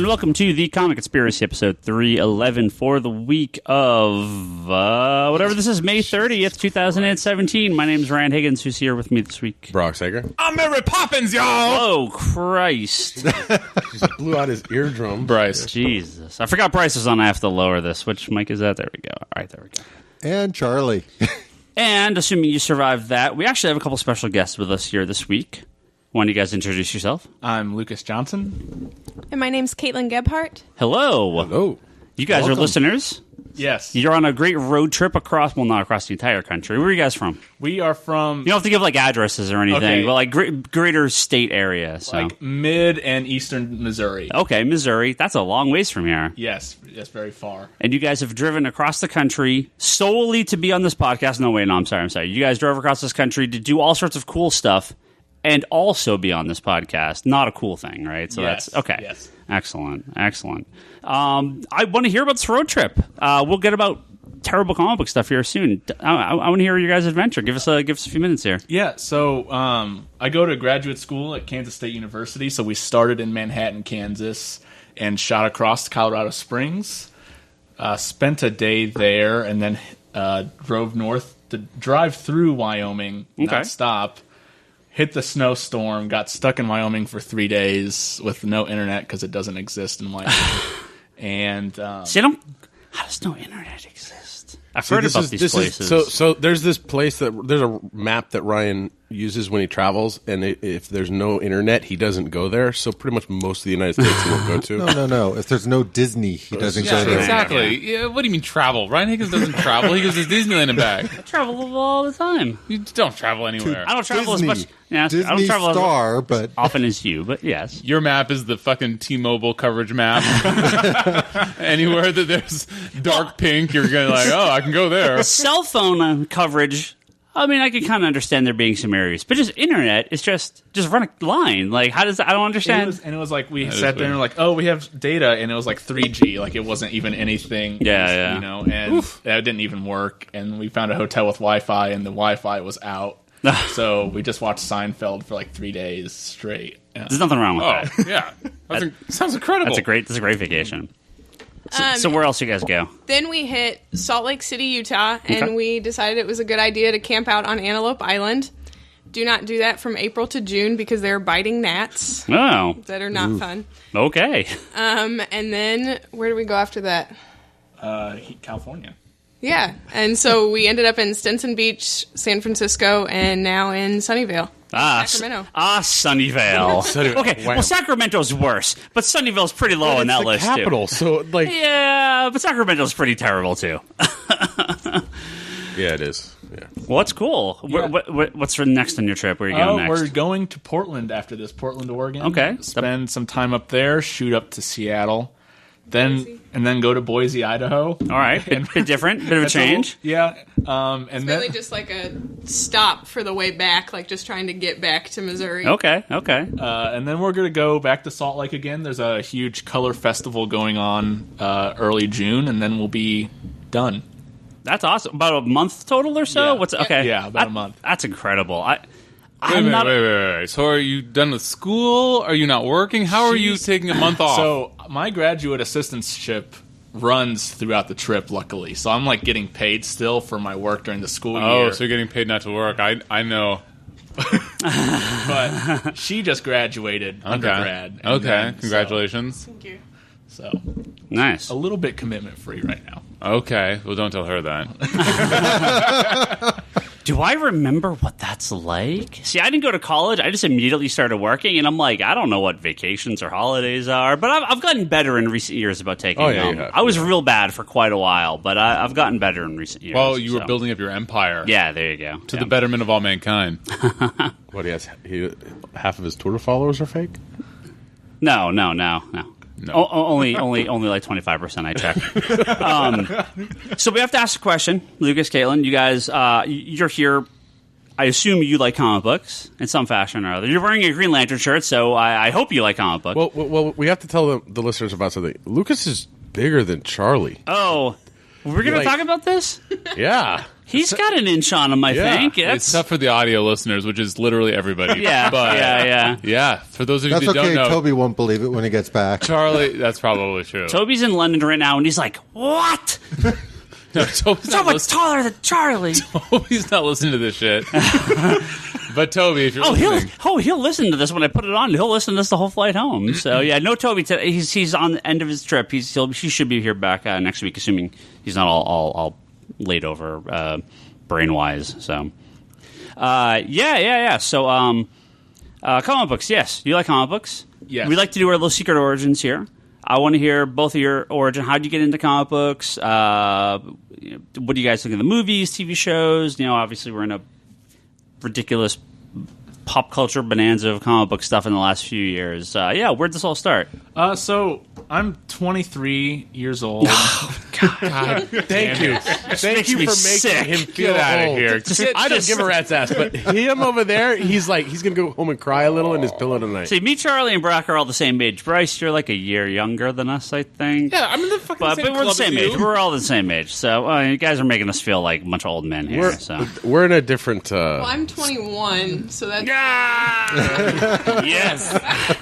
and welcome to the Comic Conspiracy, episode 311 for the week of, whatever this is, May 30th, 2017. My name is Ryan Higgins, who's here with me this week. Brock Sager. I'm Mary Poppins, y'all! Oh, Christ. Just blew out his eardrum. Bryce. Jesus. I forgot Bryce was on. I have to lower this. Which mic is that? There we go. All right, there we go. And Charlie. And assuming you survived that, we actually have a couple special guests with us here this week. Why don't you guys introduce yourself? I'm Lucas Johnson. And my name's Kaitlyn Gebhardt. Hello. Hello. You guys are listeners. Yes. You're on a great road trip across, well, not across the entire country. Where are you guys from? We are from... You don't have to give, like, addresses or anything, Okay. but, like, greater state area. So. like mid and eastern Missouri. Okay, Missouri. That's a long ways from here. Yes, very far. And you guys have driven across the country solely to be on this podcast. No, wait, no, I'm sorry. You guys drove across this country to do all sorts of cool stuff and also be on this podcast. Not a cool thing, right? So Yes, that's okay. yes. Excellent. I want to hear about this road trip. We'll get about terrible comic book stuff here soon. I want to hear your guys' adventure. Give us a few minutes here. Yeah, so I go to graduate school at Kansas State University, so we started in Manhattan, Kansas, and shot across to Colorado Springs. Spent a day there, and then drove north to drive through Wyoming, not stop. Hit the snowstorm, got stuck in Wyoming for 3 days with no internet because it doesn't exist in Wyoming. And See, how does no internet exist? I've heard about these places. So there's this place there's a map that Ryan uses when he travels, and if there's no internet, he doesn't go there. So pretty much most of the United States he won't go to. No. If there's no Disney, he doesn't go there. Exactly. Yeah, what do you mean travel? Ryan Higgins doesn't travel. He goes to Disneyland and back. I travel all the time. You don't travel anywhere. I don't travel Disney. as much. Yeah, Disney I don't travel star, as but often as you, but yes. Your map is the fucking T-Mobile coverage map. Anywhere that there's dark pink, you're going to like, oh, I can go there. Cell phone coverage, I mean, I can kind of understand there being some areas, but just internet is just run a line. Like, how does that? I don't understand. it was like we sat there and we're like, oh, we have data, and it was like 3G, like it wasn't even anything. Yeah. You know, and that didn't even work. And we found a hotel with Wi-Fi, and the Wi-Fi was out. So we just watched Seinfeld for like 3 days straight. Yeah. There's nothing wrong with Oh, that. yeah. Sounds incredible. That's a great vacation. So where else you guys go? Then we hit Salt Lake City, Utah, and we decided it was a good idea to camp out on Antelope Island. Do not do that from April to June because they're biting gnats Oh, that are not fun. okay. And then where do we go after that? California. Yeah, and so we ended up in Stinson Beach, San Francisco, and now in Sunnyvale. Sacramento. Sunnyvale. Okay, well, Sacramento's worse, but Sunnyvale's pretty low on that list, capital, too. so like Yeah, but Sacramento's pretty terrible, too. yeah, it is. Yeah. Well, that's cool. Yeah. What's for next on your trip? Where are you going next? We're going to Portland after this, Portland, Oregon. Okay. Spend some time up there, shoot up to Seattle, and then go to Boise, Idaho. All right, bit different, bit of a change. And It's really just like a stop for the way back, like just trying to get back to Missouri. Okay. And then we're going to go back to Salt Lake again. There's a huge color festival going on early June, and then we'll be done. That's awesome. About a month total or so? Yeah. Okay. Yeah, about a month. That's incredible. Wait. So are you done with school? Are you not working? How are you taking a month off? So my graduate assistantship runs throughout the trip, luckily. So I'm like getting paid still for my work during the school year. Oh, so you're getting paid not to work. I know. But she just graduated undergrad. and Okay, then, congratulations. Thank you. So Nice. a little bit commitment free right now. Okay, well, don't tell her that. Do I remember what that's like? See, I didn't go to college. I just immediately started working, and I'm like, I don't know what vacations or holidays are, but I've gotten better in recent years about taking them. you have. I was real bad for quite a while, but I've gotten better in recent years. Well, you were so. building up your empire. Yeah, there you go. To the betterment of all mankind. What half of his Twitter followers are fake? No. No. Only like 25%. I check. So we have to ask a question, Lucas, Kaitlyn. You guys, you're here. I assume you like comic books in some fashion or other. You're wearing a Green Lantern shirt, so I hope you like comic books. Well, we have to tell the listeners about something. Lucas is bigger than Charlie. Oh, We're going to talk about this? Yeah. He's got an inch on him, I think. It's tough for the audio listeners, which is literally everybody. Yeah, but, yeah. For those of you That's who don't okay. know, Toby won't believe it when he gets back. Charlie, that's probably true. Toby's in London right now, and he's like, what? No, Toby's So much taller than Charlie. Toby's not listening to this shit. But Toby, if you're listening, he'll listen to this when I put it on. He'll listen to this the whole flight home. So yeah, no Toby today. He's on the end of his trip. He should be here back next week, assuming he's not all laid over brain wise. So yeah. So comic books. Yes, you like comic books. Yes. We like to do our little secret origins here. I want to hear both of your origin. How did you get into comic books? What do you guys think of the movies, TV shows? Obviously we're in a ridiculous pop culture bonanza of comic book stuff in the last few years. Where'd this all start? So I'm 23 years old. God, thank you. Thank you for making sick. him feel Get out of old. here. I don't give a rat's ass, but him over there, he's going to go home and cry a little in his pillow tonight. See, me, Charlie, and Brock are all the same age. Bryce, you're like a year younger than us, I think. Yeah, I'm in the fucking But same we're the club same as you. age. We're all the same age. So you guys are making us feel like a bunch of old men here. We're in a different... Well, I'm 21, so that's... Yes.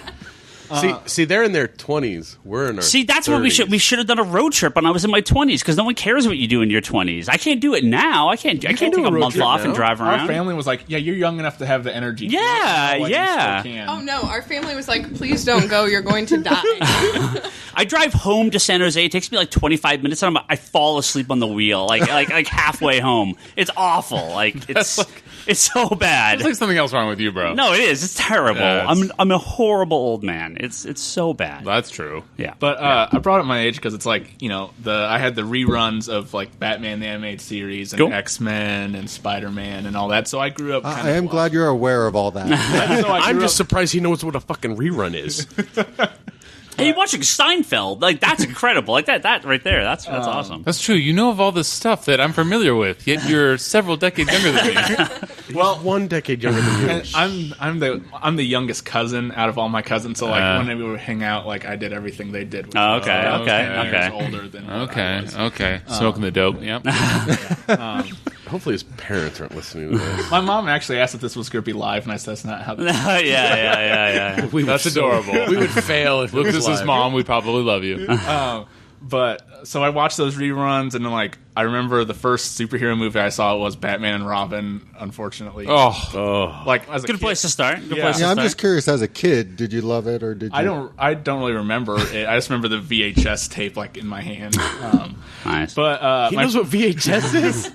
See, they're in their 20s. We're in our See, that's 30s. what we should have done a road trip when I was in my 20s, because no one cares what you do in your 20s. I can't do it now. I can't take do a a road month trip off now. and drive Our around. family was like, "Yeah, you're young enough to have the energy." Yeah, I know, like, yeah. you still can. Oh, no, our family was like, please don't go, you're going to die. I drive home to San Jose. It takes me like 25 minutes, and I fall asleep on the wheel, like halfway home. It's awful. It's so bad. there's like something else wrong with you, bro. No, it is. It's terrible. Yeah, I'm a horrible old man. It's so bad. That's true. Yeah. But I brought up my age because it's like, I had the reruns of like Batman the Animated Series and Cool. X-Men and Spider-Man and all that. So I grew up. I am glad you're aware of all that. So I'm just surprised he knows what a fucking rerun is. Hey, you're watching Steinfeld. Like, that's incredible. Like, that right there. That's awesome. That's true. You know of all this stuff that I'm familiar with, yet you're several decades younger than me. Well, 1 decade younger than you. And I'm the youngest cousin out of all my cousins. So like when we would hang out, like I did everything they did. With Oh, okay, I was okay, 10 years okay. older than what I was. Okay. Smoking the dope. Yep. Hopefully his parents aren't listening to this. My mom actually asked if this was going to be live, and I said that's not how. yeah. That's adorable. We would fail if Lucas's mom, we probably love you. But so I watched those reruns, and then like I remember the first superhero movie I saw was Batman and Robin. Unfortunately, like as a Good kid. place to start. Good Yeah. place to Yeah, I'm start. just curious. As a kid, did you love it or did you? I don't really remember it. I just remember the VHS tape like in my hand. Nice. But He knows what VHS is?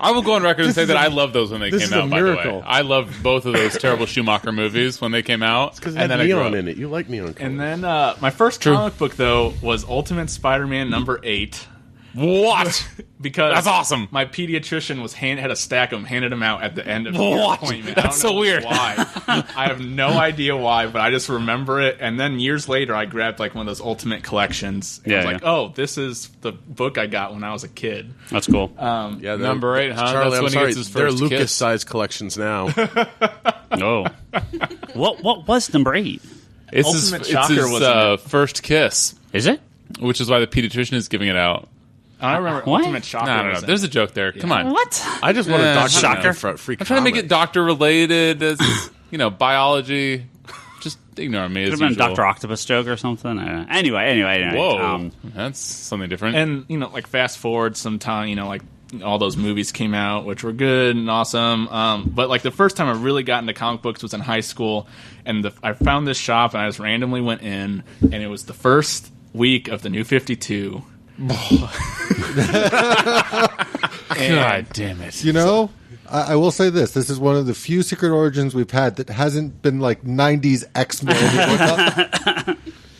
I will go on record and say that I love those when they this came is a out, by the way. miracle. I loved both of those terrible Schumacher movies when they came out. Because it and had then I grew neon up. in it. You like neon colors. And then my first comic book though was Ultimate Spider-Man number 8. What? Because That's awesome. My pediatrician had a stack of them, handed them out at the end of the What? appointment. I That's don't so know weird. Why? I have no idea why, but I just remember it. And then years later, I grabbed like one of those Ultimate collections. And I was Yeah, like, oh, this is the book I got when I was a kid. That's cool. Yeah, they're- Number 8, huh? Charlie, That's I'm when he sorry. gets his They're first kiss. Lucas-sized collections now. Oh. What was number 8? It's Ultimate his, Shocker it's his was in it. first kiss, Is it? which is why the pediatrician is giving it out. I remember What? Ultimate Shocker. No. was in There's it. a joke there. Come on. What? I just want a Dr. Shocker. Free I'm trying to make it comic. doctor related, as, biology. Just ignore me Could as have been a usual. Dr. Octopus joke or something. Anyway. Whoa. That's something different. And like fast forward some time, like all those movies came out, which were good and awesome. But like the first time I really got into comic books was in high school, and I found this shop and I just randomly went in, and it was the first week of the New 52. God damn it. You know, I will say this. This is one of the few secret origins we've had that hasn't been like 90s X-Men.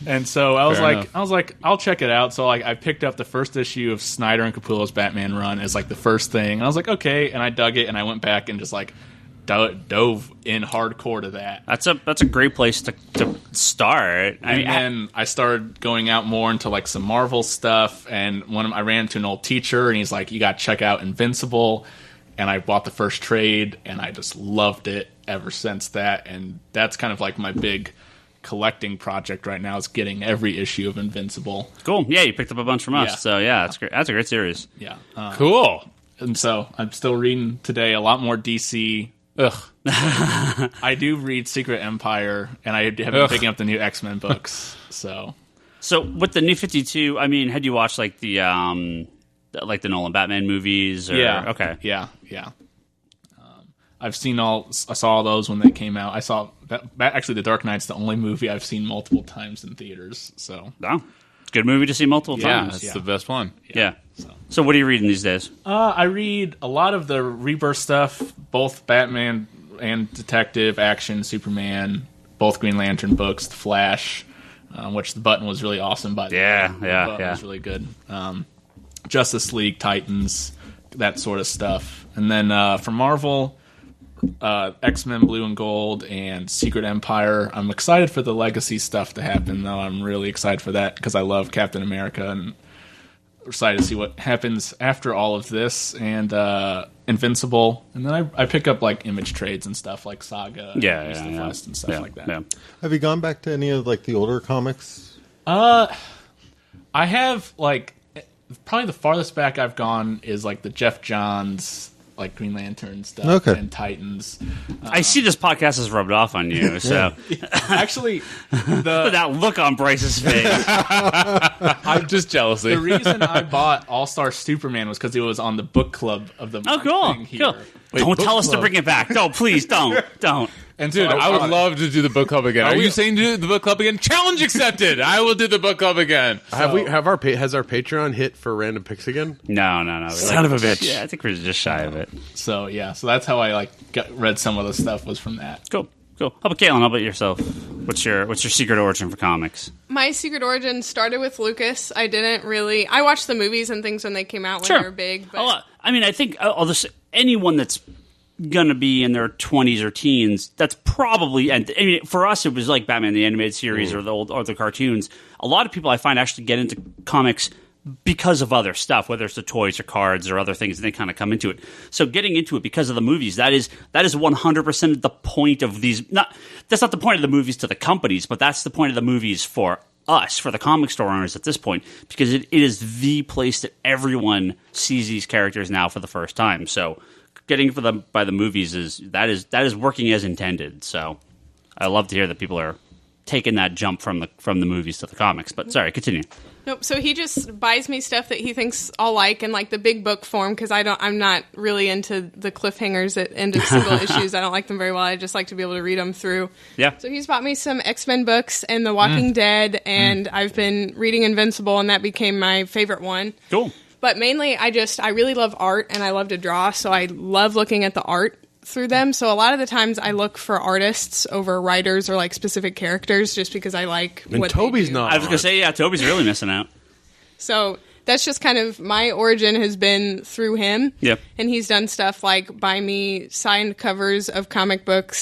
And so I was Fair like, enough. I'll check it out. So like I picked up the first issue of Snyder and Capullo's Batman run as like the first thing. And I was like, okay, and I dug it, and I went back and just like dove in hardcore to that. That's a great place to start. And then I started going out more into like some Marvel stuff, and I ran into an old teacher, and he's like, "You got to check out Invincible," and I bought the first trade, and I just loved it ever since that. And that's kind of like my big collecting project right now is getting every issue of Invincible. Cool. Yeah, you picked up a bunch from us. Yeah. So yeah, that's great. That's a great series. Yeah. Cool. And so I'm still reading today a lot more DC. Ugh. I do read Secret Empire, and I have been picking up the new X-Men books. So with the New 52, I mean, had you watched like the Nolan Batman movies? Or, yeah. Okay. Yeah. I saw all those when they came out. I saw that actually, The Dark Knight's the only movie I've seen multiple times in theaters. So, Oh, good movie to see multiple Yeah, times. that's the best one. Yeah. So what are you reading these days? I read a lot of the Rebirth stuff, both Batman and Detective, Action, Superman, both Green Lantern books, The Flash, which the button was really awesome. By the way. The button was really good. Justice League, Titans, that sort of stuff. And then for Marvel, X-Men Blue and Gold and Secret Empire. I'm excited for the Legacy stuff to happen, though. I'm really excited for that because I love Captain America, and excited to see what happens after all of this. And Invincible, and then I pick up like Image trades and stuff like Saga, and East of West and stuff like that. Yeah. Have you gone back to any of like the older comics? I have like probably the farthest back I've gone is like the Jeff Johns, like Green Lantern stuff, and Titans. I see this podcast has rubbed off on you. So Actually, that look on Bryce's face. I'm just jealousy. the reason I bought All Star Superman was because it was on the book club of the month thing here. Cool. Don't tell us to bring it back. No, please don't. And dude, I would love to do the book club again. Are you saying to do the book club again? Challenge accepted. I will do the book club again. Has our Patreon hit for random picks again? No. Son of a bitch. Yeah, I think we're just shy of it. So that's how I read some of the stuff was from that. Cool. How about Kaitlyn? How about yourself? What's your secret origin for comics? My secret origin started with Lucas. I watched the movies and things when they came out when they were big. But I think anyone that's gonna be in their 20s or teens, that's probably, and I mean, for us it was like Batman the Animated Series or the cartoons. A lot of people I find actually get into comics because of other stuff, whether it's the toys or cards or other things, and they kind of come into it. So getting into it because of the movies, that is 100% the point of these. That's not the point of the movies to the companies, but that's the point of the movies for us, for the comic store owners at this point, because it is the place that everyone sees these characters now for the first time. So getting for them by the movies is working as intended. So I love to hear that people are taking that jump from the movies to the comics. But sorry, continue. Nope. So he just buys me stuff that he thinks I'll like in like the big book form, because I'm not really into the cliffhangers at end of single issues. I don't like them very well. I just like to be able to read them through. Yeah. So he's bought me some X-Men books and The Walking Dead, and I've been reading Invincible, and that became my favorite one. Cool. But mainly, I really love art, and I love to draw, so I love looking at the art through them. So a lot of the times I look for artists over writers or like specific characters, just because I like what Toby's they do. not. I was going to say, yeah, Toby's really missing out. So that's just kind of my origin has been through him. Yep. And he's done stuff like buy me signed covers of comic book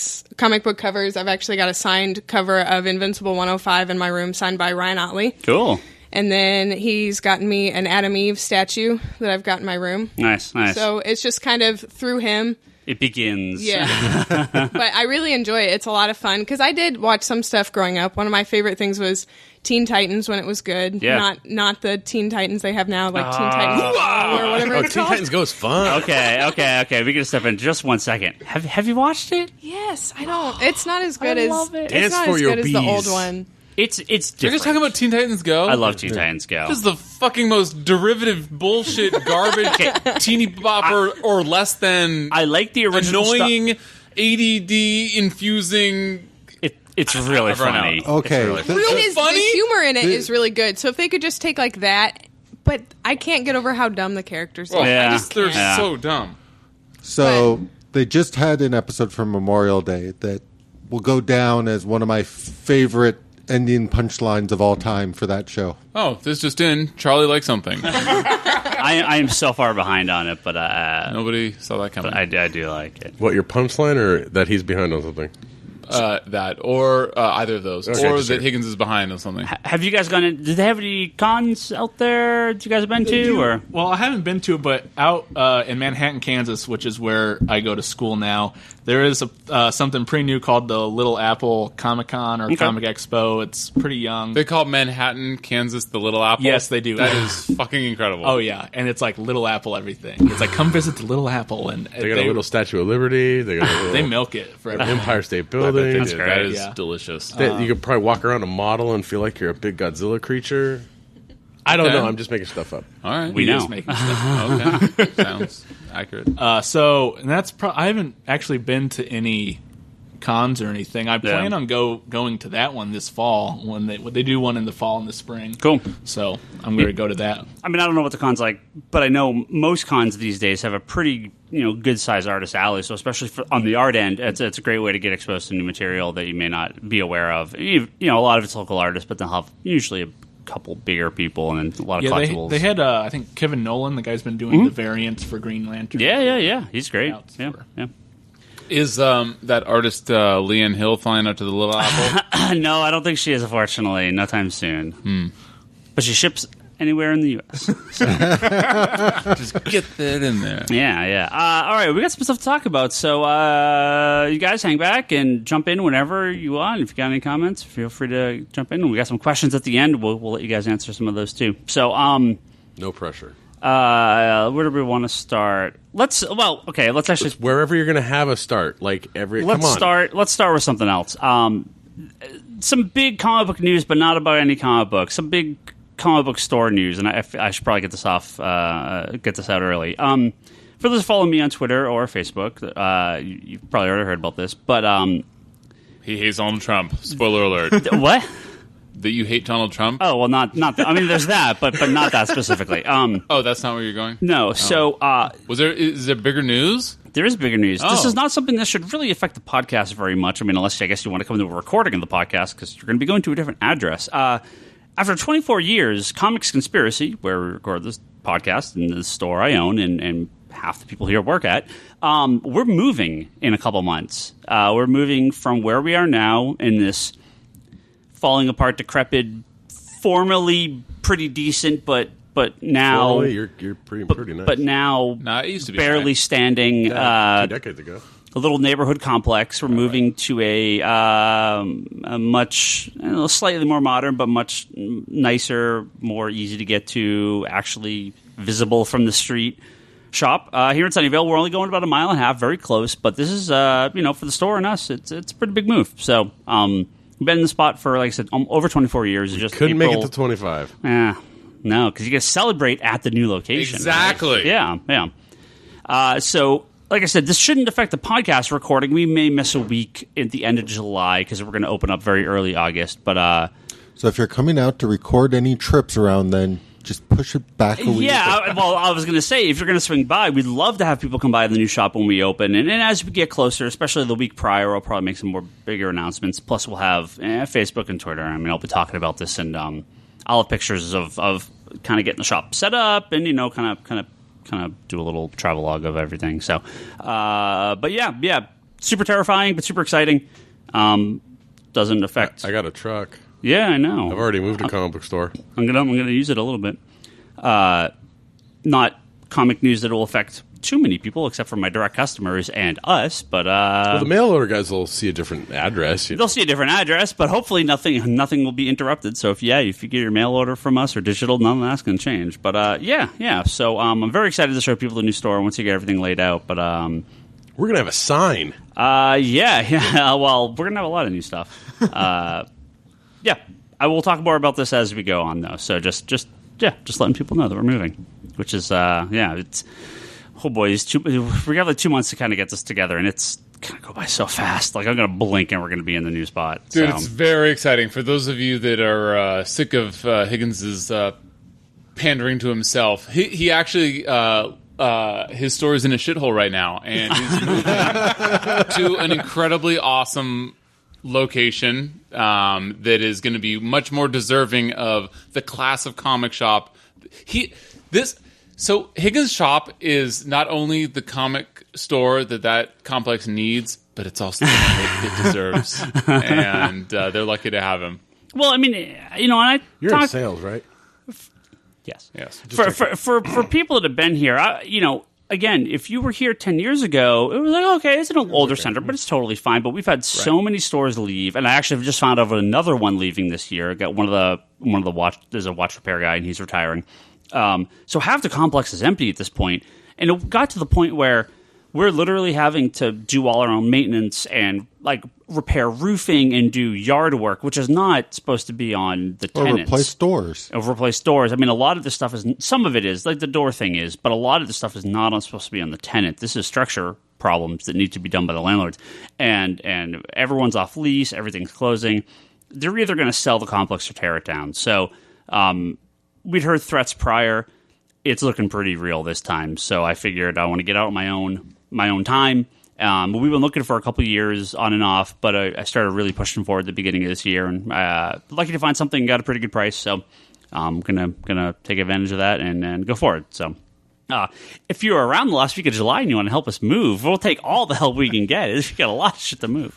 covers. I've actually got a signed cover of Invincible 105 in my room, signed by Ryan Otley. Cool. And then he's gotten me an Adam Eve statue that I've got in my room. Nice. So it's just kind of through him. It begins. Yeah. But I really enjoy it. It's a lot of fun, because I did watch some stuff growing up. One of my favorite things was Teen Titans when it was good. Yeah. Not the Teen Titans they have now, like Teen Titans or whatever it's Teen called. Titans Go is fun. Okay. We got to step in just 1 second. Have you watched it? Yes, I don't. It's not as good as love it. it's Dance not for as your good as the bees. old one. It's different. You're just talking about Teen Titans Go? I love Teen Titans Go. This is the fucking most derivative bullshit garbage teeny bopper or less than I like the original annoying ADD infusing. It's really I've run funny. out. Okay. Real The funny? humor in it is really good. So if they could just take like that, but I can't get over how dumb the characters are. Yeah. I just They're can't. so dumb. So they just had an episode from Memorial Day that will go down as one of my favorite ending punchlines of all time for that show. Oh, this just in. Charlie likes something. I am so far behind on it, but Nobody saw that coming. I do like it. What, your punchline, or that he's behind on something? That or either of those, Okay, or just that sure. Higgins is behind on something. Have you guys gone in? Did they have any cons out there that you guys have been to? Or Well, I haven't been to it, but out in Manhattan, Kansas, which is where I go to school now, There is something pretty new called the Little Apple Comicon or Comic Expo. It's pretty young. They call Manhattan, Kansas the Little Apple? Yes, they do. That is fucking incredible. Oh, yeah. And it's like Little Apple everything. It's like, come visit the Little Apple. And They got a little Statue of Liberty. They got a little they milk it for everything. Empire State Building. That's great. That is Yeah. delicious. You could probably walk around a model and feel like you're a big Godzilla creature. I don't Okay. know. I'm just making stuff up. All right. We know. Just making stuff. Okay. Sounds accurate. And that's I haven't actually been to any cons or anything. I plan on going to that one this fall when they do one in the fall and the spring. Cool. So I'm going to go to that. I mean, I don't know what the con's like, but I know most cons these days have a pretty, good sized artist alley. So especially on the art end, it's a great way to get exposed to new material that you may not be aware of. A lot of it's local artists, but they'll have usually a couple bigger people and then a lot of collectibles. They had I think Kevin Nolan, the guy's been doing the variants for Green Lantern. Yeah. He's great. Yeah. Is that artist Leanne Hill flying up to the Little Apple? No, I don't think she is, unfortunately. No time soon. But she ships anywhere in the U.S. Just get that in there. Yeah. All right, we got some stuff to talk about. So you guys hang back and jump in whenever you want. If you got any comments, feel free to jump in. We got some questions at the end. We'll let you guys answer some of those too. So No pressure. where do we want to start? Let's actually Wherever you're going to have a start, come on. Let's start with something else. Some big comic book news, but not about any comic book. Some big comic book store news, and I should probably get this out early. For those who follow me on Twitter or Facebook, you've probably already heard about this, but He hates Donald Trump. Spoiler alert. what? That you hate Donald Trump? Oh well, not. I mean, there's that, but not that specifically. Oh, that's not where you're going? No. So, is there bigger news? there is bigger news. Oh. This is not something that should really affect the podcast very much. I mean, unless I guess you want to come to a recording of the podcast because you're going to be going to a different address. After 24 years, Comics Conspiracy, where we record this podcast and the store I own and half the people here work at, we're moving in a couple months. We're moving from where we are now in this falling apart, decrepit, formerly pretty decent, but now Formerly, you're pretty nice. but now it used to be barely fine. standing. 2 decades ago. A little neighborhood complex. We're moving to a much slightly more modern, but much nicer, more easy to get to, actually visible from the street shop here in Sunnyvale. We're only going about a mile and a half, very close. But this is, for the store and us, it's a pretty big move. So we've been in the spot for, like I said, over 24 years. Just Couldn't make it to 25. No, because you get to celebrate at the new location. Exactly. Right? Yeah. So, like I said, this shouldn't affect the podcast recording. We may miss a week at the end of July because we're going to open up very early August. But So if you're coming out to record any trips around then, just push it back a week. yeah, I was going to say, if you're going to swing by, we'd love to have people come by the new shop when we open. And as we get closer, especially the week prior, I'll probably make some more bigger announcements. Plus, we'll have Facebook and Twitter. I mean, I'll be talking about this, and I'll have pictures of kind of getting the shop set up and, kind of do a little travelogue of everything. So, but yeah, super terrifying, but super exciting. Doesn't affect. I got a truck. Yeah, I know. I've already moved to a comic book store. I'm gonna use it a little bit. Not comic news that will affect too many people, except for my direct customers and us. But Well, the mail order guys will see a different address. they'll see a different address, but hopefully nothing will be interrupted. So if you get your mail order from us or digital, none of that's going to change. But yeah. So I'm very excited to show people the new store once you get everything laid out. But We're gonna have a sign. yeah. Well, we're gonna have a lot of new stuff. Yeah, I will talk more about this as we go on, though. So just letting people know that we're moving, which is it's. Oh boy, we got like 2 months to kind of get this together, and it's gonna go by so fast. Like I'm gonna blink, and we're gonna be in the new spot. Dude, so. it's very exciting. For those of you that are sick of Higgins's pandering to himself, he actually his store is in a shithole right now, and he's moving to an incredibly awesome location that is going to be much more deserving of the class of comic shop. So Higgins Shop is not only the comic store that complex needs, but it's also the one it deserves. And they're lucky to have him. Well, I mean, and I You're in sales, right? Yes. Yes. For people that have been here, again, if you were here 10 yeyears ago, it was like, okay, it's an older center, but it's totally fine. But we've had so many stores leave, and I actually have just found out of another one leaving this year. I got one of the watch. There's a watch repair guy, and he's retiring. So half the complex is empty at this point, and it got to the point where we're literally having to do all our own maintenance and like repair roofing and do yard work, which is not supposed to be on the tenants. Or replace doors. I mean, a lot of this stuff is, some of it is, like the door thing is, but a lot of the stuff is not supposed to be on the tenant. This is structure problems that need to be done by the landlords. And everyone's off lease, everything's closing. They're either going to sell the complex or tear it down. So we'd heard threats prior. It's looking pretty real this time. So I figured I want to get out on my own time. But we've been looking for a couple of years on and off, but I started really pushing forward at the beginning of this year, and lucky to find something got a pretty good price. So I'm gonna take advantage of that and go forward. So if you're around the last week of July and you want to help us move, we'll take all the help we can get. We got a lot of shit to move.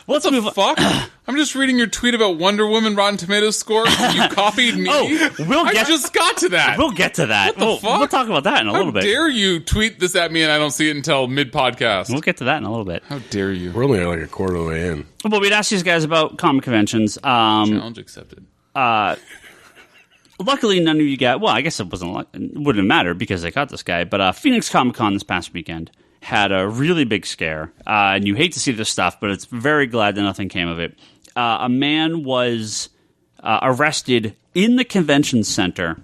What the fuck? I'm just reading your tweet about Wonder Woman Rotten Tomatoes score. You copied me. I just got to that. We'll get to that. What the fuck? We'll talk about that in a little bit. How dare you tweet this at me and I don't see it until mid-podcast? We'll get to that in a little bit. How dare you? We're only like a quarter of the way in. Well, we'd asked these guys about comic conventions. Challenge accepted. Luckily, none of you got... Well, I guess it wouldn't matter because they caught this guy. But Phoenix Comicon this past weekend had a really big scare. And you hate to see this stuff, but it's very glad that nothing came of it. A man was arrested in the convention center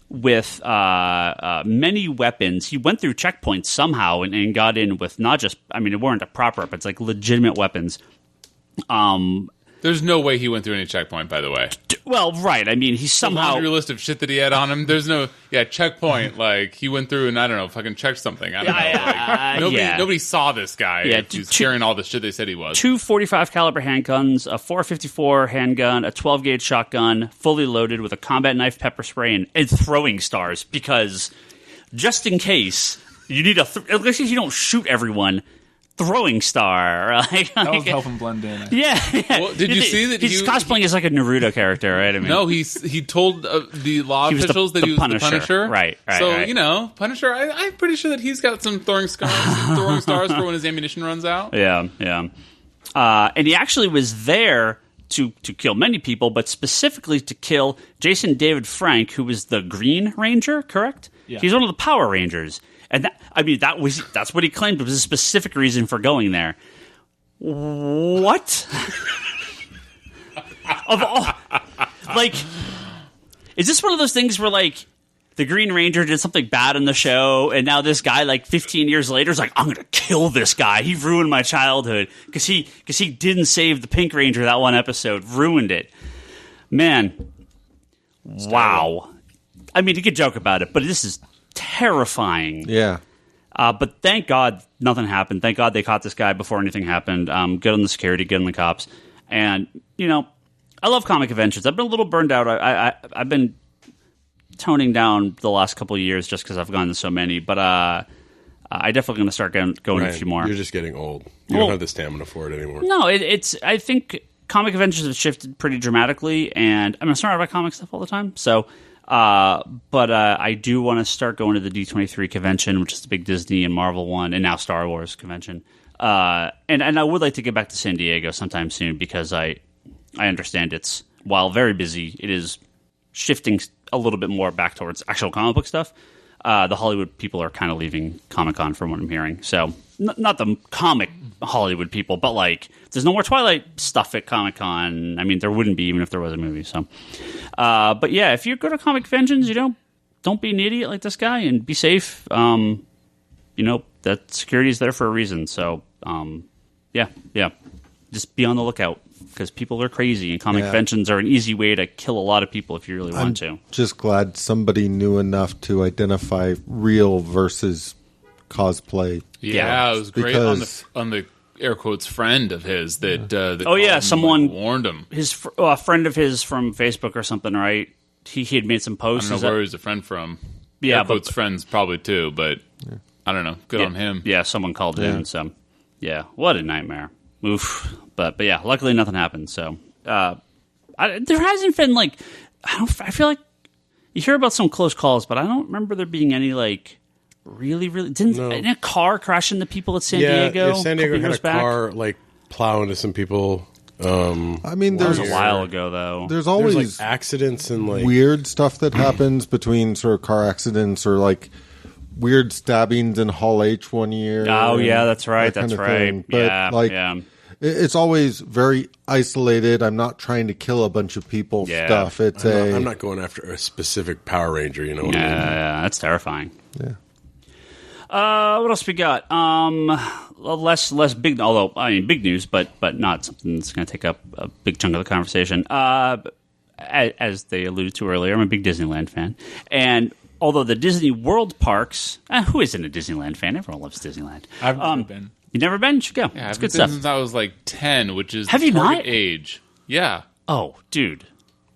with many weapons. He went through checkpoints somehow and got in with not just... I mean, it weren't a proper weapons, like legitimate weapons. There's no way he went through any checkpoint, by the way. Well, right. I mean, he somehow... The laundry list of shit that he had on him, there's no... Yeah, checkpoint. Like, he went through and, I don't know, fucking checked something. I don't know. Nobody saw this guy. Yeah, he's carrying all the shit they said he was. 2 .45 caliber handguns, a .454 handgun, a 12-gauge shotgun, fully loaded with a combat knife, pepper spray, and throwing stars. Because, just in case, you need at least you don't shoot everyone... throwing star. That was helping blend in. Yeah. Well, did you see that he's cosplaying as like a Naruto character, right? I mean, no, he told the law officials that he was the Punisher. Right. So, you know, Punisher, I'm pretty sure that he's got some throwing stars for when his ammunition runs out. Yeah. And he actually was there to kill many people, but specifically to kill Jason David Frank, who was the Green Ranger, correct? Yeah. He's one of the Power Rangers. And that's what he claimed was a specific reason for going there. What? Of all, like, is this one of those things where like the Green Ranger did something bad in the show, and now this guy, like 15 years later, is like, I'm gonna kill this guy. He ruined my childhood because he didn't save the Pink Ranger that one episode, ruined it. Man, wow. I mean, you could joke about it, but this is terrifying. Yeah. But thank God nothing happened. Thank God they caught this guy before anything happened. Good on the security, good on the cops. And, you know, I love comic conventions. I've been a little burned out. I've been toning down the last couple of years just because I've gone to so many. But I definitely going to start going Ryan, a few more. You're just getting old. You don't have the stamina for it anymore. No, I think comic conventions have shifted pretty dramatically. And I'm sorry about comic stuff all the time. So... But I do want to start going to the D23 convention, which is the big Disney and Marvel one, and now Star Wars convention. And I would like to get back to San Diego sometime soon because I understand it's, while very busy, it is shifting a little bit more back towards actual comic book stuff. The Hollywood people are kind of leaving Comicon from what I'm hearing. So not the comic Hollywood people, but like there's no more Twilight stuff at Comic-Con. I mean, there wouldn't be even if there was a movie. So, but yeah, if you go to comic conventions, don't be an idiot like this guy and be safe. You know, that security is there for a reason. So, yeah, just be on the lookout because people are crazy and comic conventions are an easy way to kill a lot of people if you really want to. Just glad somebody knew enough to identify real versus cosplay. Yeah, it was great on the air quotes friend of his that someone warned him. His a friend of his from Facebook or something, right? He had made some posts. I don't know where he's a friend from. Yeah, air quotes friends probably too, but I don't know. Good on him. Yeah, someone called in. So yeah, what a nightmare. Oof. But yeah, luckily nothing happened. So there hasn't been like I feel like you hear about some close calls, but I don't remember there being any like really, didn't a car crash into people at San Diego? Yeah, San Diego had a back? car like plow into some people. I mean, That there's was a while ago, though. there's always There's like accidents and like weird stuff that happens between sort of car accidents or like weird stabbings in Hall H one year. Oh, and yeah, that's right. that kind That's of right. thing. But it's always very isolated. I'm not trying to kill a bunch of people stuff. It's I'm not going after a specific Power Ranger, you know what I mean? Yeah, that's terrifying. Yeah. What else we got? Less big, although I mean big news, but not something that's going to take up a big chunk of the conversation. As they alluded to earlier, I'm a big Disneyland fan, and although the Disney World parks, who isn't a Disneyland fan? Everyone loves Disneyland. I've never been. You never been? You should go. Yeah, It's I've good been stuff. since I was like 10, which is Have the you target not? age. Yeah. Oh, dude.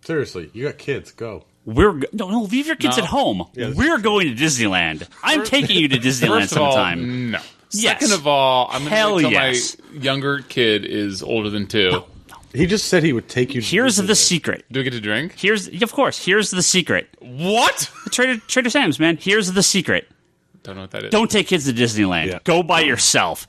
Seriously, you got kids, go. No, leave your kids No. at home. Yeah, that's We're going to Disneyland. I'm taking you to Disneyland First of all, sometime. no. Yes. Second of all, I'm Hell going to wait till yes. my younger kid is older than 2. He just said he would take you to Here's the Disneyland. secret. Do I get to drink? Of course. Here's the secret. What? Trader Sam's, man. Here's the secret. Don't know what that is. Don't take kids to Disneyland. Yeah. Go by yourself.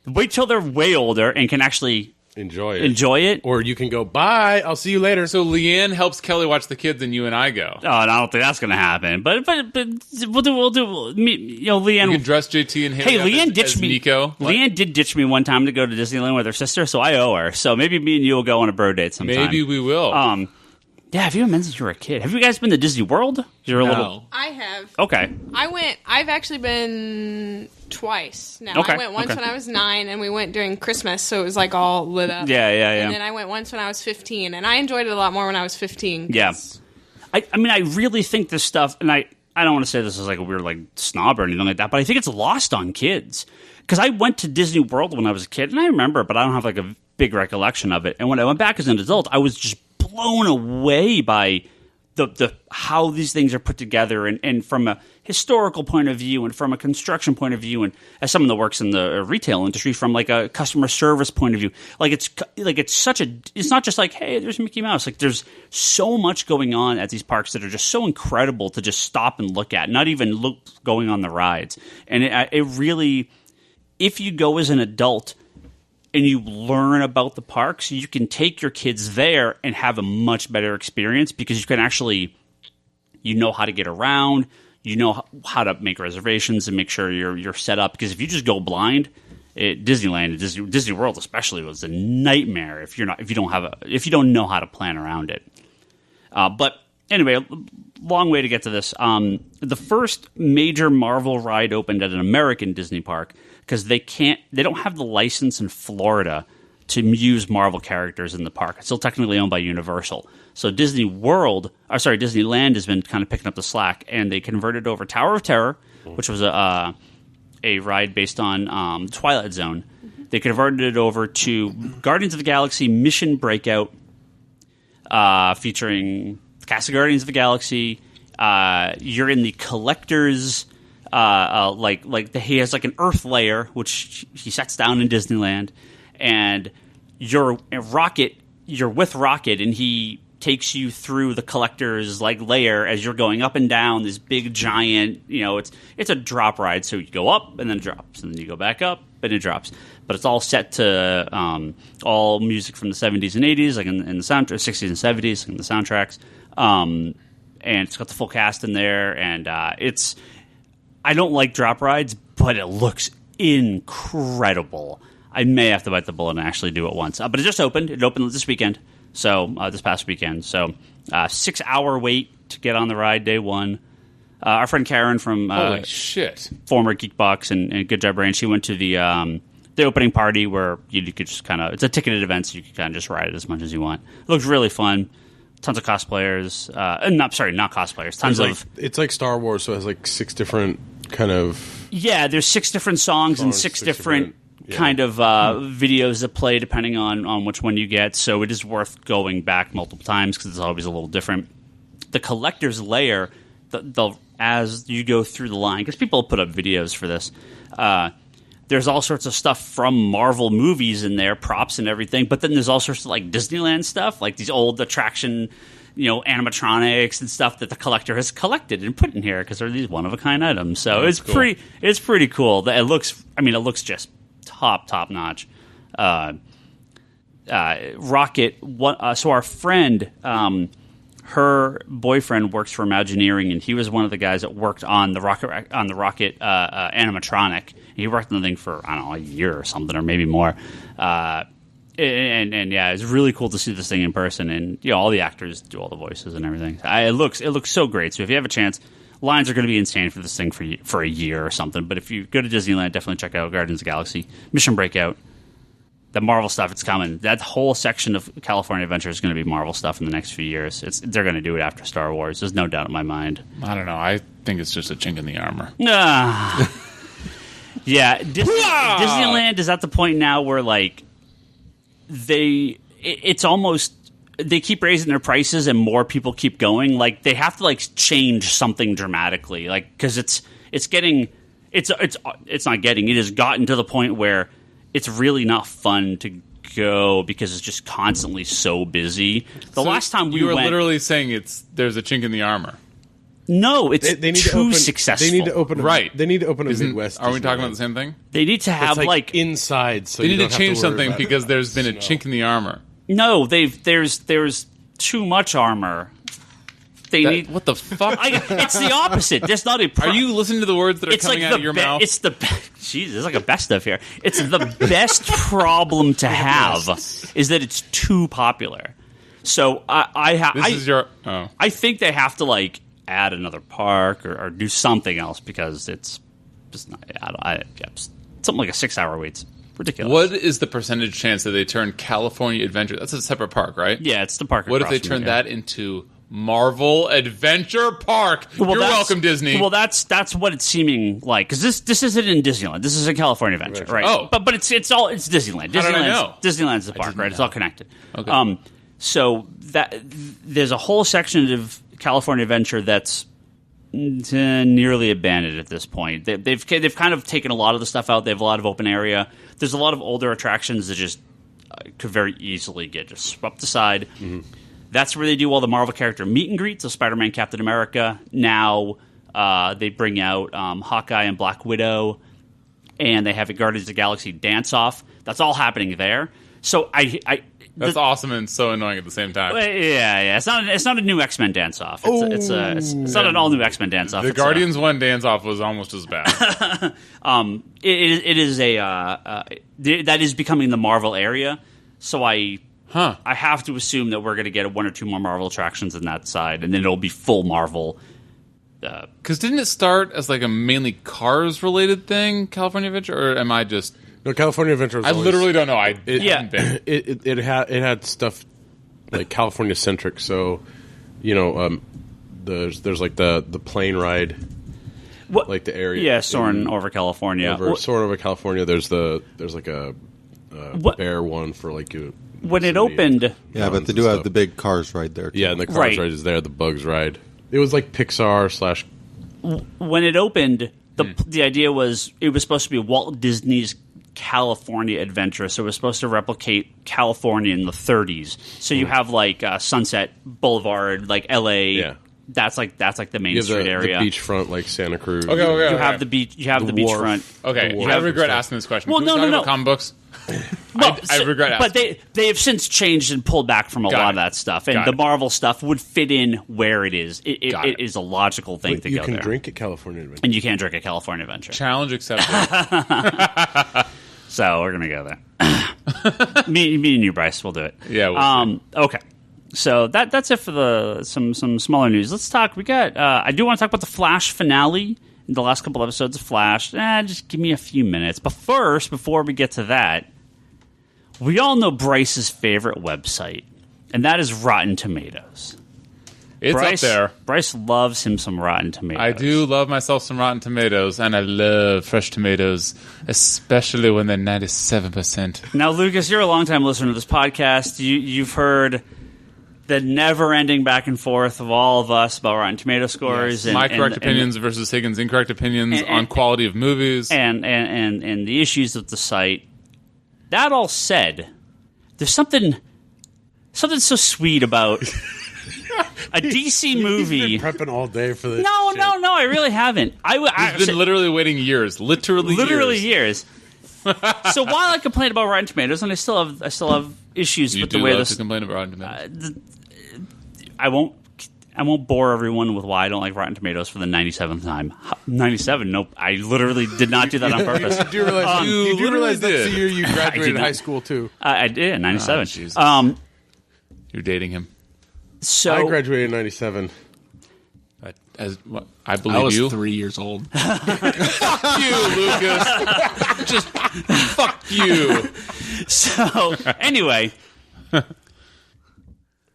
Wait till they're way older and can actually Enjoy it. Or Or you can go, bye, I'll see you later. So Leanne helps Kelly watch the kids, and you and I go. Oh, and I don't think that's going to happen. But we'll do. Leanne. You can dress JT and Haley Hey, up Leanne as ditched me. Nico. What? Leanne did ditch me one time to go to Disneyland with her sister, so I owe her. So maybe me and you will go on a bro date sometime. Maybe we will. Yeah, have you ever been since you were a kid? Have you guys been to Disney World? You're a little. I have. Okay. I've actually been twice now. Okay, I went once okay. when I was 9, and we went during Christmas, so it was like all lit up. Yeah. And then I went once when I was 15, and I enjoyed it a lot more when I was 15. 'Cause Yeah. I mean, I really think this stuff, and I don't want to say this is like a weird like snob or anything like that, but I think it's lost on kids. Because I went to Disney World when I was a kid, and I remember it, but I don't have like a big recollection of it. And when I went back as an adult, I was just blown away by the how these things are put together, and from a historical point of view, and from a construction point of view, and as someone that works in the retail industry, from like a customer service point of view, it's not just like, hey, there's Mickey Mouse. Like there's so much going on at these parks that are just so incredible to just stop and look at, not even look going on the rides. And it really, if you go as an adult and you learn about the parks, you can take your kids there and have a much better experience, because you can actually, how to get around, how to make reservations and make sure you're set up. Because if you just go blind, Disneyland, Disney World especially, was a nightmare if you don't know how to plan around it. But anyway, long way to get to this. The first major Marvel ride opened at an American Disney park, because they don't have the license in Florida to use Marvel characters in the park. It's still technically owned by Universal. So Disneyland has been kind of picking up the slack, and they converted over Tower of Terror, which was a ride based on Twilight Zone. They converted it over to Guardians of the Galaxy Mission Breakout, featuring the cast of Guardians of the Galaxy. You're in the collector's, he has like an Earth layer, which he sets down in Disneyland, and you're with Rocket, and he takes you through the collector's like layer as you're going up and down this big giant, it's a drop ride, so you go up and then it drops, and then you go back up and it drops. But it's all set to all music from the 70s and 80s, like in the soundtrack, 60s and 70s, in the soundtracks. And it's got the full cast in there, and I don't like drop rides, but it looks incredible. I may have to bite the bullet and actually do it once. But it just opened. It opened this weekend, this past weekend. So 6-hour wait to get on the ride day one. Our friend Karen from Holy shit. former Geekbox and Good Job Brand, she went to the opening party where you could just kind of, it's a ticketed event, so you can kind of just ride it as much as you want. It looks really fun. Tons of cosplayers. Not cosplayers. Tons of. It's like Star Wars, so it has like 6 different kind of. Yeah, there's 6 different songs and 6 different kind of videos that play depending on which one you get. So it is worth going back multiple times, because it's always a little different. The collector's layer, as you go through the line, because people put up videos for this. There's all sorts of stuff from Marvel movies in there, props and everything. But then there's all sorts of like Disneyland stuff, like these old attraction animatronics and stuff that the collector has collected and put in here because they're these one of a kind items. So That's it's cool. pretty cool. It looks just top notch. Rocket. So our friend, her boyfriend works for Imagineering, and he was one of the guys that worked on the rocket animatronic. He worked on the thing for a year or something, or maybe more. And yeah, it's really cool to see this thing in person, and all the actors do all the voices and everything. It looks so great. So if you have a chance, lines are going to be insane for this thing for a year or something. But if you go to Disneyland, definitely check out Guardians of the Galaxy, Mission Breakout. The Marvel stuff, it's coming. That whole section of California Adventure is going to be Marvel stuff in the next few years. They're going to do it after Star Wars. There's no doubt in my mind. I don't know. I think it's just a chink in the armor. Yeah, Disneyland is at the point now where it's almost they keep raising their prices and more people keep going. They have to change something dramatically, because it has gotten to the point where it's really not fun to go because it's just constantly so busy. Last time we went, literally saying there's a chink in the armor. No, it's they need too successful. They need to open They need to open a Midwest. Are we talking about the same thing? They need to have inside. So they you need don't to have change worry something about because there's been a chink in the armor. No, there's too much armor. What the fuck? It's the opposite. There's not a. Are you listening to the words that are coming out of your mouth? It's the. Jeez, there's a best of here. It's the best problem to have is that it's too popular. So I think they have to add another park or do something else because it's just not. Something like a 6-hour wait's ridiculous. What is the percentage chance that they turn California Adventure? That's a separate park, right? Yeah, it's the park. What if they turn that into Marvel Adventure Park? You're welcome, Disney. Well, that's what it's seeming like because this isn't in Disneyland. This is a California Adventure, right? Oh, but it's Disneyland. How did I know? Disneyland's the park, right? It's all connected. Okay. So there's a whole section of California Adventure that's nearly abandoned at this point. They've kind of taken a lot of the stuff out. They have a lot of open area. There's a lot of older attractions that just could very easily get just swept aside. Mm-hmm. That's where they do all the Marvel character meet and greets. So Spider-Man, Captain America. Now they bring out Hawkeye and Black Widow, and they have a Guardians of the Galaxy dance-off. That's all happening there. So that's awesome and so annoying at the same time. Yeah. It's not a new X-Men dance-off. It's not an all-new X-Men dance-off. The Guardians 1 dance-off was almost as bad. It is that is becoming the Marvel area. So I have to assume that we're going to get 1 or 2 more Marvel attractions on that side, and then it'll be full Marvel. Because didn't it start as a mainly Cars-related thing, California Adventure, or am I just... No, California Adventure was literally don't know. I haven't been. It had stuff California centric. So, there's the plane ride, the area. Yeah, soaring over California. Soaring over California. There's a bear one for when it opened. Yeah, but they do have the big Cars ride there too. Yeah, and the Cars ride is there. The Bugs ride. It was like Pixar / When it opened, the idea was it was supposed to be Walt Disney's California Adventure, so it was supposed to replicate California in the 30s. So you have Sunset Boulevard, LA. Yeah. That's the main street area. The beachfront, Santa Cruz. Okay. You have the beach. You have the beachfront. Okay, I regret asking this question. Well, Can we talk no. about comic books? Well, I regret asking. But they have since changed and pulled back from a lot of that stuff, and the Marvel stuff would fit in where it is. It is a logical thing to go there. You can drink at California Adventure, and you can't drink at California Adventure. Challenge accepted. So we're gonna go there. me and you, Bryce, we'll do it. Yeah. We'll okay. So that's it for some smaller news. Let's talk. We got. I do want to talk about the Flash finale. In the last couple episodes of Flash. Just give me a few minutes. But first, before we get to that, we all know Bryce's favorite website, and that is Rotten Tomatoes. It's up there. Bryce loves him some Rotten Tomatoes. I do love myself some Rotten Tomatoes, and I love fresh tomatoes, especially when they're 97%. Now, Lucas, you're a longtime listener to this podcast. You've heard the never-ending back and forth of all of us about Rotten Tomato scores. Yes. My correct opinions versus Higgins' incorrect opinions on quality of movies. And the issues of the site. That all said, there's something so sweet about a DC movie. He's been prepping all day for this. No, I really haven't. He's been literally waiting years, literally years. So while I complain about Rotten Tomatoes, and I still have issues with the way this. To complain about Rotten Tomatoes. I won't bore everyone with why I don't like Rotten Tomatoes for the 97th time. 97? Nope. I literally did not do that on purpose. You do realize that's the year you graduated high school too. I did, 97. You're dating him. So I graduated in 97. I believe I was you. 3 years old. Fuck you, Lucas. Just fuck you. So anyway,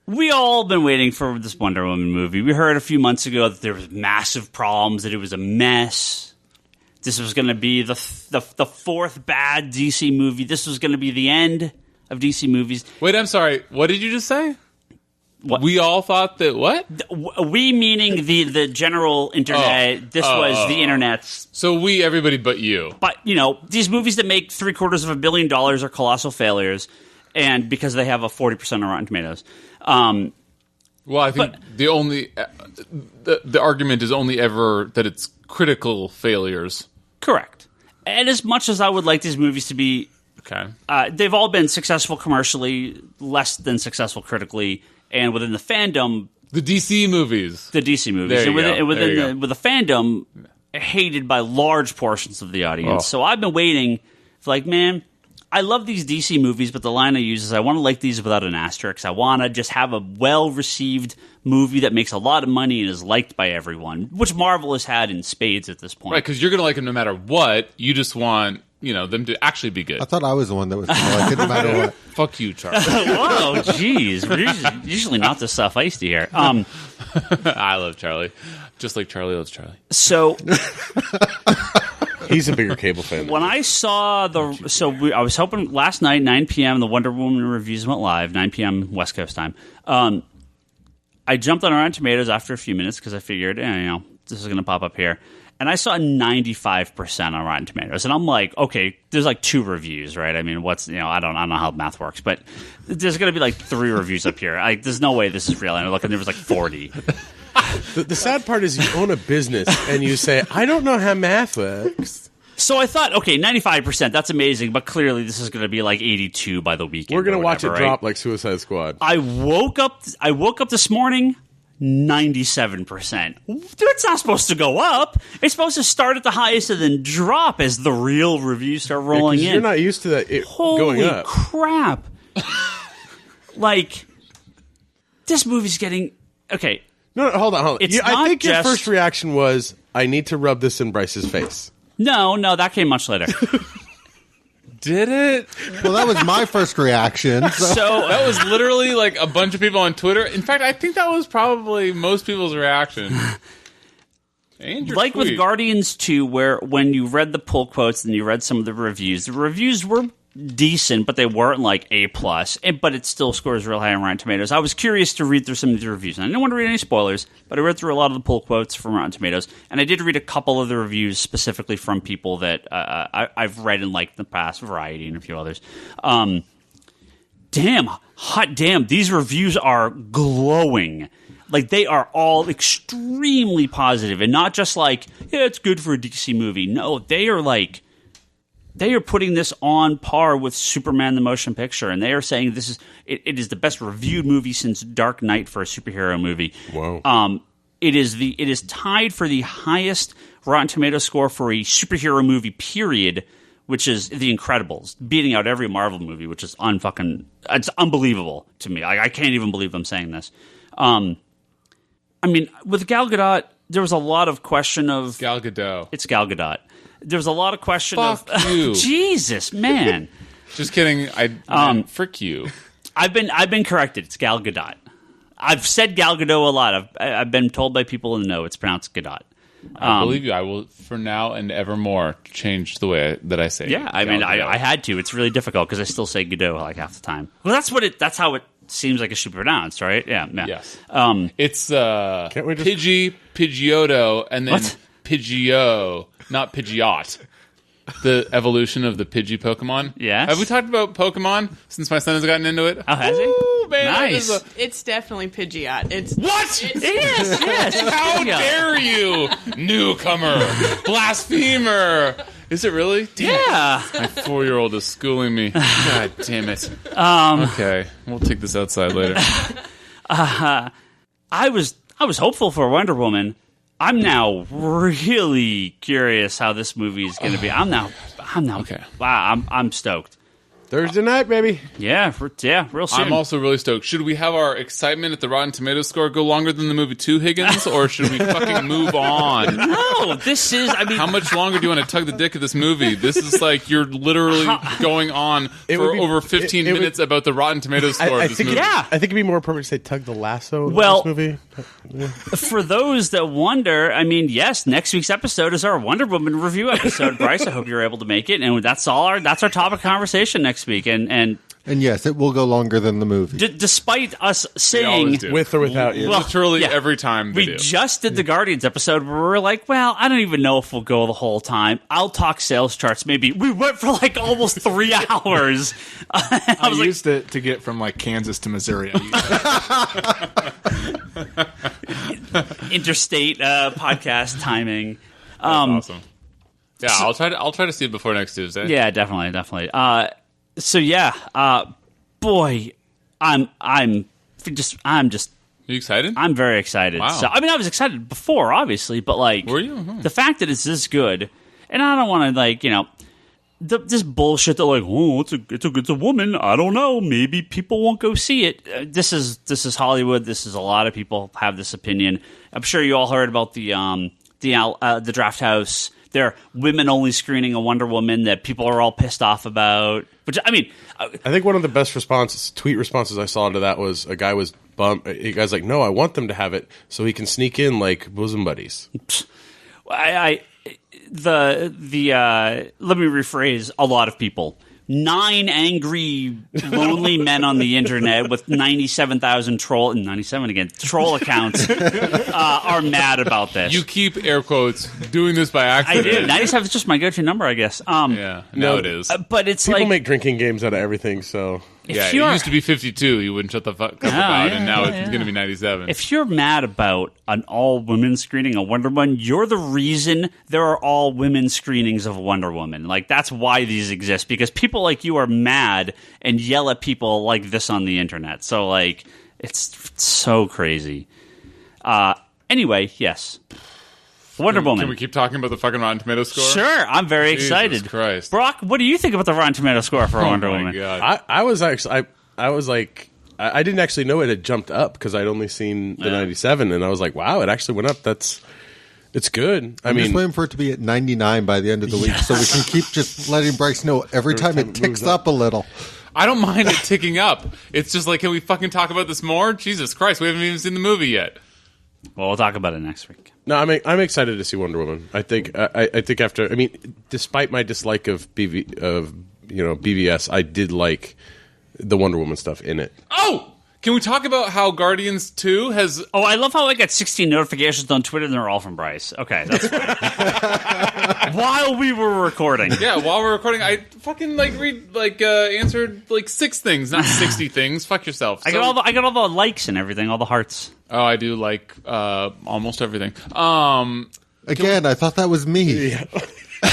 we all been waiting for this Wonder Woman movie. We heard a few months ago that there was massive problems, that it was a mess. This was going to be the fourth bad DC movie. This was going to be the end of DC movies. Wait, I'm sorry. What did you just say? What? We all thought that what? We meaning the general internet. This was the internet's. So everybody but you. But, these movies that make $750 million are colossal failures, and because they have a 40% on Rotten Tomatoes. Well, I think the argument is only ever that it's critical failures. Correct. And as much as I would like these movies to be, okay, they've all been successful commercially, less than successful critically, and within the fandom, the DC movies, with the fandom, hated by large portions of the audience. So I've been waiting, man. I love these DC movies, but the line I use is I want to like these without an asterisk. I want to just have a well-received movie that makes a lot of money and is liked by everyone, which Marvel has had in spades at this point. Right, because you're going to like them no matter what. You just want, them to actually be good. I thought I was the one that was going to like it no matter what. Fuck you, Charlie. Whoa, jeez. We're usually not this feisty here. I love Charlie. Just like Charlie loves Charlie. So... He's a bigger cable fan. When I saw I was hoping last night, 9 p.m., the Wonder Woman reviews went live, 9 p.m. West Coast time. I jumped on Rotten Tomatoes after a few minutes because I figured, this is going to pop up here. And I saw 95% on Rotten Tomatoes. And I'm like, okay, there's 2 reviews, right? I mean, I don't know how math works, but there's going to be 3 reviews up here. There's no way this is real. And I look, and there was 40. The sad part is you own a business and you say, I don't know how math works. So I thought, okay, 95%, that's amazing, but clearly this is going to be 82 by the weekend. We're going to watch it right? drop like Suicide Squad. I woke up this morning, 97%. It's not supposed to go up. It's supposed to start at the highest and then drop as the real reviews start rolling in. You're not used to that going up. Holy crap. This movie's getting... Okay. No, hold on. I think your first reaction was, I need to rub this in Bryce's face. No, that came much later. Did it? Well, that was my first reaction. So that was literally a bunch of people on Twitter. In fact, I think that was probably most people's reaction. With Guardians 2, where when you read the pull quotes and you read some of the reviews were decent, but they weren't A+, but it still scores real high on Rotten Tomatoes. I was curious to read through some of the reviews, and I didn't want to read any spoilers, but I read through a lot of the pull quotes from Rotten Tomatoes, and I did read a couple of the reviews specifically from people that I've read and liked in the past, Variety and a few others. Hot damn, these reviews are glowing. They are all extremely positive, and not just it's good for a DC movie. No, they are they are putting this on par with Superman the Motion Picture, and they are saying it is the best reviewed movie since Dark Knight for a superhero movie. Wow. It is tied for the highest Rotten Tomatoes score for a superhero movie, period, which is The Incredibles, beating out every Marvel movie, which is it's unbelievable to me. I can't even believe I'm saying this. With Gal Gadot, there was a lot of question of... Gal Gadot. It's Gal Gadot. There was a lot of question Fuck of... you. Jesus, man. Just kidding. Frick you. I've been corrected. It's Gal Gadot. I've said Gal Gadot a lot. I've been told by people in the know it's pronounced Gadot. I believe you. I will, for now and evermore, change the way that I say it. Yeah, I had to. It's really difficult because I still say Gadot half the time. Well, that's how it seems like it should be pronounced, right? Yeah. Yes. It's Pidgeotto, and then what? Pidgeot, not Pidgeot. The evolution of the Pidgey Pokemon. Yes. Have we talked about Pokemon since my son has gotten into it? Oh, has he? man. Nice. It's definitely Pidgeot. It's What? It is. Yes. How dare you, newcomer, blasphemer? Is it really? Damn it. Yeah. My 4-year-old is schooling me. God damn it. Okay, we'll take this outside later. I was hopeful for Wonder Woman. I'm now really curious how this movie is going to be. I'm now. Okay. Wow. I'm stoked. Thursday night, baby. Yeah. Real soon. I'm also really stoked. Should we have our excitement at the Rotten Tomatoes score go longer than the movie 2, Higgins, or should we fucking move on? No, this is. I mean, How much longer do you want to tug the dick of this movie? This is like you're literally going on for over 15 minutes about the Rotten Tomatoes score of this movie. Yeah. I think it'd be more appropriate to say tug the lasso Well- of this movie. for those that wonder, I mean, yes, next week's episode is our Wonder Woman review episode. Bryce, I hope you're able to make it, and that's our topic of conversation next week. And yes, it will go longer than the movie. despite us They saying always do. With or without you. Well, Literally yeah. every time they we do. just did the Guardians episode where we're like, well, I don't even know if we'll go the whole time. I'll talk sales charts. Maybe we went for like almost 3 hours. I used it to get from like Kansas to Missouri. Interstate podcast timing. That's awesome. Yeah, I'll try to see it before next Tuesday. Yeah, definitely. Boy, I'm just. You excited? I'm very excited. Wow. So, I mean, I was excited before, obviously, but like, Were you? Hmm. The fact that it's this good, and I don't want to like, this bullshit that like, oh, it's a woman. I don't know. Maybe people won't go see it. This is Hollywood. This is a lot of people have this opinion. I'm sure you all heard about the Draft House. Their women-only screening of Wonder Woman that people are all pissed off about. Which, I mean, I think one of the best tweet responses I saw to that was a guy was bummed. A guy's like, no, I want them to have it so he can sneak in like bosom buddies. let me rephrase a lot of people. 9 angry, lonely men on the internet with 97,000 troll accounts are mad about this. You keep air quotes doing this by I accident. do. 97 is just my go-to number, I guess. Yeah, now it is. But it's People like make drinking games out of everything, so... Yeah, it you're- used to be 52. You wouldn't shut the fuck up about it, and now it's going to be 97. if you're mad about an all-women screening of Wonder Woman, you're the reason there are all-women screenings of Wonder Woman. Like, that's why these exist, because people like you are mad and yell at people like this on the internet. So, like, it's so crazy. Anyway, yes. Wonder Woman. Can we keep talking about the fucking Rotten Tomatoes score? Sure, I'm very Jesus excited. Christ. Brock, what do you think about the Rotten Tomatoes score for Wonder Oh my Woman? God. I was actually... I was like... I didn't actually know it had jumped up because I'd only seen the 97, and I was like, wow, it actually went up. It's good. I'm just waiting for it to be at 99 by the end of the week so we can keep just letting Bryce know every time it ticks up a little. I don't mind it ticking up. It's just like, can we fucking talk about this more? Jesus Christ, we haven't even seen the movie yet. Well, we'll talk about it next week. No, I'm excited to see Wonder Woman. I think after, I mean, despite my dislike of BVS, I did like the Wonder Woman stuff in it. Oh! Can we talk about how Guardians 2 has... Oh, I love how I got 16 notifications on Twitter and they're all from Bryce. Okay, that's fine. While we were recording. Yeah, while we're recording, I fucking answered 6 things, not 60 things. Fuck yourself. I got all the likes and everything, all the hearts. Oh, I do like almost everything. Again, I thought that was me. Yeah.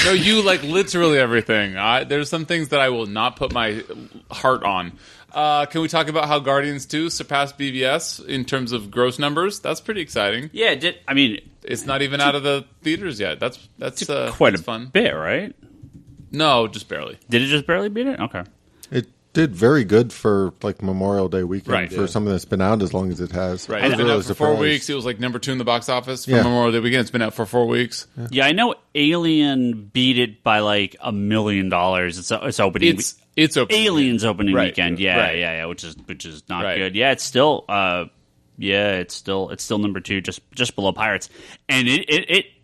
No, you like literally everything. There's some things that I will not put my heart on. Can we talk about how Guardians 2 surpassed BVS in terms of gross numbers? That's pretty exciting. Yeah, It's not even out of the theaters yet. That's quite that's a fun. bit, right? No, just barely. Did it just barely beat it? Okay. It did very good for like Memorial Day weekend Right, for yeah. something that's been out as long as it has. Right, I was it's been really out for 4 surprised. weeks. It was like number 2 in the box office for Yeah. Memorial Day weekend. It's been out for 4 weeks. Yeah, I know Alien beat it by like $1 million. It's opening. It's open. Aliens opening Right, weekend. Yeah, right. yeah, which is not Right. good. Yeah, it's still it's still number 2, just below Pirates, and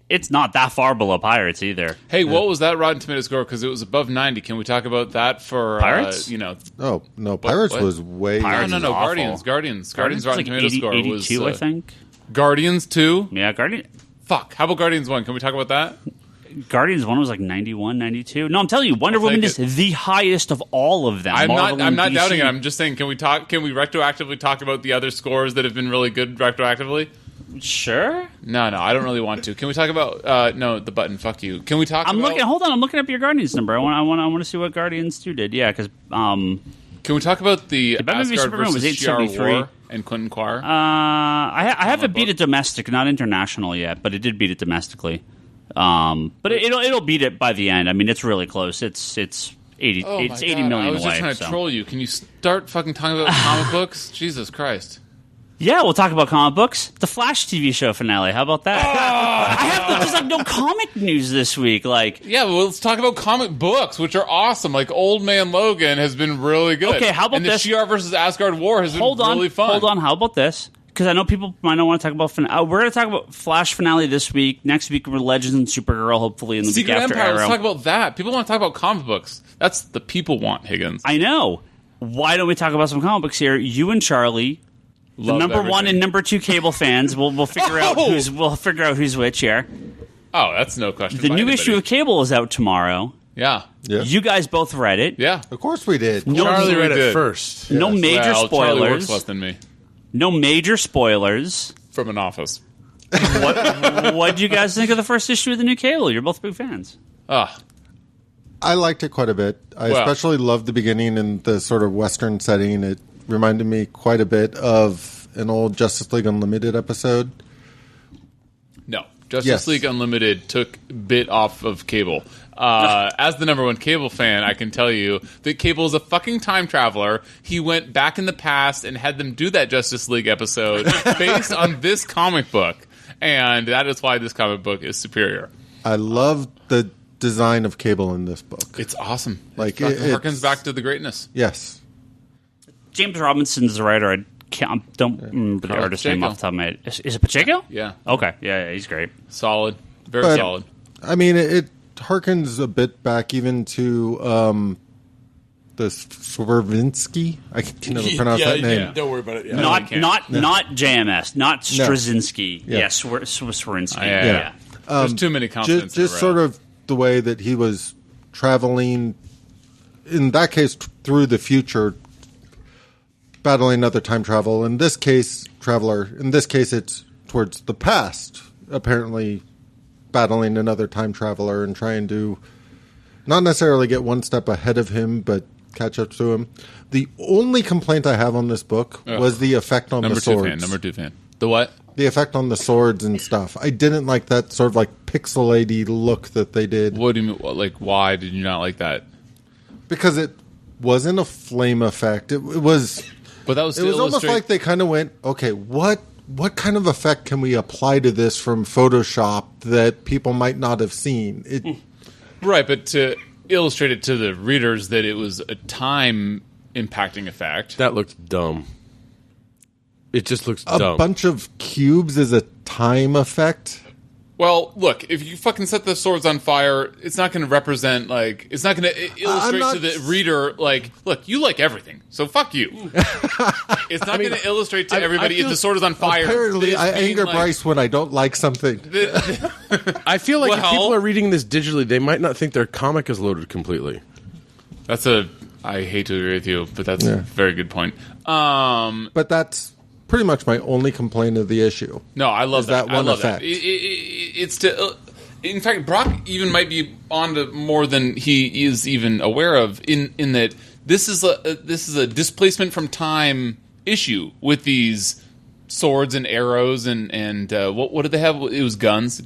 it's not that far below Pirates either. Hey, what was that Rotten Tomatoes score? Because it was above 90. Can we talk about that for Pirates? Oh, no, Pirates what? was way... Pirates No, is awful. Guardians Guardians Rotten like Tomatoes score 82, was I think. Guardians 2. Yeah, Guardian. Fuck. How about Guardians 1? Can we talk about that? Guardians 1 was like 91, 92. No, I'm telling you, Wonder Woman is the highest of all of them. I'm Marvel not and DC. doubting it. I'm just saying, can we retroactively talk about the other scores that have been really good retroactively? Sure. No, I don't really want to. Can we talk about no, the button, fuck you. Can we talk I'm looking up your Guardians number. I want to see what Guardians 2 did. Yeah, cuz can we talk about the Batman v Asgard Superman was versus Shi'ar 873. War and Quentin Quire? I haven't beat it domestic, not international yet, but it did beat it domestically. But it'll beat it by the end. I mean, it's really close. It's 80 it's 80 million away. I was just trying to troll you. Can you start fucking talking about comic books? Jesus Christ. Yeah, we'll talk about comic books. The Flash TV show finale. How about that? There's like no comic news this week. Yeah, well, let's talk about comic books, which are awesome. Like Old Man Logan has been really good. Okay, how about and this? The Shi'ar versus Asgard War has been really fun. Hold on. How about this? Because I know people might not want to talk about we're going to talk about Flash finale this week. Next week, we're Legends and Supergirl, hopefully, in the Secret week after Empire. Arrow. Let's talk about that. People want to talk about comic books. That's the people want, Higgins. I know. Why don't we talk about some comic books here? You and Charlie, the number everything. 1 and number 2 cable fans, we'll figure out who's which here. Oh, that's no question. The new issue of Cable is out tomorrow. Yeah. You guys both read it. Yeah. Of course we did. Charlie read it first. No major Charlie spoilers. works less than me. No major spoilers. From an office. What did you guys think of the first issue of the new Cable? You're both big fans. I liked it quite a bit. I especially loved the beginning in the sort of Western setting. It reminded me quite a bit of an old Justice League Unlimited episode. No. Justice League Unlimited took bit off of Cable. As the number 1 Cable fan, I can tell you that Cable is a fucking time traveler. He went back in the past and had them do that Justice League episode based on this comic book. And that is why this comic book is superior. I love the design of Cable in this book. It's awesome. Like it harkens back to the greatness. Yes. James Robinson's the writer. I don't remember the artist's name off the top of my head. Is it Pacheco? Yeah. Okay. Yeah, he's great. Solid. Very solid. I mean, it harkens a bit back even to the Swervinsky. I can never pronounce that name. Yeah. Don't worry about it. Yeah. Not JMS, not Straczynski. Yeah. Yes, Swervinsky. Yeah. There's too many consonants. Just sort of the way that he was traveling, in that case, through the future, battling other time travel. In this case, it's towards the past, apparently battling another time traveler and trying to not necessarily get one step ahead of him, but catch up to him. The only complaint I have on this book was the effect on the swords. Number two fan. The what? The effect on the swords and stuff. I didn't like that sort of like pixelated look that they did. What do you mean? Like, why did you not like that? Because it wasn't a flame effect. It was. But that was. It was almost like they kind of went, okay, what kind of effect can we apply to this from Photoshop that people might not have seen? Right, but to illustrate it to the readers that it was a time impacting effect. That looks dumb. It just looks dumb. A bunch of cubes is a time effect. Well, look, if you fucking set the swords on fire, it's not going to represent, like, it's not going to illustrate to the reader, like, look, you like everything, so fuck you. It's not going to illustrate to everybody if the sword is on fire. Apparently, I anger Bryce when I don't like something. I feel like if people are reading this digitally, they might not think their comic is loaded completely. I hate to agree with you, but that's a very good point. But that's pretty much my only complaint of the issue. No, I love that. One I love effect. that. It's to. In fact, Brock even might be on to more than he is even aware of. In that this is a displacement from time issue with these swords and arrows and what did they have? It was guns,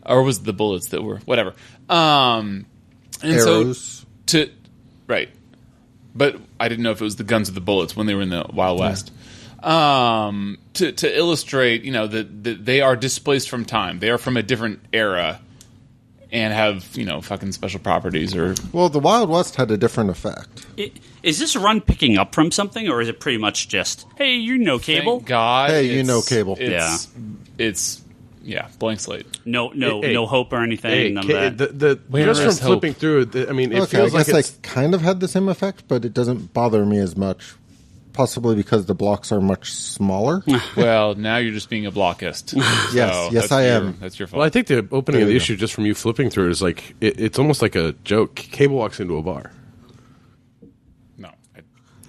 or was it the bullets that were whatever? And arrows. Right, but I didn't know if it was the guns or the bullets when they were in the Wild West. To illustrate, that they are displaced from time. They are from a different era and have, fucking special properties. Well, the Wild West had a different effect. Is this run picking up from something, or is it pretty much just, hey, Cable? Thank God. Hey, Cable. It's blank slate. No hope or anything. None of that. Just from flipping through it, it feels like I kind of had the same effect, but it doesn't bother me as much. possibly because the blocks are much smaller. Well, now you're just being a blockist. Yes, I am. That's your fault. Well, I think the opening of the issue, just from you flipping through, is like it's almost like a joke. Cable walks into a bar. No, I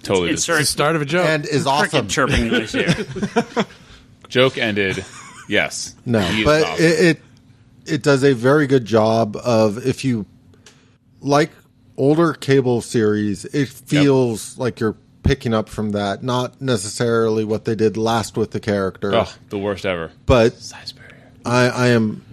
totally. It's It's the start of a joke. And is awesome. cricket chirping noise here. Joke ended. Yes. No, He is but awesome. it does a very good job of, if you like older Cable series, it feels like you're picking up from that, not necessarily what they did last with the character. Oh, the worst ever. But Size barrier. I am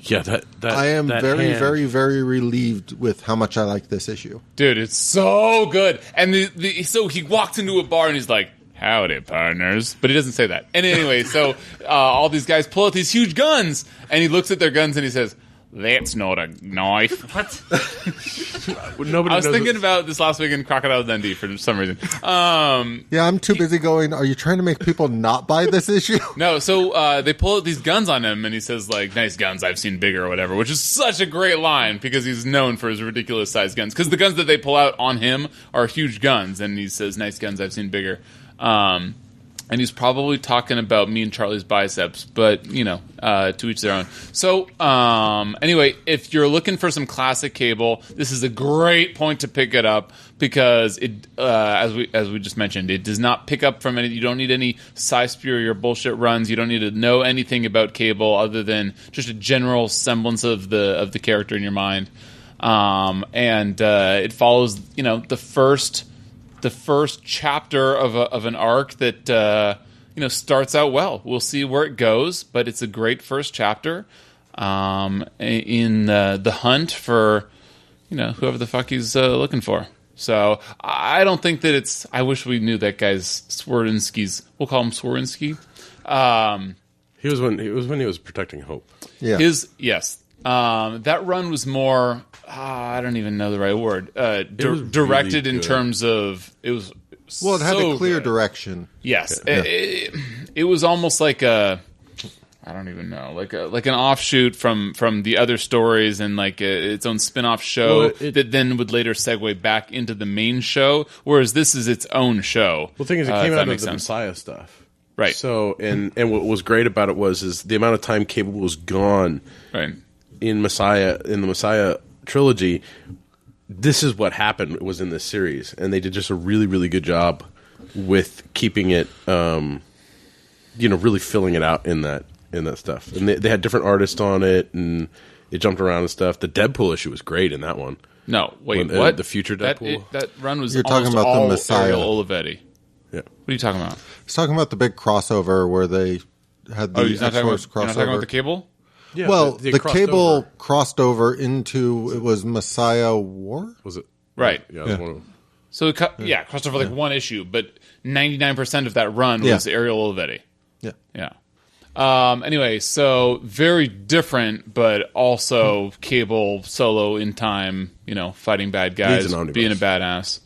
I am that very, hand. very, very relieved with how much I like this issue. Dude, it's so good. And so he walks into a bar and he's like, howdy, partners. But he doesn't say that. And anyway, so all these guys pull out these huge guns, and he looks at their guns and he says, that's not a knife. Nobody I was knows thinking what- about this last week in Crocodile Dundee for some reason. Yeah, I'm too busy going, are you trying to make people not buy this issue? No, so they pull out these guns on him, and he says, like, nice guns, I've seen bigger or whatever, which is such a great line because he's known for his ridiculous sized guns. Because the guns that they pull out on him are huge guns, and he says, nice guns, I've seen bigger. And he's probably talking about me and Charlie's biceps, but, you know, to each their own. So, anyway, if you're looking for some classic Cable, this is a great point to pick it up because it, as we just mentioned, it does not pick up from any. You don't need any sci-spurier bullshit runs. You don't need to know anything about Cable other than just a general semblance of the character in your mind. And it follows, you know, the first chapter of an arc that starts out well. We'll see where it goes, but it's a great first chapter in the hunt for whoever the fuck he's looking for. So I don't think that it's. I wish we knew that guy's Swerdinski's. We'll call him Swerdinski. He was when he was protecting Hope. Yeah. That run was more. I don't even know the right word. was Directed really in good. terms of it was. Well, it had so a clear good. direction. Yes, it was almost like a. I don't even know, like an offshoot from the other stories and like its own spin-off show Well, that then would later segue back into the main show. Whereas this is its own show. Well, the thing is, it if came that out of makes the sense. Messiah stuff, Right. So, and what was great about it is the amount of time Cable was gone Right. in the Messiah trilogy. This is what happened. It was in this series, and they did just a really, really good job with keeping it, really filling it out in that stuff. And they had different artists on it, and it jumped around and stuff. The Deadpool issue was great in that one. No, wait, When, what? the future That, Deadpool. that run was You're talking almost about the all Messiah. Ariel Olivetti. Yeah. What are you talking about? He's talking about the big crossover where they had the Oh, you're not talking X-Force about, you're not talking about crossover. the Cable? Yeah, Well, they the crossed Cable over. crossed over into, it was Messiah War? Was it Right. Yeah, it was one of them. So it crossed over like one issue, but 99% of that run was Ariel Olivetti. Yeah. Yeah. Anyway, so very different, but also Cable solo in time, fighting bad guys, Needs an omnibus. being a badass.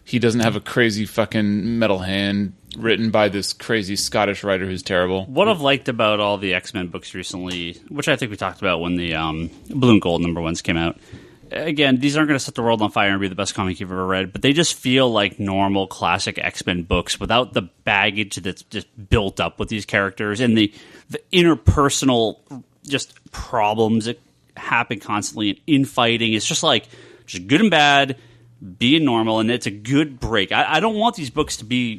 He doesn't have a crazy fucking metal hand written by this crazy Scottish writer who's terrible. What I've liked about all the X-Men books recently, which I think we talked about when the Blue and Gold #1s came out. Again, these aren't going to set the world on fire and be the best comic you've ever read, but they just feel like normal classic X-Men books without the baggage that's just built up with these characters and the interpersonal just problems that happen constantly in infighting. It's just like just good and bad, being normal, and it's a good break. I don't want these books to be,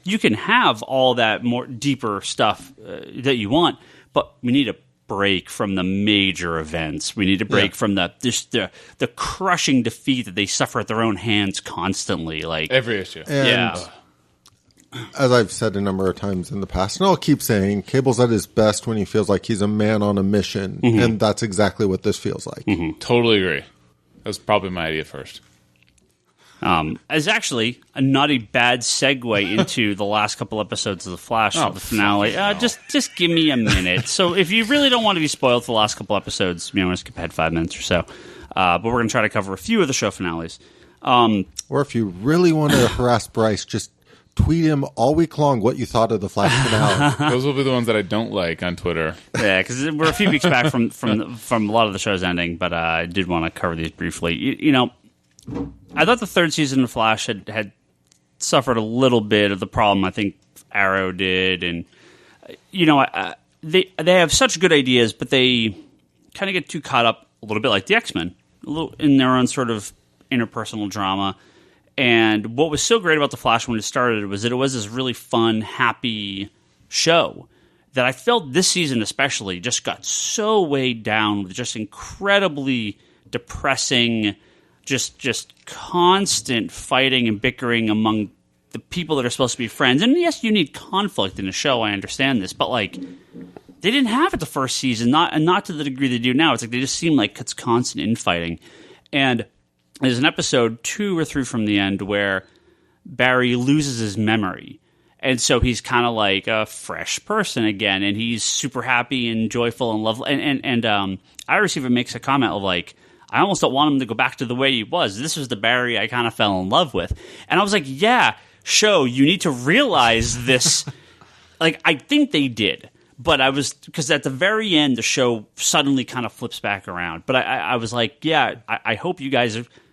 you can have all that more deeper stuff that you want, but we need a break from the major events. We need a break from the crushing defeat that they suffer at their own hands constantly. Like Every issue. And as I've said a number of times in the past, and I'll keep saying, Cable's at his best when he feels like he's a man on a mission, and that's exactly what this feels like. Totally agree. That was probably my idea first. Is actually not a bad segue into the last couple episodes of The Flash, the finale. Just give me a minute. So if you really don't want to be spoiled for the last couple episodes, we're going to skip ahead 5 minutes or so. But we're going to try to cover a few of the show finales. Or if you really want to harass Bryce, just tweet him all week long what you thought of the Flash finale. Those will be the ones that I don't like on Twitter. Yeah, because we're a few weeks back from a lot of the shows ending, but I did want to cover these briefly. I thought the third season of Flash had suffered a little bit of the problem I think Arrow did, and they have such good ideas, but they kind of get too caught up a little bit like the X-Men, a little in their own sort of interpersonal drama. And what was so great about The Flash when it started was that it was this really fun, happy show that I felt this season especially just got so weighed down with just incredibly depressing, just constant fighting and bickering among the people that are supposed to be friends. And yes, you need conflict in a show, I understand this, but like they didn't have it the first season, not to the degree they do now. It's like they just seem like it's constant infighting. And there's an episode 2 or 3 from the end where Barry loses his memory. And so he's kind of like a fresh person again, and he's super happy and joyful and lovely. And Iris even makes a comment of like, I almost don't want him to go back to the way he was. This was the Barry I kind of fell in love with. And I was like, yeah, show, you need to realize this. Like, I think they did. But because at the very end, the show suddenly kind of flips back around. But I was like, yeah, I hope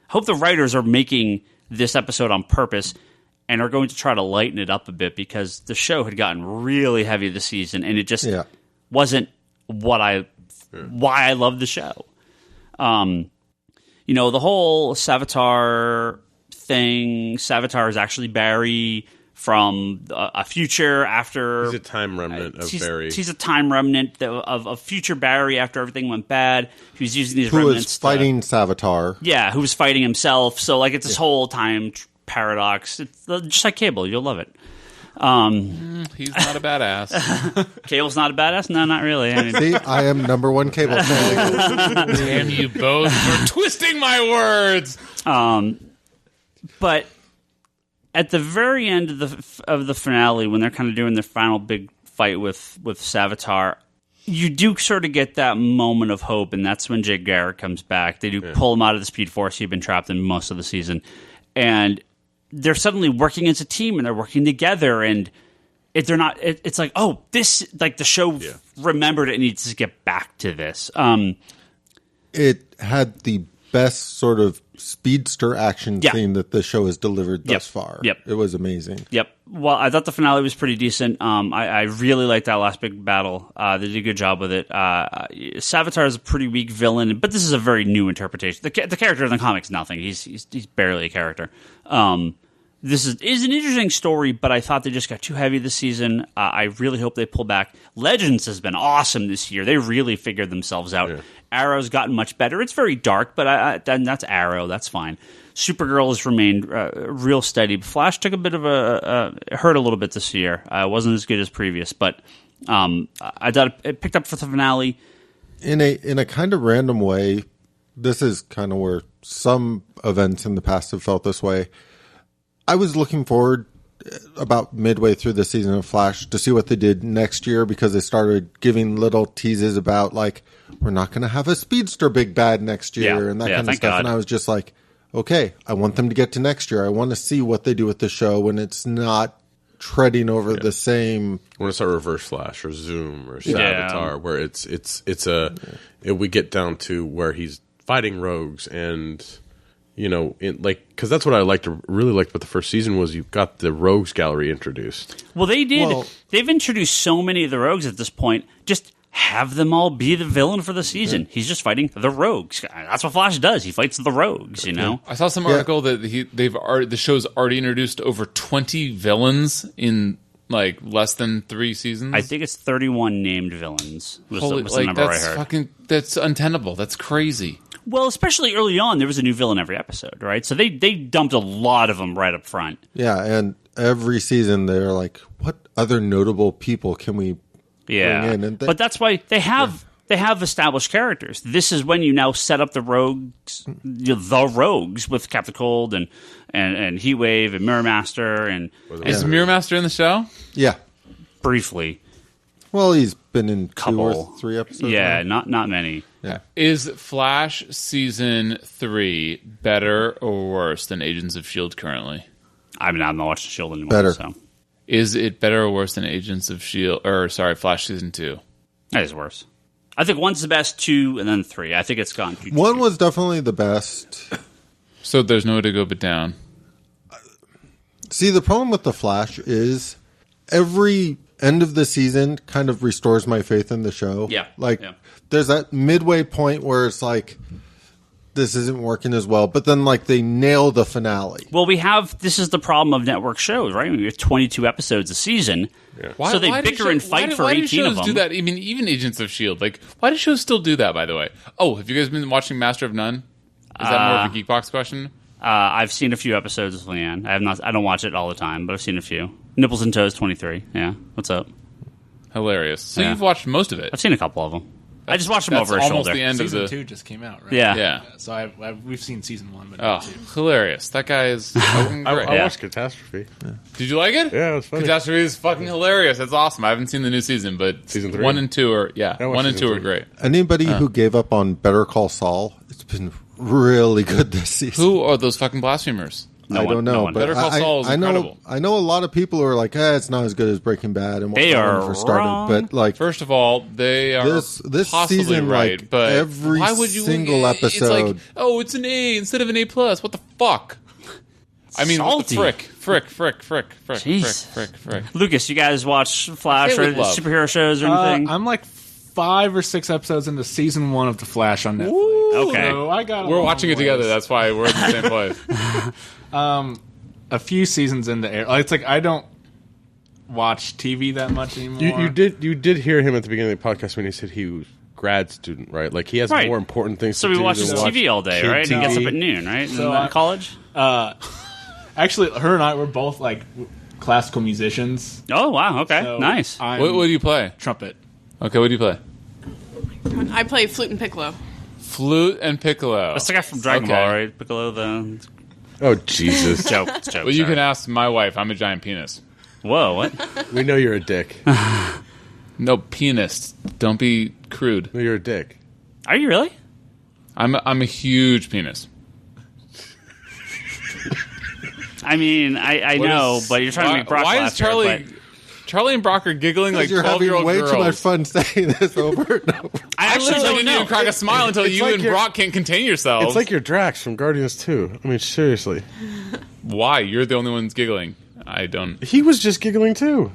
hope the writers are making this episode on purpose and are going to try to lighten it up a bit, because the show had gotten really heavy this season, and it just wasn't why I love the show. The whole Savitar thing. Savitar is actually Barry from a future after. He's a time remnant of Barry. He's a time remnant of future Barry after everything went bad. He was using these remnants. Who was fighting Savitar. Yeah, who was fighting himself. So, like, it's this whole time paradox. It's just like Cable. You'll love it. He's not a badass. Cable's not a badass? No, not really. I mean, See, I am number one Cable fan. Damn you both for twisting my words. But at the very end of the finale, when they're kind of doing their final big fight with Savitar, you do sort of get that moment of hope, and that's when Gebhardt comes back. They do pull him out of the Speed Force he'd been trapped in most of the season, and they're suddenly working as a team, and they're working together, and if they're not, it's like, oh, this, like, the show remembered it needs to get back to this. It had the best sort of speedster action scene that the show has delivered thus far. Yep. It was amazing. Yep. Well, I thought the finale was pretty decent. I really liked that last big battle. They did a good job with it. Savitar is a pretty weak villain, but this is a very new interpretation. The character in the comics, nothing. He's barely a character. This is an interesting story, but I thought they just got too heavy this season. I really hope they pull back. Legends has been awesome this year. They really figured themselves out. Yeah. Arrow's gotten much better. It's very dark, but that's Arrow. That's fine. Supergirl has remained real steady. Flash took a bit of hurt a little bit this year. It wasn't as good as previous, but I thought it picked up for the finale. In a kind of random way, this is kind of where some events in the past have felt this way. I was looking forward about midway through the season of Flash to see what they did next year, because they started giving little teases about, like, we're not going to have a speedster big bad next year and that kind of stuff. God. And I was just like, okay, I want them to get to next year. I want to see what they do with the show when it's not treading over the same. I want to start Reverse Flash or Zoom or Savitar, where we get down to where he's fighting rogues and. Because that's what I really liked about the first season was you've got the rogues gallery introduced. Well, they did. Well, they've introduced so many of the rogues at this point. Just have them all be the villain for the season. Yeah. He's just fighting the rogues. That's what Flash does. He fights the rogues. You know. I saw some article that the show's already introduced over 20 villains in like less than 3 seasons. I think it's 31 named villains. Was the number I heard. That's untenable. That's crazy. Well, especially early on, there was a new villain every episode, right? So they dumped a lot of them right up front. Yeah, and every season they're like, what other notable people can we bring in? And but that's why they have established characters. This is when you now set up the rogues with Captain Cold and Heatwave and Mirror Master. Is Mirror Master in the show? Yeah. Briefly. Well, he's been in 2 or 3 episodes. Yeah, not many. Yeah. Is Flash season 3 better or worse than Agents of S.H.I.E.L.D. currently? I mean, I'm not watching S.H.I.E.L.D. anymore. Better. So. Is it better or worse than Agents of S.H.I.E.L.D. Flash season 2? That is worse. I think 1's the best, 2, and then 3. I think it's gone. 1 was definitely the best. So there's no way to go but down. See, the problem with The Flash is every end of the season kind of restores my faith in the show. Yeah. There's that midway point where it's like, this isn't working as well, but then they nail the finale. Well, this is the problem of network shows, right? We have 22 episodes a season. Yeah. So they bicker and fight for 18 of them. Why do shows do that? I mean, even Agents of S.H.I.E.L.D. Why do shows still do that, by the way? Oh, have you guys been watching Master of None? Is that more of a Geekbox question? I've seen a few episodes with Leanne. I don't watch it all the time, but I've seen a few. Nipples and Toes 23. Yeah. What's up? Hilarious. So you've watched most of it. I've seen a couple of them. I just watched them over a shoulder. Almost the end season of 2 just came out, right? Yeah. So we've seen season 1, but not 2. Hilarious. That guy is fucking great. I watched Catastrophe. Yeah. Did you like it? Yeah, it was funny. Catastrophe is fucking hilarious. That's awesome. I haven't seen the new season, but season 3? 1 and 2 are 1 and 2 are great. Anybody who gave up on Better Call Saul, it's been really good this season. Who are those fucking blasphemers? I don't know, but Better Call Saul is incredible. I know a lot of people who are like, it's not as good as Breaking Bad, and they are for started. But first of all, they are this possibly season, right. But every why would you? Single episode, it's like, it's an A instead of an A+. What the fuck? I mean, salty. What the frick. Lucas, you guys watch Flash or superhero shows or anything? I'm like 5 or 6 episodes into season 1 of The Flash on Netflix. Ooh, okay, so we're watching it together. That's why we're in the same place. A few seasons into air. It's like I don't watch TV that much anymore. You did hear him at the beginning of the podcast when he said he was grad student, right? Like he has more important things to do. So he watches TV all day, right? TV. He gets up at noon, right? So in college? Actually, her and I were both classical musicians. Oh, wow. Okay. So nice. What do you play? Trumpet. Okay, what do you play? I play flute and piccolo. Flute and piccolo. That's the guy from Dragon Ball, right? Piccolo, the... Oh, Jesus. It's joke. Well, you can ask my wife. I'm a giant penis. Whoa, what? We know you're a dick. No, pianist. Don't be crude. No, you're a dick. Are you really? I'm a huge penis. I mean, I know, but you're trying to make Brock why laugh is Charlie... here, Charlie and Brock are giggling like 12-year-old way girls. too much fun saying this over and over. I actually didn't even crack a smile until you and Brock can't contain yourselves. It's like your Drax from Guardians 2. I mean, seriously. Why? You're the only ones giggling. I don't... He was just giggling too.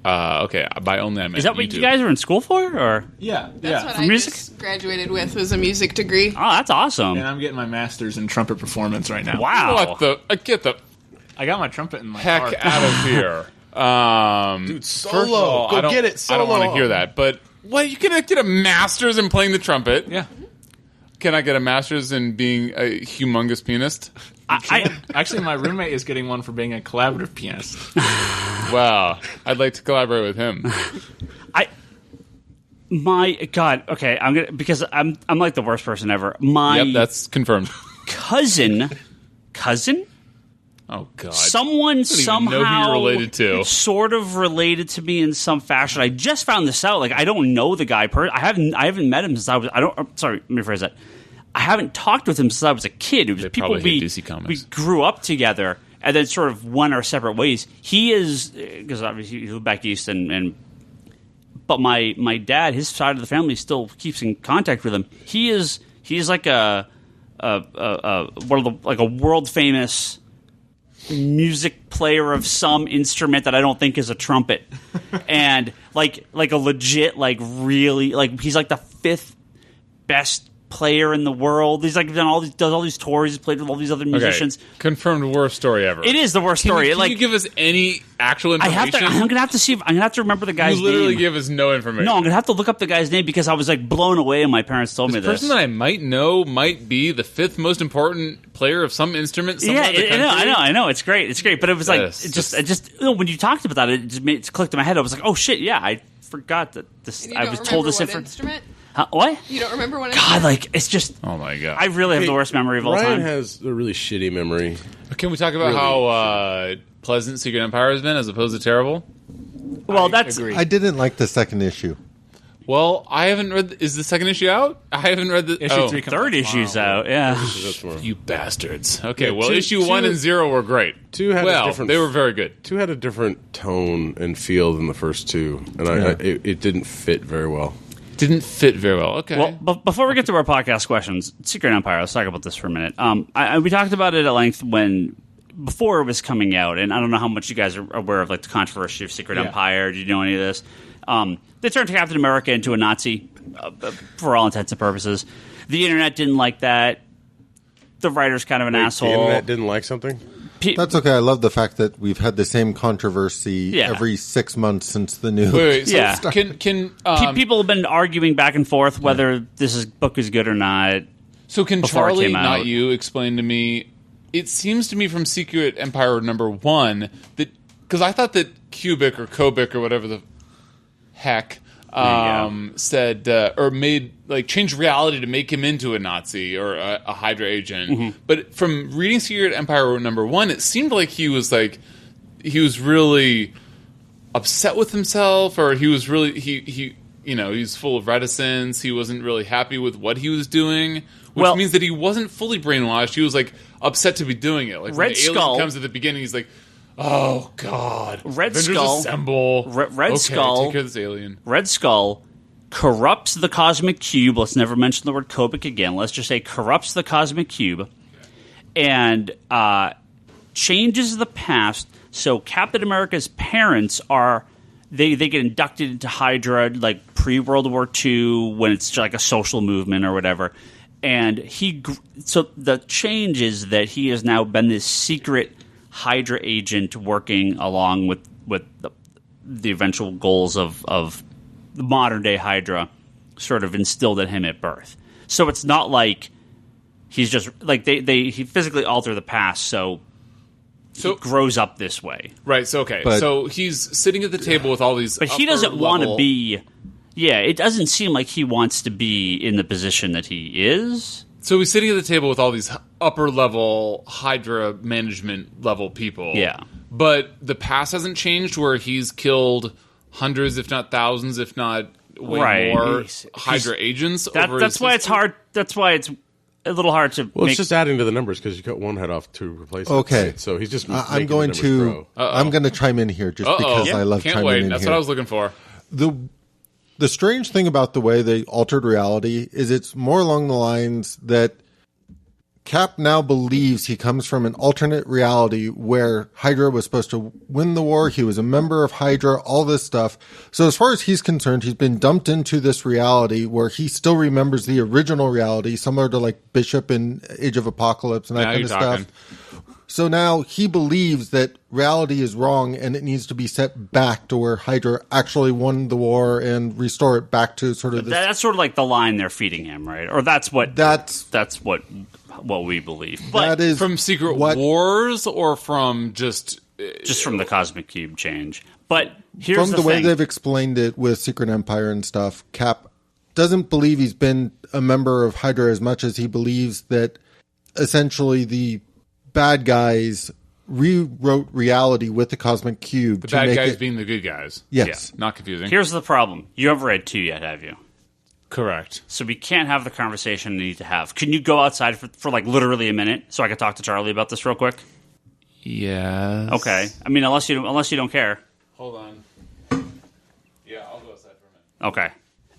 Okay, by only I meant Is that what you guys were in school for? Or Yeah. That's what For I music? just graduated with, was a music degree. Oh, that's awesome. And I'm getting my master's in trumpet performance right now. Wow. What the... get the I got my trumpet in my heck car. out of here. Dude, solo. First of all, Go get it, solo. I don't want to hear that. But, what, you can get a master's in playing the trumpet? Yeah. Can I get a master's in being a humongous pianist? Actually, my roommate is getting one for being a collaborative pianist. Wow. I'd like to collaborate with him. My God. Okay, because I'm like the worst person ever. Yep, that's confirmed. cousin. Oh God! Someone somehow know who you're related to. Sort of related to me in some fashion. I just found this out. Like, I don't know the guy. I haven't met him since I was. Sorry, let me rephrase that. I haven't talked with him since I was a kid. It was people we grew up together and then sort of went our separate ways. He is, because obviously he lived back east, but my dad, his side of the family, still keeps in contact with him. He's like a world famous music player of some instrument that I don't think is a trumpet, and like a legit, like really, like he's like the 5th best player in the world. He's like does all these tours. He's played with all these other musicians. Okay. Confirmed worst story ever. It is the worst story. Can you give us any actual information? I'm gonna have to see. I'm gonna have to remember the guy's name. You literally give us no information. No, I'm gonna have to look up the guy's name because I was like blown away, and my parents told me this. The person that I might know might be the 5th most important player of some instrument. Yeah, I know. It's great. But it was like when you talked about that, it clicked in my head. I was like, oh shit, yeah, I forgot that this. I was told this instrument. What? You don't remember what? God, like it's just. Oh my God! I really have the worst memory of all time. Ryan has a really shitty memory. Can we talk about how pleasant Secret Empire has been as opposed to terrible? Well, agree. I didn't like the second issue. Well, I haven't read. Is the second issue out? I haven't read the issue 3. Third issue's out. Yeah, you bastards. Okay, well, two- issue 1 and 0 were great. 2 had a different. They were very good. 2 had a different tone and feel than the first 2, and it didn't fit very well. Didn't fit very well. Okay. Well, but before we get to our podcast questions, Secret Empire, let's talk about this for a minute. We talked about it at length when before it was coming out, and I don't know how much you guys are aware of like the controversy of Secret Empire. Do you know any of this? They turned Captain America into a Nazi for all intents and purposes. The internet didn't like that. The writer's kind of an asshole. The internet didn't like something? That's okay. I love the fact that we've had the same controversy every 6 months since the new. Wait, so people have been arguing back and forth whether this book is good or not. So can Charlie, not you, explain to me? It seems to me from Secret Empire #1 that because I thought that Kubrick or Kobik or whatever the heck said or made changed reality to make him into a Nazi or a Hydra agent. But from reading Secret Empire #1, it seemed like he was really upset with himself, or he was really he was full of reticence. He wasn't really happy with what he was doing, which means that he wasn't fully brainwashed. He was upset to be doing it. Like when the alien comes at the beginning, he's like, "Oh God, Avengers assemble! Red Skull, take care of this alien." Red Skull corrupts the cosmic cube. Let's never mention the word Kobik again. Let's just say corrupts the cosmic cube and changes the past. So Captain America's parents they get inducted into Hydra pre-World War II when it's a social movement or whatever. And so the change is that he has now been this secret Hydra agent working along with the eventual goals of the modern day Hydra sort of instilled in him at birth. So it's not like he's just he physically alter the past so he grows up this way. Right, so so he's sitting at the table with all these. But he doesn't want to be. Yeah, it doesn't seem like he wants to be in the position that he is. So he's sitting at the table with all these upper-level Hydra management-level people. Yeah. But the past hasn't changed where he's killed hundreds, if not thousands, if not way more Hydra agents over that's why it's hard. That's why it's a little hard to it's just adding to the numbers because you cut one head off to replace it. Okay. Right? So he's just I'm going to chime in here just because I love Can't chiming wait. in That's here. what I was looking for. The strange thing about the way they altered reality is it's more along the lines that Cap now believes he comes from an alternate reality where Hydra was supposed to win the war. He was a member of Hydra, all this stuff. So as far as he's concerned, he's been dumped into this reality where he still remembers the original reality, similar to Bishop in Age of Apocalypse and that kind of stuff. So now he believes that reality is wrong and it needs to be set back to where Hydra actually won the war and restore it back to sort of this. That's sort of the line they're feeding him, right? Or that's what we believe. But that is from Secret Wars or from just from the Cosmic Cube change. But here's from the way thing. they've explained it with Secret Empire and stuff, Cap doesn't believe he's been a member of Hydra as much as he believes that essentially the bad guys rewrote reality with the Cosmic Cube. The bad guys being the good guys. Yes. Yeah, not confusing. Here's the problem. You haven't read 2 yet, have you? Correct. So we can't have the conversation we need to have. Can you go outside for literally a minute so I can talk to Charlie about this real quick? Yes. Okay. I mean, unless you don't care. Hold on. Yeah, I'll go outside for a minute. Okay.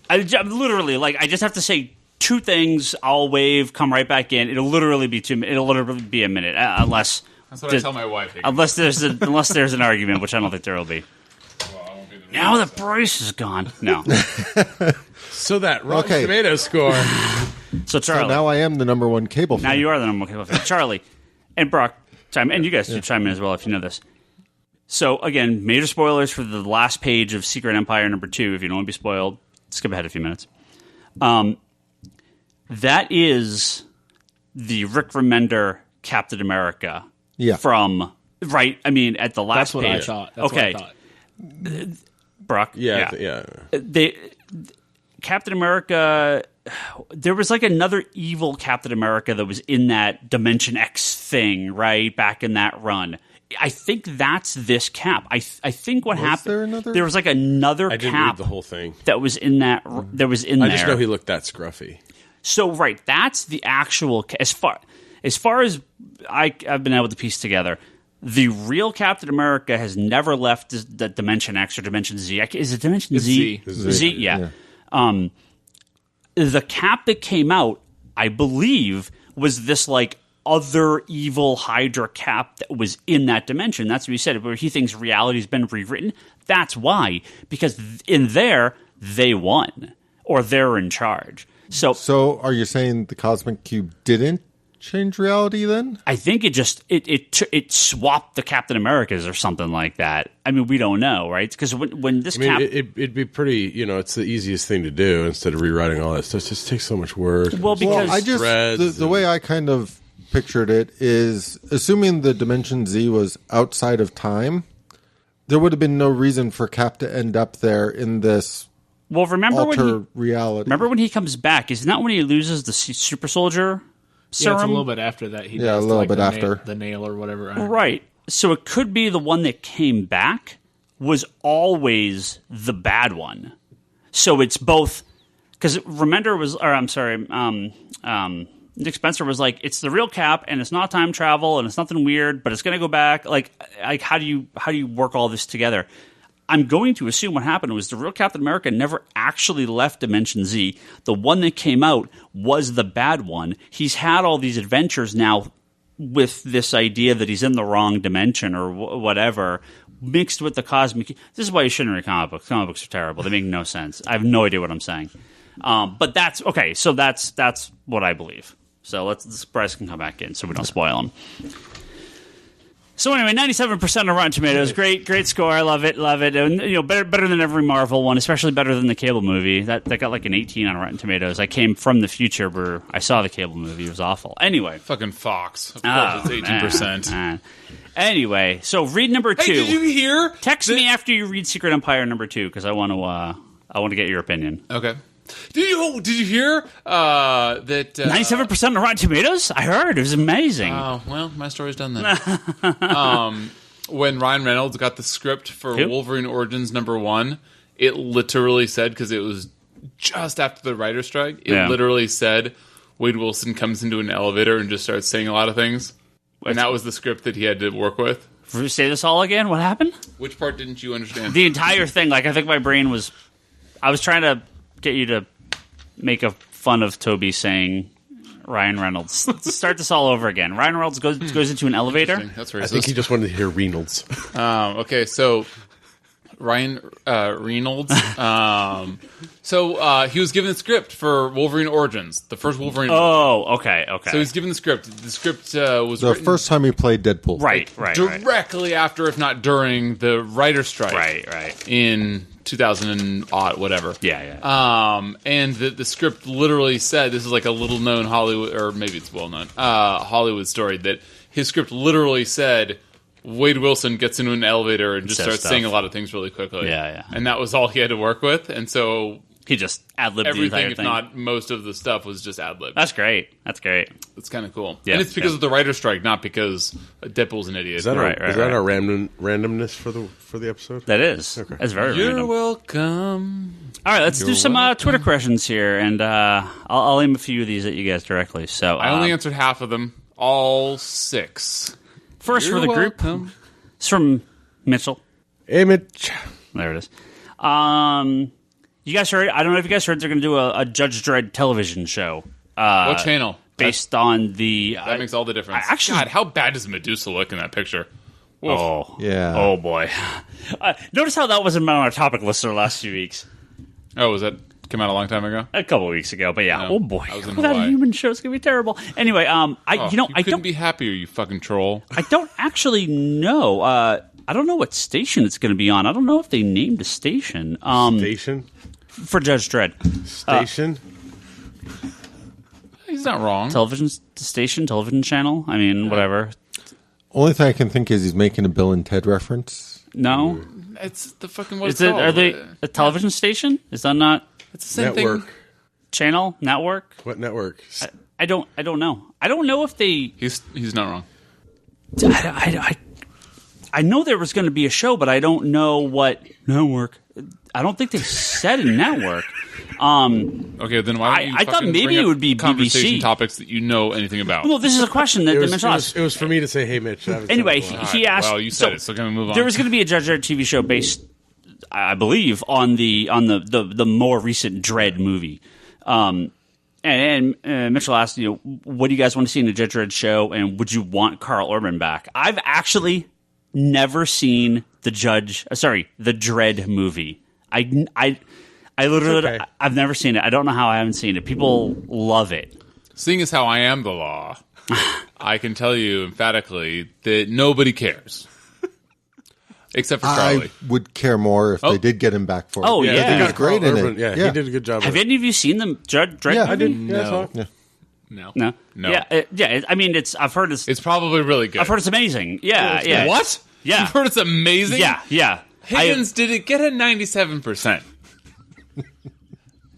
I'm literally, I just have to say 2 things. I'll wave, come right back in. It'll literally be 2 minutes. It'll literally be a minute, unless. That's what I tell my wife. Unless there's an argument, which I don't think there will be. Well, I won't be now that Bryce is gone. No. So that Rotten Tomato score. So Charlie. So now I am the number 1 cable fan. Now you are the number 1 cable fan. Charlie and Brock, and you guys should chime in as well if you know this. So again, major spoilers for the last page of Secret Empire #2. If you don't want to be spoiled, skip ahead a few minutes. That is the Rick Remender Captain America. Yeah. From at the last That's what page. I thought. That's what I thought. Brock. Yeah. Captain America. There was another evil Captain America that was in that Dimension X thing, right? Back in that run. I think that's this Cap. I think what happened. There was another I Cap. didn't read the whole thing. That was in that. That was in there. I just know he looked that scruffy. So that's the actual. As far as I've been able to piece together, the real Captain America has never left the Dimension X or Dimension Z. Is it Dimension Z? Z, yeah. The Cap that came out, I believe, was this other evil Hydra Cap that was in that dimension. That's what he said, where he thinks reality's been rewritten. That's why, because in there, they won, or they're in charge. So are you saying the Cosmic Cube didn't change reality then? I think it just it swapped the Captain Americas or something like that. I mean, we don't know, right? Because when this it'd be pretty, it's the easiest thing to do instead of rewriting all that stuff. It just takes so much work. Well, because I just the way I kind of pictured it is, assuming the Dimension Z was outside of time, there would have been no reason for Cap to end up there in this. Well, remember reality. Remember when he comes back? Isn't that when he loses the super soldier serum? Yeah, it's a little bit after that. A little bit after the nail or whatever. Right. So it could be the one that came back was always the bad one. So it's both, because Nick Spencer was like, it's the real Cap, and it's not time travel, and it's nothing weird, but it's going to go back. Like how do you work all this together? I'm going to assume what happened was the real Captain America never actually left Dimension Z. The one that came out was the bad one. He's had all these adventures now with this idea that he's in the wrong dimension or whatever, mixed with the cosmic. This is why you shouldn't read comic books. Comic books are terrible. They make no sense. I have no idea what I'm saying. But that's okay. So that's what I believe. So Bryce can come back in so we don't spoil him. So anyway, 97% on Rotten Tomatoes. Great score. I love it. And better than every Marvel one, especially better than the Cable movie. That got like an 18 on Rotten Tomatoes. I came from the future where I saw the Cable movie. It was awful. Anyway, fucking Fox. Of course, it's 18%. Man. Anyway, so read number 2. Hey, did you hear? Text me after you read Secret Empire number 2 because I want to get your opinion. Okay. Did you hear that 97% on Rotten Tomatoes? I heard it was amazing. Oh well, my story's done then. When Ryan Reynolds got the script for Wolverine Origins #1, it literally said, because it was just after the writer's strike, it literally said Wade Wilson comes into an elevator and just starts saying a lot of things, and that was the script that he had to work with. Say this all again. What happened? Which part didn't you understand? The entire thing. Like I think my brain was. I was trying to get you to make a fun of Toby saying Ryan Reynolds. Let's start this all over again. Ryan Reynolds goes into an elevator. That's racist. I think he just wanted to hear Reynolds. Okay, so Ryan Reynolds. So he was given the script for Wolverine Origins, the first Wolverine. Oh, okay. So he's given the script. The script was the first time he played Deadpool. Right. Directly after, if not during, the writer's strike. Right. In 2000 and odd, whatever. Yeah. And the script literally said, this is like a little known Hollywood, or maybe it's well known, Hollywood story, that his script literally said Wade Wilson gets into an elevator and just starts saying a lot of things really quickly. Yeah. And that was all he had to work with, and so he just ad-libbed everything, the entire if thing. not most of the stuff, was just ad-libbed. That's great. It's kind of cool. Yeah, and it's because of the writer's strike, not because Deadpool's an idiot. Is that our randomness for the episode? That is. Okay. That's very You're random. welcome. All right, let's do some Twitter questions here, and I'll aim a few of these at you guys directly. So I only answered half of them. All 6. First You're for the group. welcome. It's from Mitchell. Hey, Mitch. There it is. You guys heard? I don't know if you guys heard they're going to do a Judge Dredd television show. What channel? Based on the... That makes all the difference. Actually, God, how bad does Medusa look in that picture? Woof. Oh, yeah. Oh, boy. Notice how that wasn't on our topic list for the last few weeks. Oh, was that come out a long time ago? A couple of weeks ago, but yeah. No, Oh, boy. I was in That Hawaii. human show's going to be terrible. Anyway, You couldn't be happier, you fucking troll. I don't actually know. I don't know what station it's going to be on. I don't know if they named a station. Station? For Judge Dredd. Station? He's not wrong. Television station, television channel. I mean, whatever. Only thing I can think is he's making a Bill and Ted reference. No? It's the fucking what Is it's it? called. Are they a television station? Is that not It's the same Network. thing. channel network? What network? I don't know. I don't know if they. He's not wrong. I know there was going to be a show, but I don't know what network. I don't think they said a network. Okay, then why don't you I thought fucking maybe bring it up would be conversation BBC. topics that you know anything about? Well, this is a question that It they was, mentioned. it was for me to say, hey, Mitch. Anyway, Wow. he asked. Well, you said it, so can we move on? There was going to be a Judge Dredd TV show based, I believe, on the more recent Dredd movie. And And Mitchell asked, what do you guys want to see in a Judge Dredd show, and would you want Karl Urban back? I've actually never seen the Dredd movie. I literally, okay. I've never seen it. I don't know how I haven't seen it. People love it. Seeing as how I am the law, I can tell you emphatically that nobody cares. Except for Charlie. I would care more if they did get him back for it. Oh, yeah. I think He he's great in it. Yeah, he did a good job. Have any of you seen the Dredd movie? Yeah, I did. Yeah, I saw it. Yeah. No. Yeah. I mean, I've heard It's probably really good. I've heard it's amazing. Yeah, yeah. What? Yeah. You've heard it's amazing? Yeah. Higgins, did it get a 97%?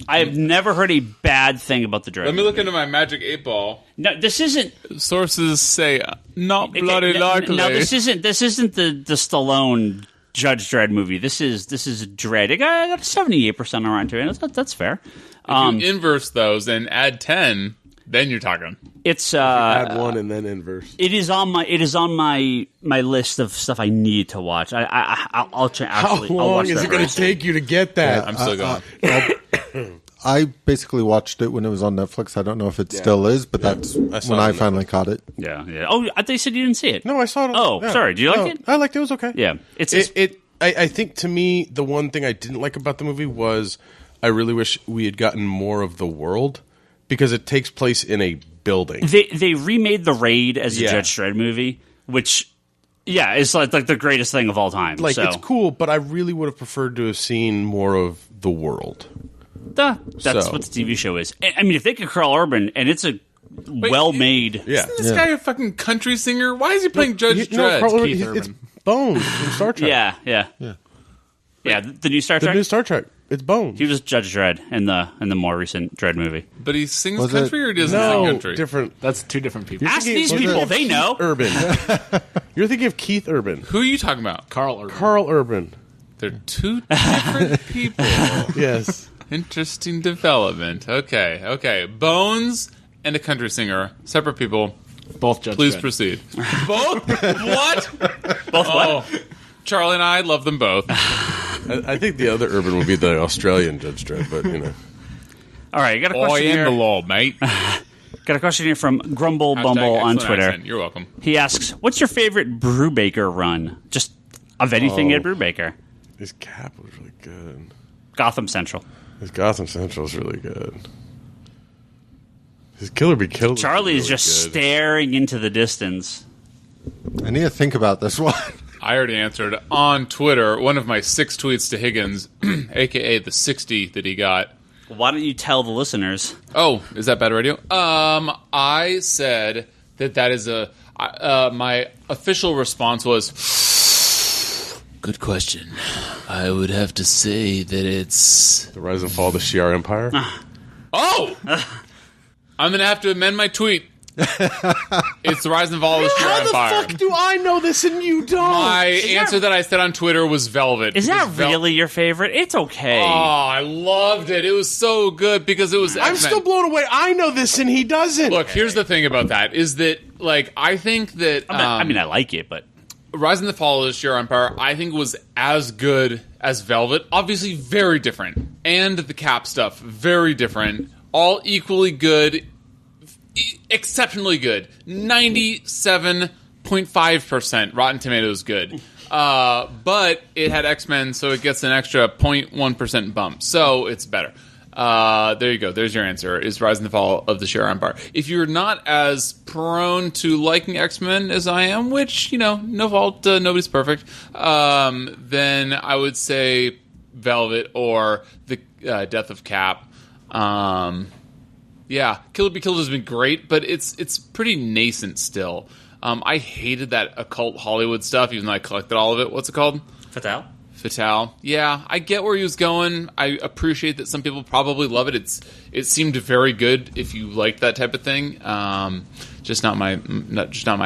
I have never heard a bad thing about the Dredd. Let me look into my magic 8-ball. No, this isn't. Sources say not bloody likely. No, this isn't the Stallone Judge Dredd movie. This is Dredd. I got a 78% on Rotten Tomatoes. That's fair. If you inverse those and add 10, then you're talking. It's add one and then inverse. It is on my list of stuff I need to watch. I'll check. How long is it going to take you to get that? I'm still going. I basically watched it when it was on Netflix. I don't know if it still is, but that's when I finally caught it. Yeah. Oh, I thought you said you didn't see it. No, I saw it. Oh, sorry. Do you like it? I liked it. It was okay. Yeah. I think to me, the one thing I didn't like about the movie was I really wish we had gotten more of the world because it takes place in a building. They remade The Raid as a Judge Dredd movie, which, is like the greatest thing of all time. It's cool, but I really would have preferred to have seen more of the world. That's what the TV show is. I mean, if they could Karl Urban, and it's a well-made... Isn't this guy a fucking country singer? Why is he playing Judge Dredd? Karl Urban, it's Bones from Star Trek. Yeah, the new Star Trek? The new Star Trek. It's Bones. He was Judge Dredd in the more recent Dredd movie. But he sings country or doesn't sing country? Different. That's two different people. Ask these people. They know. Urban. You're thinking of Keith Urban. Who are you talking about? Karl Urban. Karl Urban. They're two different people. Yes. Interesting development. Okay. Bones and a country singer. Separate people. Both Judge Please Dredd. proceed. Both? What? Both what? Charlie and I love them both. I think the other Urban would be the Australian Judge Dredd, but All right, I got a question here. the law, mate. Got a question here from Grumble Bumble Hashtag on excellent Twitter. accent. You're welcome. He asks, "What's your favorite Brubaker run? Just of anything at Brubaker." his cap was really good. Gotham Central. His Gotham Central is really good. His Killer Be Killed. Charlie is really just good. staring into the distance. I need to think about this one. I already answered on Twitter one of my 6 tweets to Higgins, a.k.a. the 60 that he got. Why don't you tell the listeners? Oh, is that bad radio? I said that is my official response was, good question. I would have to say that it's... The Rise and Fall of the Shi'ar Empire. Oh! I'm going to have to amend my tweet. It's the Rise and Fall of the Shi'ar Empire. How the fuck do I know this and you don't? My answer that I said on Twitter was Velvet. Is that really your favorite? It's okay. Oh, I loved it. It was so good because it was I'm X-Men. still blown away. I know this and he doesn't. Look, here's the thing about that is that, I think that... I mean, I like it, but... Rise and the Fall of the Shi'ar Empire, I think, was as good as Velvet. Obviously, very different. And the Cap stuff, very different. All equally good, exceptionally good. 97.5% Rotten Tomatoes good. But it had X-Men, so it gets an extra 0.1% bump. So it's better. There you go. There's your answer, is Rise and the Fall of the Shi'ar Empire. If you're not as prone to liking X-Men as I am, which, no fault, nobody's perfect, then I would say Velvet or the Death of Cap. Yeah, Killer Be Killed has been great, but it's pretty nascent still. I hated that occult Hollywood stuff, even though I collected all of it. What's it called? Fatale. Yeah, I get where he was going. I appreciate that some people probably love it. It seemed very good if you like that type of thing. Just not my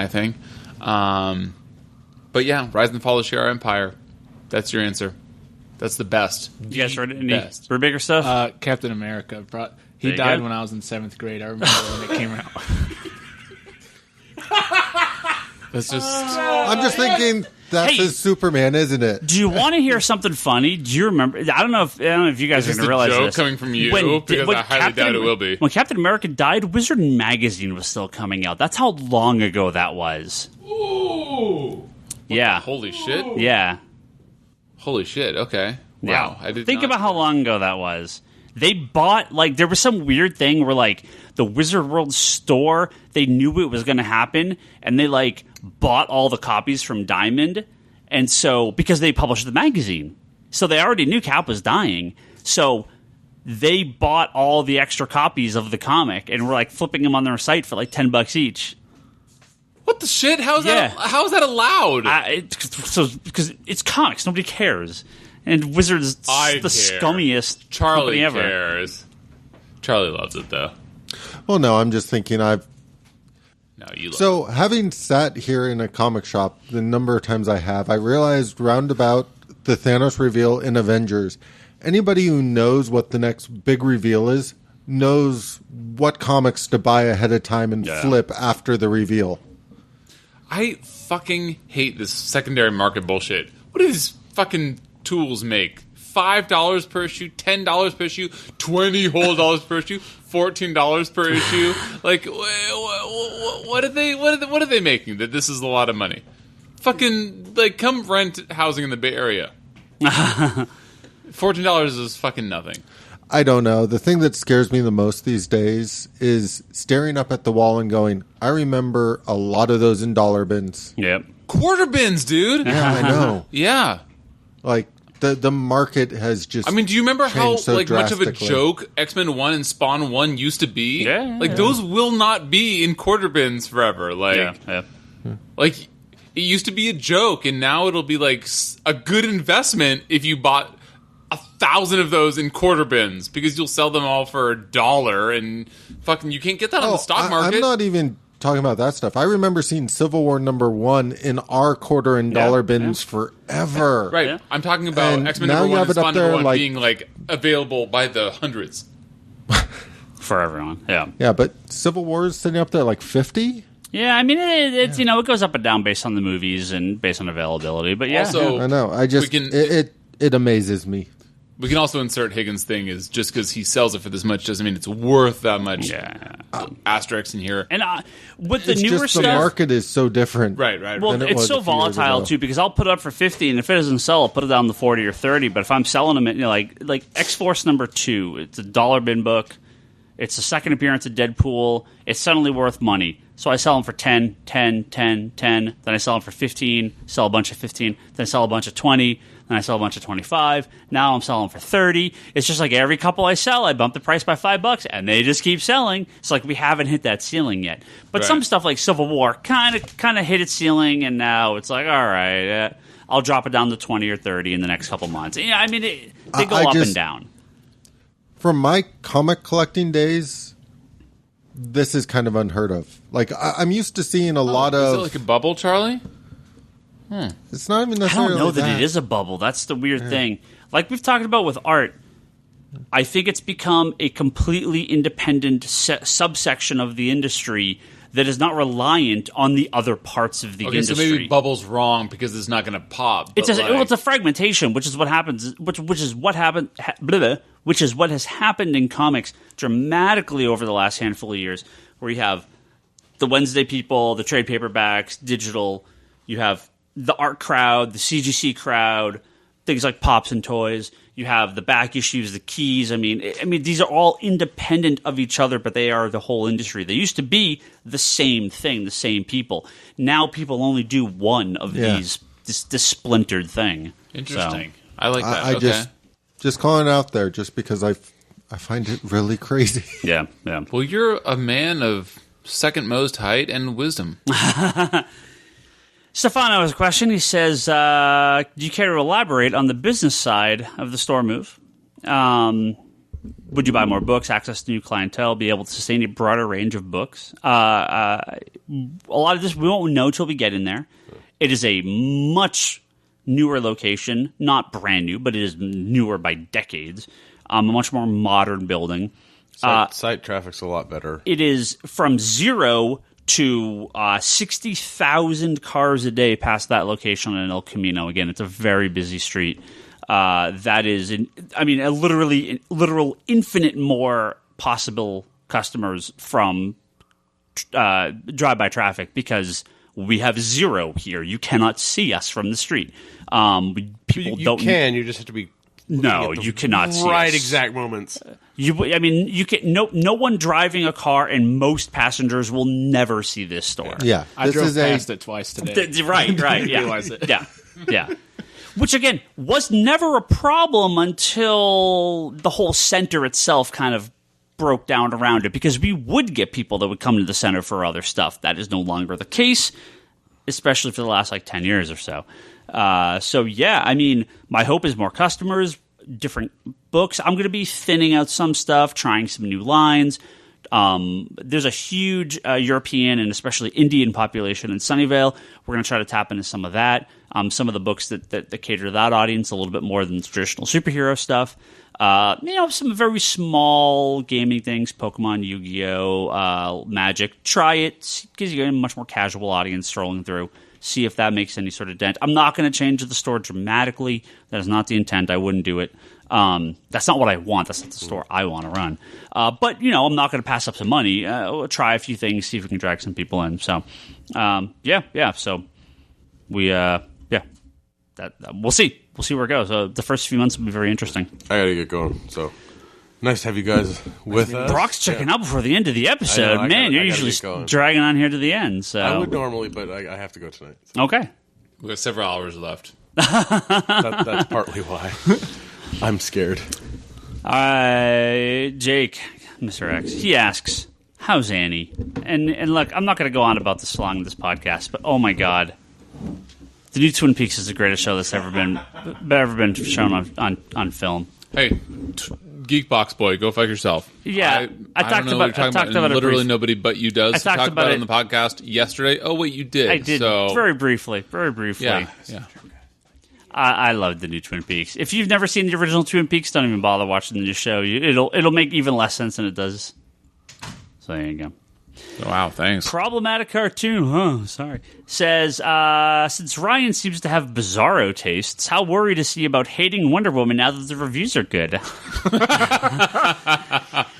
thing. But yeah, Rise and Fall of the Shi'ar Empire. That's your answer. That's the best. You guys read any best. Brubaker stuff? Captain America. He There you died go. when I was in 7th grade. I remember when it came out. That's just. I'm just thinking that's his Superman, isn't it? Do you want to hear something funny? Do you remember? I don't know if you guys are going to realize joke this. coming from you because I highly doubt it will be. When Captain America died, Wizard magazine was still coming out. That's how long ago that was. Ooh. Yeah. Holy shit. Yeah. Holy shit. Okay. Wow. Yeah. I did Think not about how long ago that was. They bought, like, there was some weird thing where, like, the Wizard World store, they knew it was going to happen, and they, like, bought all the copies from Diamond, and so, because they published the magazine. So they already knew Cap was dying, so they bought all the extra copies of the comic, and were, like, flipping them on their site for, like, $10 each. What the shit? How is that allowed? Because it's comics. Nobody cares. And Wizards the scummiest company ever. Cares. Charlie loves it, though. Well, no, I'm just thinking No, you love So, having sat here in a comic shop the number of times I have, I realized roundabout the Thanos reveal in Avengers, anybody who knows what the next big reveal is knows what comics to buy ahead of time and flip after the reveal. I fucking hate this secondary market bullshit. What do these fucking tools make? $5 per issue, $10 per issue, $20 whole per issue, $14 per issue. Like, what are they making that this is a lot of money? Fucking, like, come rent housing in the Bay Area. $14 is fucking nothing. I don't know. The thing that scares me the most these days is staring up at the wall and going, I remember a lot of those in dollar bins. Yep. Quarter bins, dude. Yeah, I know. Yeah. Like, the market has just I mean, do you remember how so like much of a drastically. joke X-Men 1 and Spawn 1 used to be? Yeah, like, those will not be in quarter bins forever. Like, like, it used to be a joke, and now it'll be, like, a good investment if you bought 1,000 of those in quarter bins, because you'll sell them all for $1, and fucking you can't get that on the stock market. I'm not even talking about that stuff. I remember seeing Civil War #1 in our quarter and dollar bins forever. Right. Yeah. I'm talking about And X-Men now you #1 have and it up Spawn there, #1 like- being, like, available by the hundreds. For everyone. Yeah. Yeah, but Civil War is sitting up there like 50? Yeah, I mean, it's you know, it goes up and down based on the movies and based on availability. But yeah. Also, I know. I just, it amazes me. we can also insert Higgins' thing is just because he sells it for this much doesn't mean it's worth that much. Yeah. Asterisks in here. And with the It's newer just stuff, the market is so different. Right. well, than it it's was so a few years volatile ago. too, because I'll put it up for 50, and if it doesn't sell, I'll put it down to 40 or 30. But if I'm selling them, at, you know, like X-Force #2, it's a dollar bin book. It's the second appearance of Deadpool. It's suddenly worth money. So I sell them for 10, 10, 10, 10. Then I sell them for 15, sell a bunch of 15. Then I sell a bunch of 20. Then I sell a bunch of 25. Now I'm selling for 30. It's just like every couple I sell, I bump the price by $5, and they just keep selling. It's like we haven't hit that ceiling yet. But some stuff like Civil War kind of hit its ceiling, and now it's like, all right, I'll drop it down to 20 or 30 in the next couple months. Yeah, I mean, they go up and down. From my comic collecting days, this is kind of unheard of. Like, I'm used to seeing a lot Is of... it like a bubble, Charlie? It's not even I necessarily don't know that it is a bubble. That's the weird thing. Like we've talked about with art, I think it's become a completely independent subsection of the industry that is not reliant on the other parts of the industry. So maybe bubble's wrong because it's not going to pop. It's a fragmentation, which is what happens. Which is what happened. Which is what has happened in comics dramatically over the last handful of years, where you have the Wednesday people, the trade paperbacks, digital. You have the art crowd, the CGC crowd, things like Pops and Toys. You have the back issues, the keys. I mean, these are all independent of each other, but they are the whole industry. They used to be the same thing, the same people. Now people only do one of these, this splintered thing. Interesting. So, I like that. I just calling it out there just because I find it really crazy. Yeah. Well, you're a man of second most height and wisdom. Stefano has a question. He says, do you care to elaborate on the business side of the store move? Would you buy more books, access to new clientele, be able to sustain a broader range of books? A lot of this we won't know till we get in there. It is a much newer location, not brand new, but it is newer by decades. A much more modern building. Site traffic's a lot better. It is from 0 to 60,000 cars a day pass that location in El Camino. Again, it's a very busy street. That is, a literal infinite more possible customers from drive-by traffic because we have zero here. You cannot see us from the street. You can. You just have to be. No, you cannot see right us. Exact moments. You can. No one driving a car and most passengers will never see this store. Yeah, I drove past it twice today. Right. Yeah. Realize it. Yeah. Which again was never a problem until the whole center itself kind of broke down around it, because we would get people that would come to the center for other stuff. That is no longer the case, especially for the last 10 years or so. So yeah, my hope is more customers, different books. I'm going to be thinning out some stuff, trying some new lines. There's a huge European and especially Indian population in Sunnyvale. We're going to try to tap into some of that. Some of the books that cater to that audience a little bit more than traditional superhero stuff. Some very small gaming things, Pokemon, Yu-Gi-Oh, Magic. Try it, gives you a much more casual audience strolling through. See if that makes any sort of dent. I'm not going to change the store dramatically. That is not the intent. I wouldn't do it. That's not what I want. That's not the store I want to run. But, I'm not going to pass up some money. We'll try a few things, see if we can drag some people in. So, yeah. So, we'll see. We'll see where it goes. The first few months will be very interesting. I got to get going. So, nice to have you guys with us. Brock's checking out before the end of the episode. You're usually dragging on here to the end. So I would normally, but I have to go tonight. So. Okay. We have several hours left. That's partly why. I'm scared. Jake, Mr. X, he asks, how's Annie? And look, I'm not going to go on about this long in this podcast, but oh my God. The new Twin Peaks is the greatest show that's ever been shown on film. Hey, Geekbox boy, go fuck yourself. Yeah, I talked about it. Literally nobody but you does. I talked about it on the podcast yesterday. Oh wait, you did. I did very briefly. Yeah. I loved the new Twin Peaks. If you've never seen the original Twin Peaks, don't even bother watching the new show. It'll make even less sense than it does. So there you go. Wow, thanks. Problematic cartoon, huh? Sorry. Says, since Ryan seems to have bizarro tastes, how worried is he about hating Wonder Woman now that the reviews are good?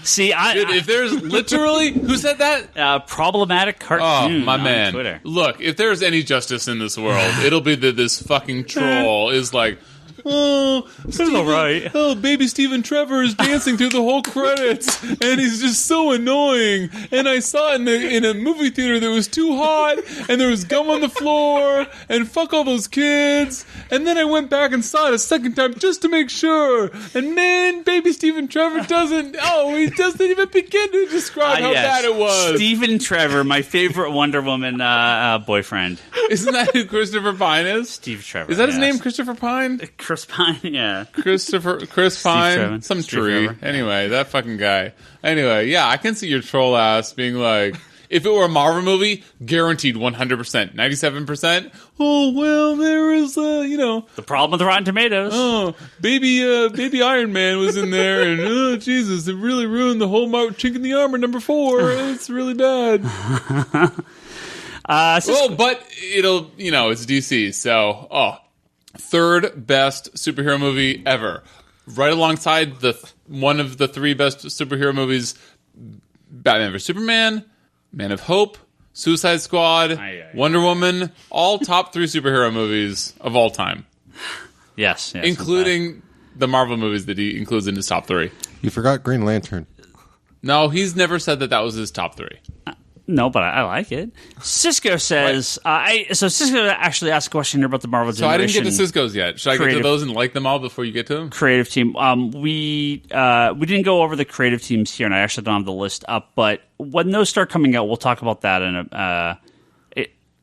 See, Dude, if there's literally... Who said that? Problematic cartoon my on man. Twitter. Look, if there's any justice in this world, it'll be that this fucking troll is like... Oh, all right. Oh, baby Stephen Trevor is dancing through the whole credits, and he's just so annoying. And I saw it in a movie theater that was too hot, and there was gum on the floor, and fuck all those kids. And then I went back and saw it a second time just to make sure. And man, baby Stephen Trevor he doesn't even begin to describe how bad it was. Stephen Trevor, my favorite Wonder Woman boyfriend. Isn't that who Christopher Pine is? Steve Trevor. Is that his name, Christopher Pine? Chris Pine, yeah. Chris Pine, some Steve tree. Trevor. Anyway, that fucking guy. Anyway, yeah, I can see your troll ass being like, if it were a Marvel movie, guaranteed 100%, 97%. Oh well, there is the problem with Rotten Tomatoes. Oh, baby Iron Man was in there, and oh Jesus, it really ruined the whole chink in the armor number 4. It's really bad. But it'll it's DC, so third best superhero movie ever, right alongside one of the 3 best superhero movies: Batman vs Superman, Man of Hope, Suicide Squad, Wonder Woman. All top 3 superhero movies of all time. Yes, including the Marvel movies that he includes in his top 3. You forgot Green Lantern. No, he's never said that was his top 3. No, but I like it. Cisco says, so Cisco actually asked a question here about the Marvel Generation. So I didn't get to Cisco's yet. Should I get to those and like them all before you get to them? Creative team. We didn't go over the creative teams here, and I actually don't have the list up. But when those start coming out, we'll talk about that.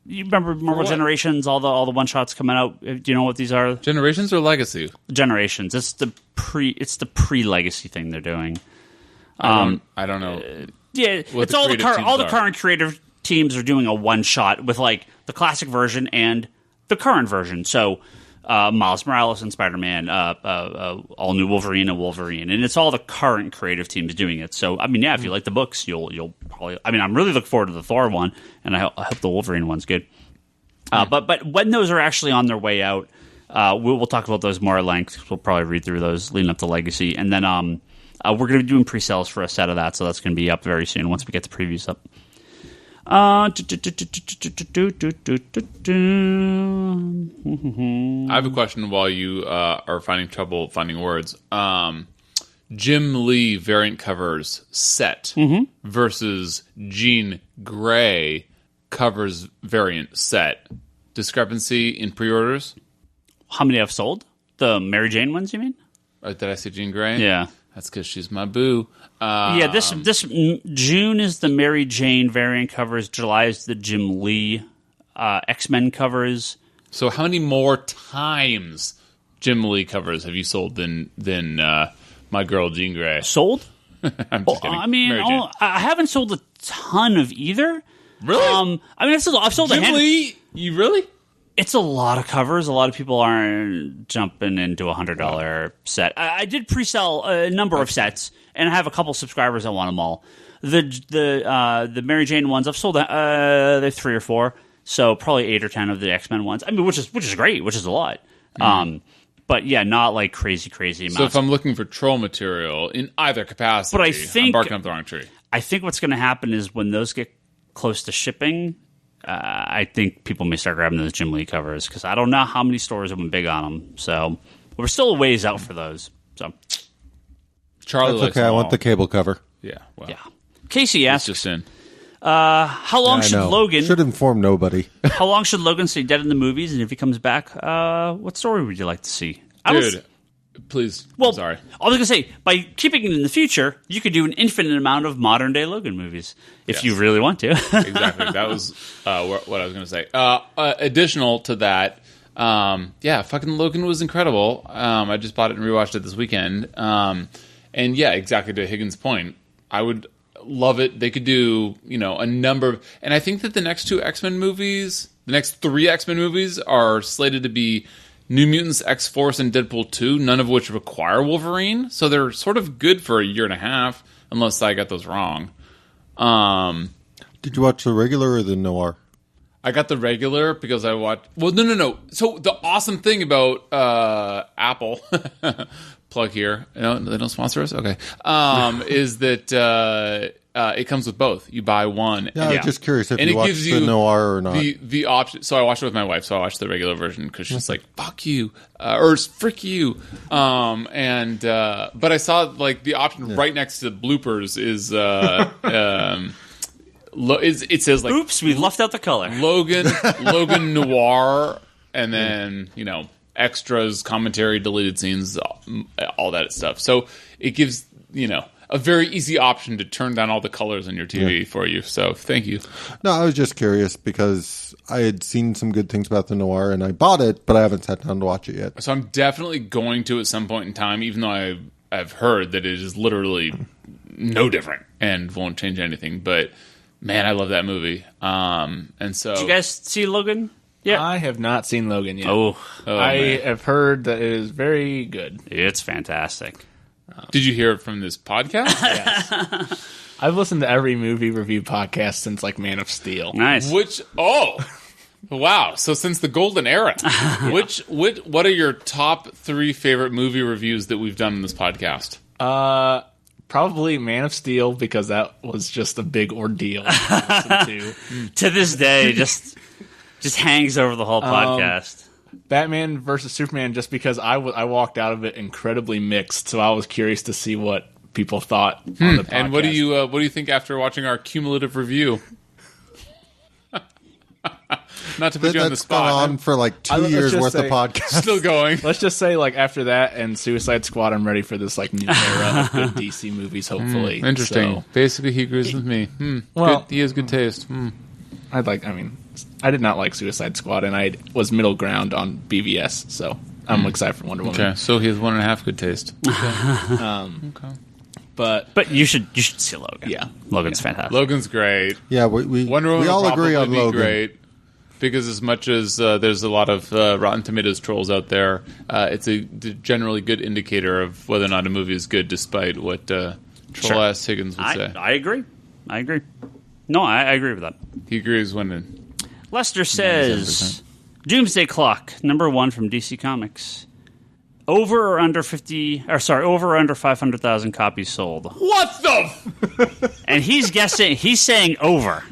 You remember Marvel Generations? All the one shots coming out. Do you know what these are? Generations or Legacy? Generations. It's the pre-Legacy thing they're doing. I don't know. Yeah, it's all the current creative teams are doing a one shot with like the classic version and the current version. So Miles Morales and Spider-Man, all new Wolverine and Wolverine, and it's all the current creative teams doing it. So I mean, yeah, if you like the books, you'll probably. I mean, I'm really looking forward to the Thor one, and I hope the Wolverine one's good. But when those are actually on their way out, we'll talk about those more at length. We'll probably read through those leading up to Legacy, and then we're going to be doing pre-sales for a set of that, so that's going to be up very soon once we get the previews up. I have a question while you are finding trouble finding words. Jim Lee variant covers set versus Jean Grey covers variant set. Discrepancy in pre-orders? How many I've sold? The Mary Jane ones, you mean? Did I say Jean Grey? Yeah. That's because she's my boo. This June is the Mary Jane variant covers. July is the Jim Lee X-Men covers. So how many more times Jim Lee covers have you sold than my girl Jean Grey? Sold? I'm just kidding. I mean, I haven't sold a ton of either. Really? I mean, I've sold Jim a hand. Lee? You really? It's a lot of covers. A lot of people aren't jumping into a $100 set. I did pre-sell a number of sets, and I have a couple subscribers that want them all. The Mary Jane ones I've sold. They're 3 or 4, so probably 8 or 10 of the X-Men ones. I mean, which is great, which is a lot. But yeah, not like crazy amounts. So if I'm looking for troll material in either capacity, but I think I'm barking up the wrong tree. I think what's going to happen is when those get close to shipping. I think people may start grabbing those Jim Lee covers because I don't know how many stores have been big on them. So we're still a ways out for those. So Charlie, that's okay. I want the cable cover. Yeah, well, yeah. Casey asks, just in. how long should Logan? Should inform nobody. How long should Logan stay dead in the movies? And if he comes back, what story would you like to see? Please. Well, I'm sorry. I was going to say, by keeping it in the future, you could do an infinite amount of modern-day Logan movies, if you really want to. Exactly. That was what I was going to say. Additional to that, fucking Logan was incredible. I just bought it and rewatched it this weekend. And yeah, exactly to Higgins' point, I would love it. They could do, a number of... And I think that the next 3 X-Men movies are slated to be New Mutants, X-Force, and Deadpool 2, none of which require Wolverine. So they're sort of good for a year and a half, unless I got those wrong. Did you watch the regular or the noir? I got the regular because I watched... Well, no. So the awesome thing about Apple... plug here. They don't sponsor us? Okay. Is that... it comes with both. You buy one. Yeah, I was just curious if you watched the noir or not. The option. So I watched it with my wife. So I watched the regular version because she's like, "Fuck you," or "Frick you." But I saw like the option right next to the bloopers is it says like, "Oops, we left out the color." Logan Noir, and then extras, commentary, deleted scenes, all that stuff. So it gives a very easy option to turn down all the colors on your TV for you. So thank you. No, I was just curious because I had seen some good things about the noir and I bought it, but I haven't sat down to watch it yet. So I'm definitely going to at some point in time, even though I've heard that it is literally no different and won't change anything. But man, I love that movie. And so, did you guys see Logan? Yeah, I have not seen Logan yet. I have heard that it is very good. It's fantastic. Did you hear it from this podcast? Yes. I've listened to every movie review podcast since like Man of Steel. Nice. Wow. So since the golden era, what are your top 3 favorite movie reviews that we've done in this podcast? Probably Man of Steel because that was just a big ordeal to listen to this day, just hangs over the whole podcast. Batman versus Superman, just because I walked out of it incredibly mixed, so I was curious to see what people thought on the podcast. And what do you think after watching our cumulative review? Not to put you on the spot. That's gone on for like 2 years worth of podcast. Still going. Let's just say, like after that and Suicide Squad, I'm ready for this like new era of good DC movies. Hopefully, interesting. So, basically, he agrees with me. Well, he has good taste. I did not like Suicide Squad, and I was middle ground on BVS, so I'm excited for Wonder Woman. Okay, so he has 1.5 good taste. Okay. But you should see Logan. Yeah, Logan's fantastic. Logan's great. Yeah, we Wonder Woman all agree on Logan. Great. because as much as there's a lot of Rotten Tomatoes trolls out there, it's a generally good indicator of whether or not a movie is good, despite what troll-ass Higgins would say. I agree. No, I agree with that. He agrees when... Lester says, Doomsday Clock, #1 from DC Comics. Over or under 500,000 copies sold. What the? And he's saying over.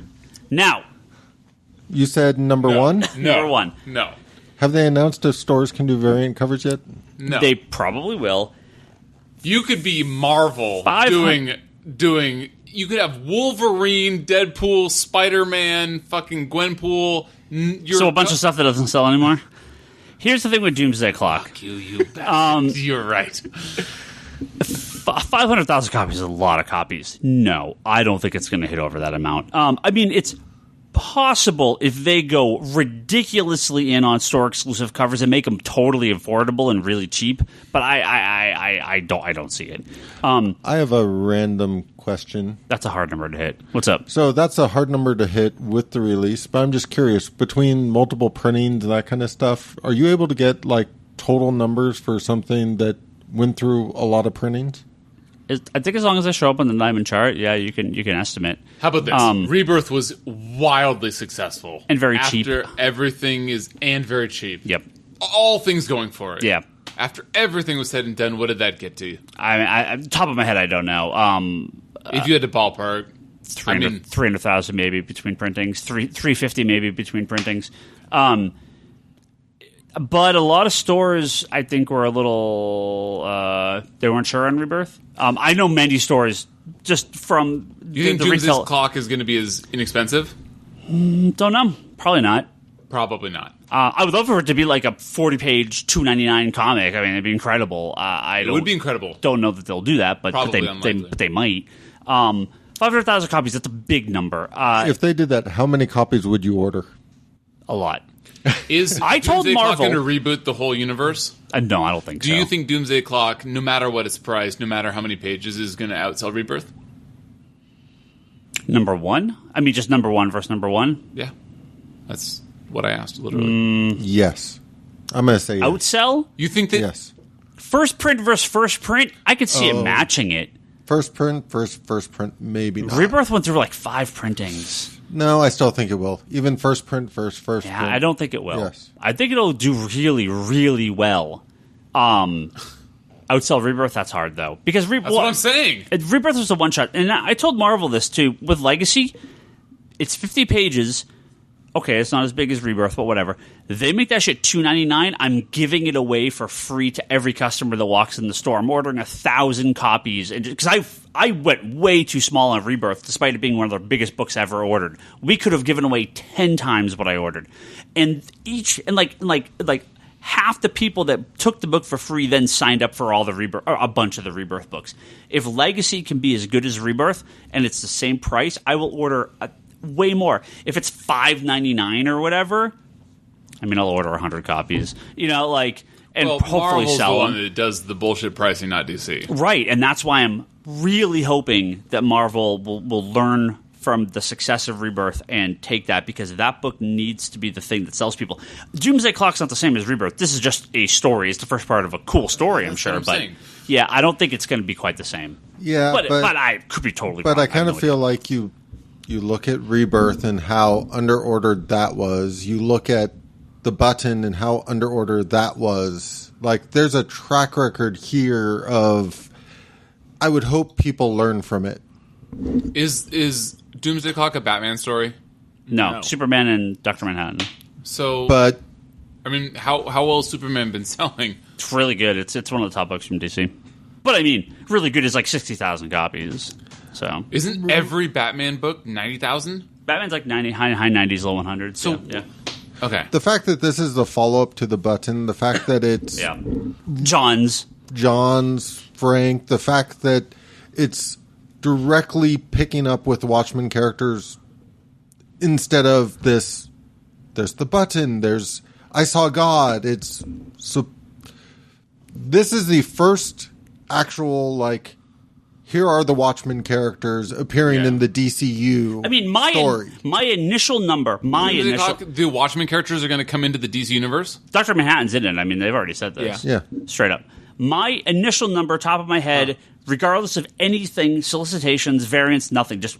Now, You said number one? number one. No. Have they announced if stores can do variant covers yet? No. They probably will. You could be Marvel 500 doing. You could have Wolverine, Deadpool, Spider-Man, fucking Gwenpool. So a bunch of stuff that doesn't sell anymore. Here's the thing with Doomsday Clock. You bastard. You're right. 500,000 copies is a lot of copies. No, I don't think it's going to hit over that amount. I mean, it's possible if they go ridiculously in on store exclusive covers and make them totally affordable and really cheap. But I don't see it. I have a random question. That's a hard number to hit. What's up? So that's a hard number to hit with the release, but I'm just curious, between multiple printings and that kind of stuff, are you able to get like total numbers for something that went through a lot of printings? I think as long as they show up on the Diamond chart, yeah, you can estimate. How about this? Rebirth was wildly successful and very cheap. After everything is very cheap. Yep. All things going for it. Yeah. After everything was said and done, what did that get to you? I top of my head, I don't know. If you had to ballpark, 300,000 maybe between printings, 350 maybe between printings. But a lot of stores, I think, were a little they weren't sure on Rebirth. I know many stores just from you think the Doomsday retail Clock is going to be as inexpensive? Don't know. Probably not. Probably not. I would love for it to be like a 40-page, $2.99 comic. I mean, it'd be incredible. It would be incredible. Don't know that they'll do that, but they might. 500,000 copies. That's a big number. If they did that, how many copies would you order? A lot. Is I told Doomsday Marvel Clock going to reboot the whole universe? No, I don't think so. Do you think Doomsday Clock, no matter what its price, no matter how many pages, is going to outsell Rebirth? #1? I mean, just #1 versus #1? Yeah. That's what I asked, literally. Yes. I'm going to say yes. Outsell? You think that... Yes. First print versus first print? I could see it matching it. First print, first print, maybe not. Rebirth went through like 5 printings. No, I still think it will. Even first print, first print. Yeah, I don't think it will. Yes. I think it'll do really, really well. Outsell Rebirth, that's hard, though. Because that's what I'm saying. Rebirth was a one-shot. And I told Marvel this, too. With Legacy, it's 50 pages. Okay, it's not as big as Rebirth, but whatever. They make that shit $2.99. I'm giving it away for free to every customer that walks in the store. I'm ordering 1,000 copies because I went way too small on Rebirth, despite it being one of the biggest books ever ordered. We could have given away 10 times what I ordered, and half the people that took the book for free then signed up for all the Rebirth, or a bunch of the Rebirth books. If Legacy can be as good as Rebirth and it's the same price, I will order way more. If it's $5.99 or whatever, I mean, I'll order 100 copies. And hopefully Marvel's sell the them. one that does the bullshit pricing, not DC. Right, and that's why I'm really hoping that Marvel will learn from the success of Rebirth and take that, because that book needs to be the thing that sells people. Doomsday Clock's not the same as Rebirth. This is just a story. It's the first part of a cool story, I'm sure. But yeah, I don't think it's going to be quite the same. Yeah, but I could be totally wrong. But I kind of feel like you look at Rebirth and how underordered that was. You look at the Button and how underordered that was. Like, there's a track record here of, I would hope people learn from it. Is Doomsday Clock a Batman story? No, Superman and Dr. Manhattan. So, but I mean, how well has Superman been selling? It's really good. It's one of the top books from DC. But I mean, really good is like 60,000 copies. So isn't every Batman book 90,000? Batman's like 90, high 90s, low 100s. So yeah. Okay. The fact that this is the follow-up to the Button, the fact that it's John's, Frank, the fact that it's directly picking up with Watchmen characters instead of this. There's the Button. There's I Saw God. This is the first actual here are the Watchmen characters appearing in the DCU I mean, my story. my initial number, The Watchmen characters are going to come into the DC universe? Dr. Manhattan's in it. I mean, they've already said this. Yeah. Straight up. My initial number, top of my head, regardless of anything, solicitations, variants, nothing, just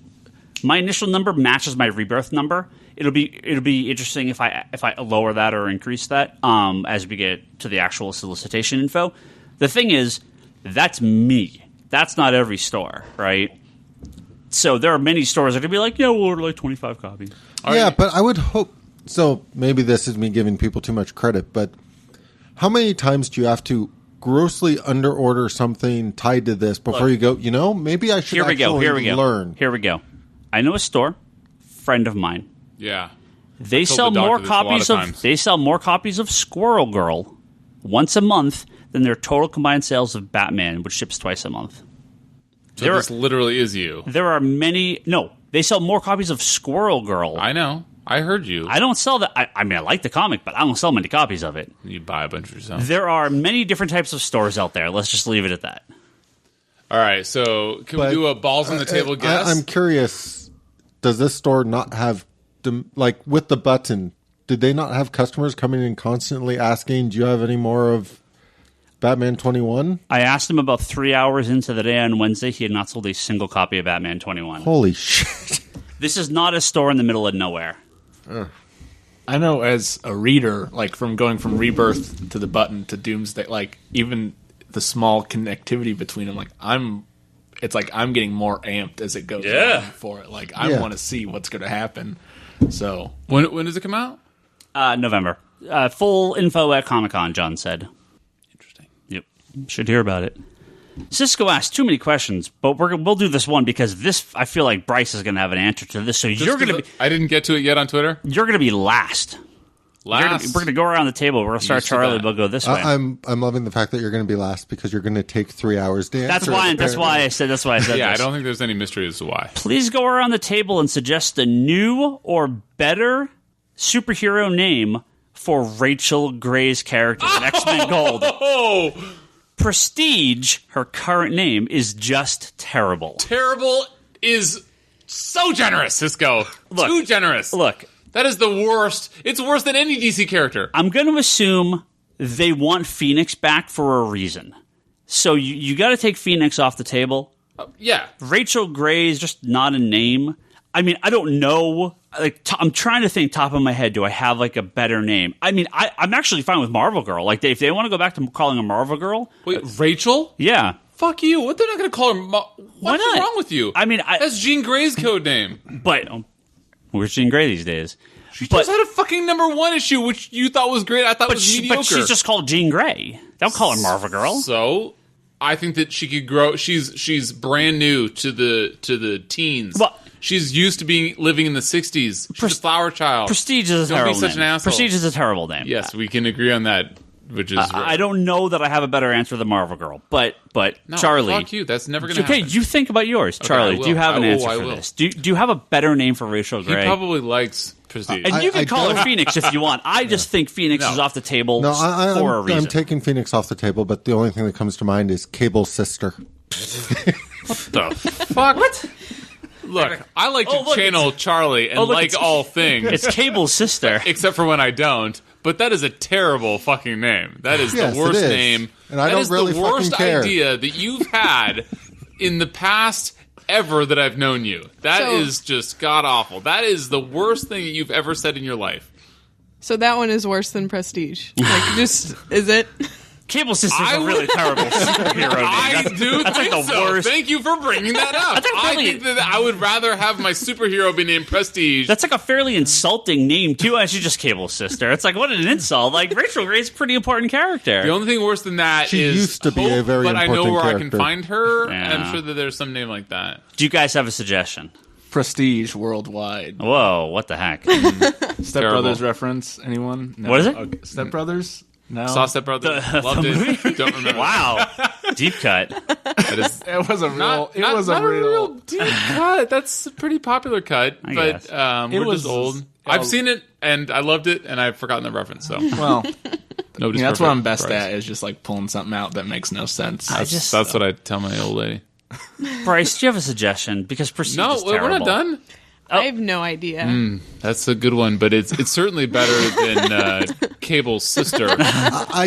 my initial number matches my rebirth number. It'll be interesting if I lower that or increase that as we get to the actual solicitation info. The thing is, that's me. That's not every store, right? So there are many stores that are going to be like, yeah, we'll order like 25 copies. But I would hope... So maybe this is me giving people too much credit, but how many times do you have to grossly underorder something tied to this before you go, maybe I should learn? Here we go. I know a store, friend of mine. Yeah. They sell more copies of Squirrel Girl once a month than their total combined sales of Batman, which ships twice a month. So this literally is you. There are many... No, they sell more copies of Squirrel Girl. I know. I heard you. I don't sell that. I mean, I like the comic, but I don't sell many copies of it. You buy a bunch of yourself. There are many different types of stores out there. Let's just leave it at that. All right, so can we do a balls on the table guess? I'm curious, does this store not have... Like, with the button, did they not have customers coming in constantly asking, do you have any more of Batman 21? I asked him about 3 hours into the day on Wednesday. He had not sold a single copy of Batman 21. Holy shit. This is not a store in the middle of nowhere. I know as a reader, like from going from Rebirth to the Button to Doomsday, like even the small connectivity between them, it's like I'm getting more amped as it goes on for it. Like I want to see what's going to happen. So when does it come out? November. Full info at Comicon, John said. Interesting. Yep. Should hear about it. Cisco asked too many questions, but we'll do this one because this, I feel like Bryce is going to have an answer to this. So you're going to be... I didn't get to it yet on Twitter. You're going to be last. We're going to go around the table. We're going to start Charlie. We'll go this way. I'm loving the fact that you're going to be last because you're going to take 3 hours to answer. That's why I said yeah, this. I don't think there's any mystery as to why. Please go around the table and suggest a new or better superhero name for Rachel Gray's character in X-Men Gold. Oh! Prestige, her current name, is just terrible. Terrible is so generous, Cisco. Too generous. Look. That is the worst. It's worse than any DC character. I'm going to assume they want Phoenix back for a reason. So you got to take Phoenix off the table. Yeah. Rachel Gray is just not a name. I mean, I don't know. Like, I'm trying to think top of my head, do I have like a better name? I mean, I'm actually fine with Marvel Girl. Like, if they want to go back to calling her Marvel Girl. Wait, Rachel? Yeah. Fuck you. What, they're not going to call her Why not? What's wrong with you? I mean, that's Jean Grey's code name. But where's Jean Grey these days? She just had a fucking #1 issue, which you thought was great. I thought was mediocre. But she's just called Jean Grey. Don't call her Marvel Girl. So, I think that she could grow. She's brand new to the teens. Well, she's used to living in the '60s. She's a flower child. Prestige is a terrible name. Don't be such an asshole. Prestige is a terrible name. Yes, we can agree on that. Which is I don't know that I have a better answer than Marvel Girl, but no, Charlie, fuck you. That's never going to happen. Okay, you think about yours, Charlie. Do you have an answer for this? Do you have a better name for Rachel Gray? He probably likes Prestige, and you can call her Phoenix if you want. I just think Phoenix is off the table for a reason. I'm taking Phoenix off the table, but the only thing that comes to mind is Cable's sister. What the fuck? What? Look, I like to channel Charlie and all things. It's Cable's sister. Except for when I don't. But that is a terrible fucking name. That is the worst name. And I don't really fucking care. That is the worst idea that you've had in the past ever that I've known you. That is just god-awful. That is the worst thing that you've ever said in your life. So that one is worse than Prestige. Is it? Cable Sister's a really terrible superhero name. I do that's think like the so. worst. Thank you for bringing that up. I think that I would rather have my superhero be named Prestige. That's like a fairly insulting name, too. She's just Cable Sister. It's like, what an insult. Like, Rachel Gray's a pretty important character. The only thing worse than that is she used to be a very important character. But I know where I can find her. Yeah. I'm sure that there's some name like that. Do you guys have a suggestion? Prestige worldwide. Whoa, what the heck? Step Brothers reference? Anyone? No. What is it? Okay. Step Brothers? No. Saw Step Brothers. Loved it. Don't remember. Wow. Deep cut. It was a real. It was a real deep cut. That's a pretty popular cut. But we're just old. I've seen it and I loved it, and I've forgotten the reference. So well, that's what I'm best at is just like pulling something out that makes no sense. That's what I tell my old lady. Bryce, do you have a suggestion? Because Prestige No, is terrible. we're not done. I have no idea. That's a good one, but it's certainly better than Cable's sister,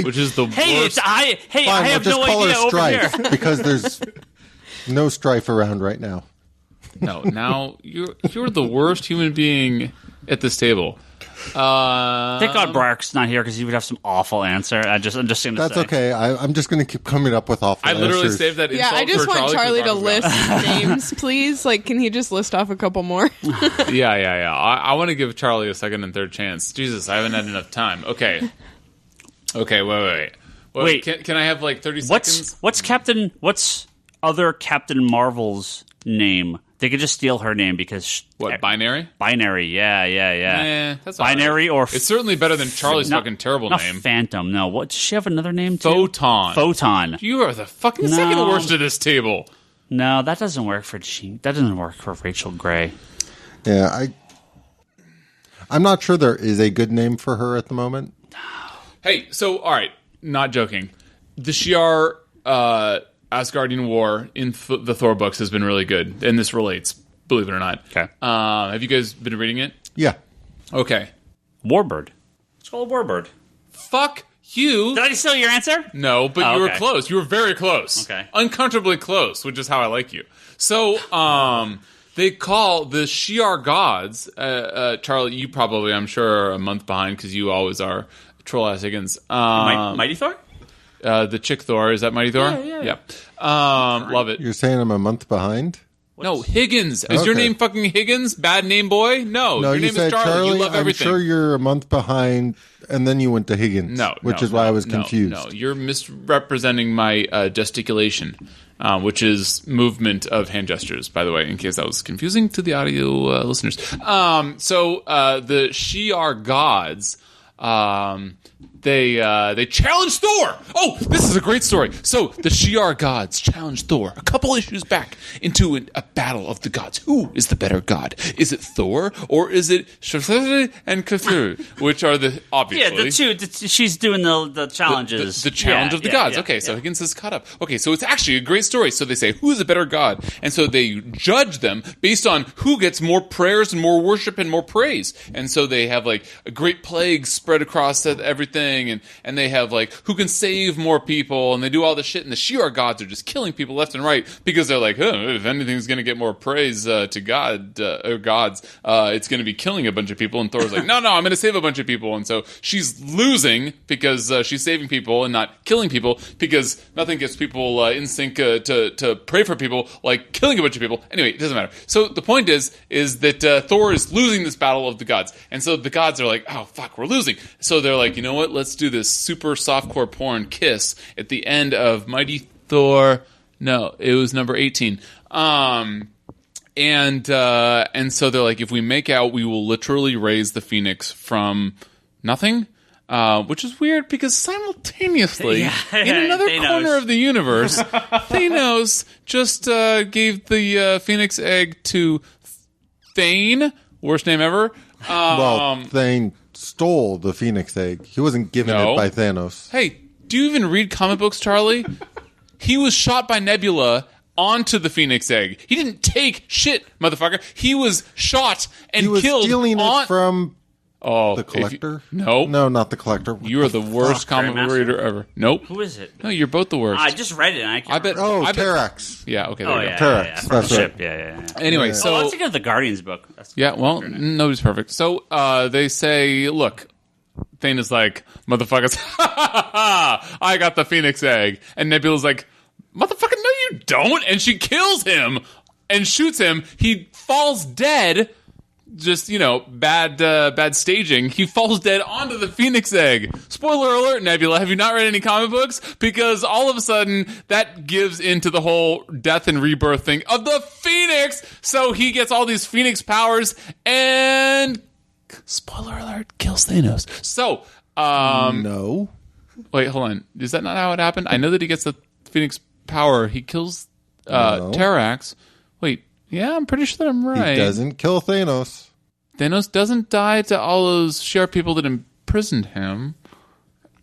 which is the Hey, worst. I Fine, have we'll just no call idea her over Strife here. because there's no Strife around right now. No, now you're the worst human being at this table. Thank God Brock's not here because he would have some awful answer. I'm just going to say. That's okay. I'm just going to keep coming up with awful I literally answers. saved that. Yeah, I insult just for want Charlie to because Brock was list names, please. Like, can he just list off a couple more? gone. Yeah. I want to give Charlie a second and third chance. Jesus, I haven't had enough time. Okay, wait. Can I have like 30 seconds? What's other Captain Marvel's name? They could just steal her name because What, binary? Binary, yeah. That's all Binary right. or it's certainly better than Charlie's fucking terrible not name. Phantom. No, what does she have another name too? Photon. You are the fucking second worst at this table. No, that doesn't work for That doesn't work for Rachel Gray. Yeah, I'm not sure there is a good name for her at the moment. Hey, so all right, not joking. The Shi'ar Asgardian War in the Thor books has been really good, and this relates, believe it or not. Okay. Have you guys been reading it? Yeah. Okay. Warbird. It's called Warbird. Fuck you. Did I steal your answer? No, but you were close. You were very close. Okay. Uncomfortably close, which is how I like you. So, they call the Shi'ar gods, Charlie, you probably, I'm sure, are a month behind because you always are, Troll-ass Higgins. Mighty Thor? The chick Thor, is that Mighty Thor? Yeah. Love it. You're saying I'm a month behind? No, Higgins. Is your Okay. name fucking Higgins? Bad name boy? No, No, your you name said is Charlie. You love I'm everything. sure you're a month behind, and then you went to Higgins. Which is why I was confused. No, you're misrepresenting my gesticulation, which is movement of hand gestures, by the way, in case that was confusing to the audio listeners. So the Shi'ar gods, they challenged Thor. Oh, this is a great story. So the Shi'ar gods challenged Thor a couple issues back into a battle of the gods. Who is the better god? Is it Thor or is it Shazam and Cthulhu, which are the obviously the two. She's doing the challenges. the challenge of the gods. Okay, so Higgins is caught up. Okay, so it's actually a great story. So they say, who is a better god? And so they judge them based on who gets more prayers and more worship and more praise. And so they have like a great plague spread across everything, and they have like who can save more people, and they do all this shit. And the Shi'ar gods are just killing people left and right because they're like, if anything's going to get more praise to God or gods, it's going to be killing a bunch of people. And Thor's like, no, I'm going to save a bunch of people. And so she's losing because she's saving people and not killing people because nothing gets people in sync to pray for people like killing a bunch of people. Anyway, it doesn't matter. So the point is that Thor is losing this battle of the gods. And so the gods are like, oh, fuck, we're losing. So they're like, you know what? Let's do this super softcore porn kiss at the end of Mighty Thor. No, it was number 18. And so they're like, if we make out, we will literally raise the Phoenix from nothing. Which is weird because simultaneously, in another corner of the universe, Thanos just gave the Phoenix egg to Thane, worst name ever. Thane stole the Phoenix egg. He wasn't given it by Thanos. Hey, do you even read comic books, Charlie? He was shot by Nebula onto the Phoenix egg. He didn't take shit, motherfucker. He was shot and He was killed. stealing it from the Collector? No, not the Collector. You are the worst comic book reader ever. Nope. Who is it? No, you're both the worst. I just read it. And I can't bet. remember. Terax. Yeah. Okay. There you go. Terax. That's right. Yeah. Anyway, so let's think of the Guardians book. Nobody's perfect. So they say, look, Thane is like, motherfuckers, I got the Phoenix egg, and Nebula's like, motherfucker, no, you don't, and she kills him and shoots him. He falls dead. Just, bad staging. He falls dead onto the Phoenix egg. Spoiler alert, Nebula. Have you not read any comic books? Because all of a sudden, that gives into the whole death and rebirth thing of the Phoenix. So he gets all these Phoenix powers and, spoiler alert, kills Thanos. So, no. Wait, hold on. Is that not how it happened? I know that he gets the Phoenix power. He kills Terax. Wait. Yeah, I'm pretty sure that I'm right. He doesn't kill Thanos. Thanos doesn't die to all those Shi'ar people that imprisoned him.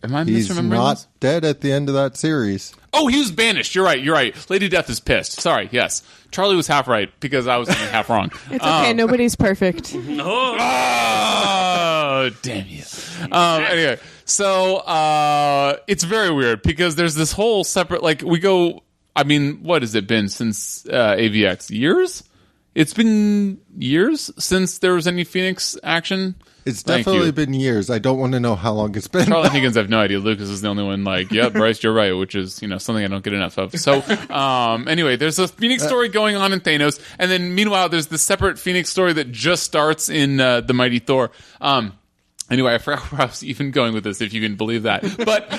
Am I misremembering He's not this? dead at the end of that series. Oh, he was banished. You're right. Lady Death is pissed. Sorry, yes. Charlie was half right because I was only half wrong. It's okay. Nobody's perfect. Oh, damn you. Anyway, so it's very weird because there's this whole separate, like, we go, I mean, what has it been since AVX? Years? It's been years since there was any Phoenix action. It's definitely been years. I don't want to know how long it's been. Ryan Higgins, I have no idea. Lucas is the only one like, yeah, Bryce, you're right, which is, something I don't get enough of. So, anyway, there's a Phoenix story going on in Thanos, and then meanwhile, there's this separate Phoenix story that just starts in The Mighty Thor. Anyway, I forgot where I was even going with this, if you can believe that. But,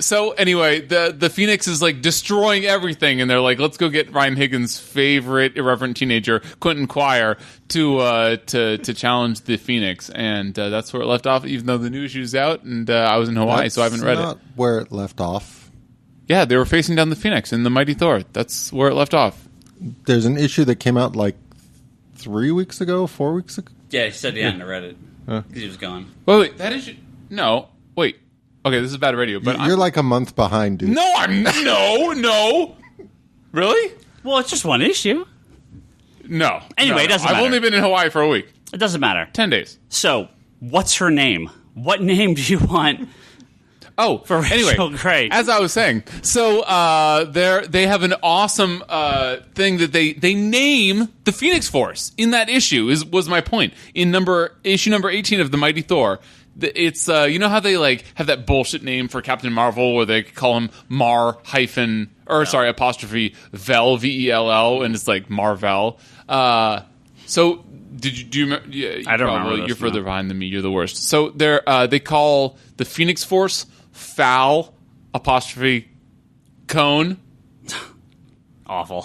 so anyway, the Phoenix is like destroying everything, and they're like, let's go get Ryan Higgins' favorite irreverent teenager, Quentin Quire, to challenge the Phoenix. And that's where it left off, even though the new issue's out, and I was in Hawaii, so I haven't read it. That's not where it left off. Yeah, they were facing down the Phoenix in The Mighty Thor. That's where it left off. There's an issue that came out like 4 weeks ago. Yeah, he said he hadn't read it because he was gone. Wait, that issue? No, wait. Okay, this is bad radio, but you're like a month behind, dude. No, I'm no. Really? Well, it's just one issue. No. Anyway, it doesn't matter. I've only been in Hawaii for a week. It doesn't matter. 10 days. So, what's her name? What name do you want? Oh, for Rachel Gray. As I was saying, so they have an awesome thing that they name the Phoenix Force in that issue. Was my point in issue number 18 of The Mighty Thor. It's you know how they like have that bullshit name for Captain Marvel where they call him apostrophe Vel VELL, and it's like Marvel. So do you remember? Yeah, I don't remember. You're further behind than me. You're the worst. So they call the Phoenix Force Foul apostrophe Cone. Awful.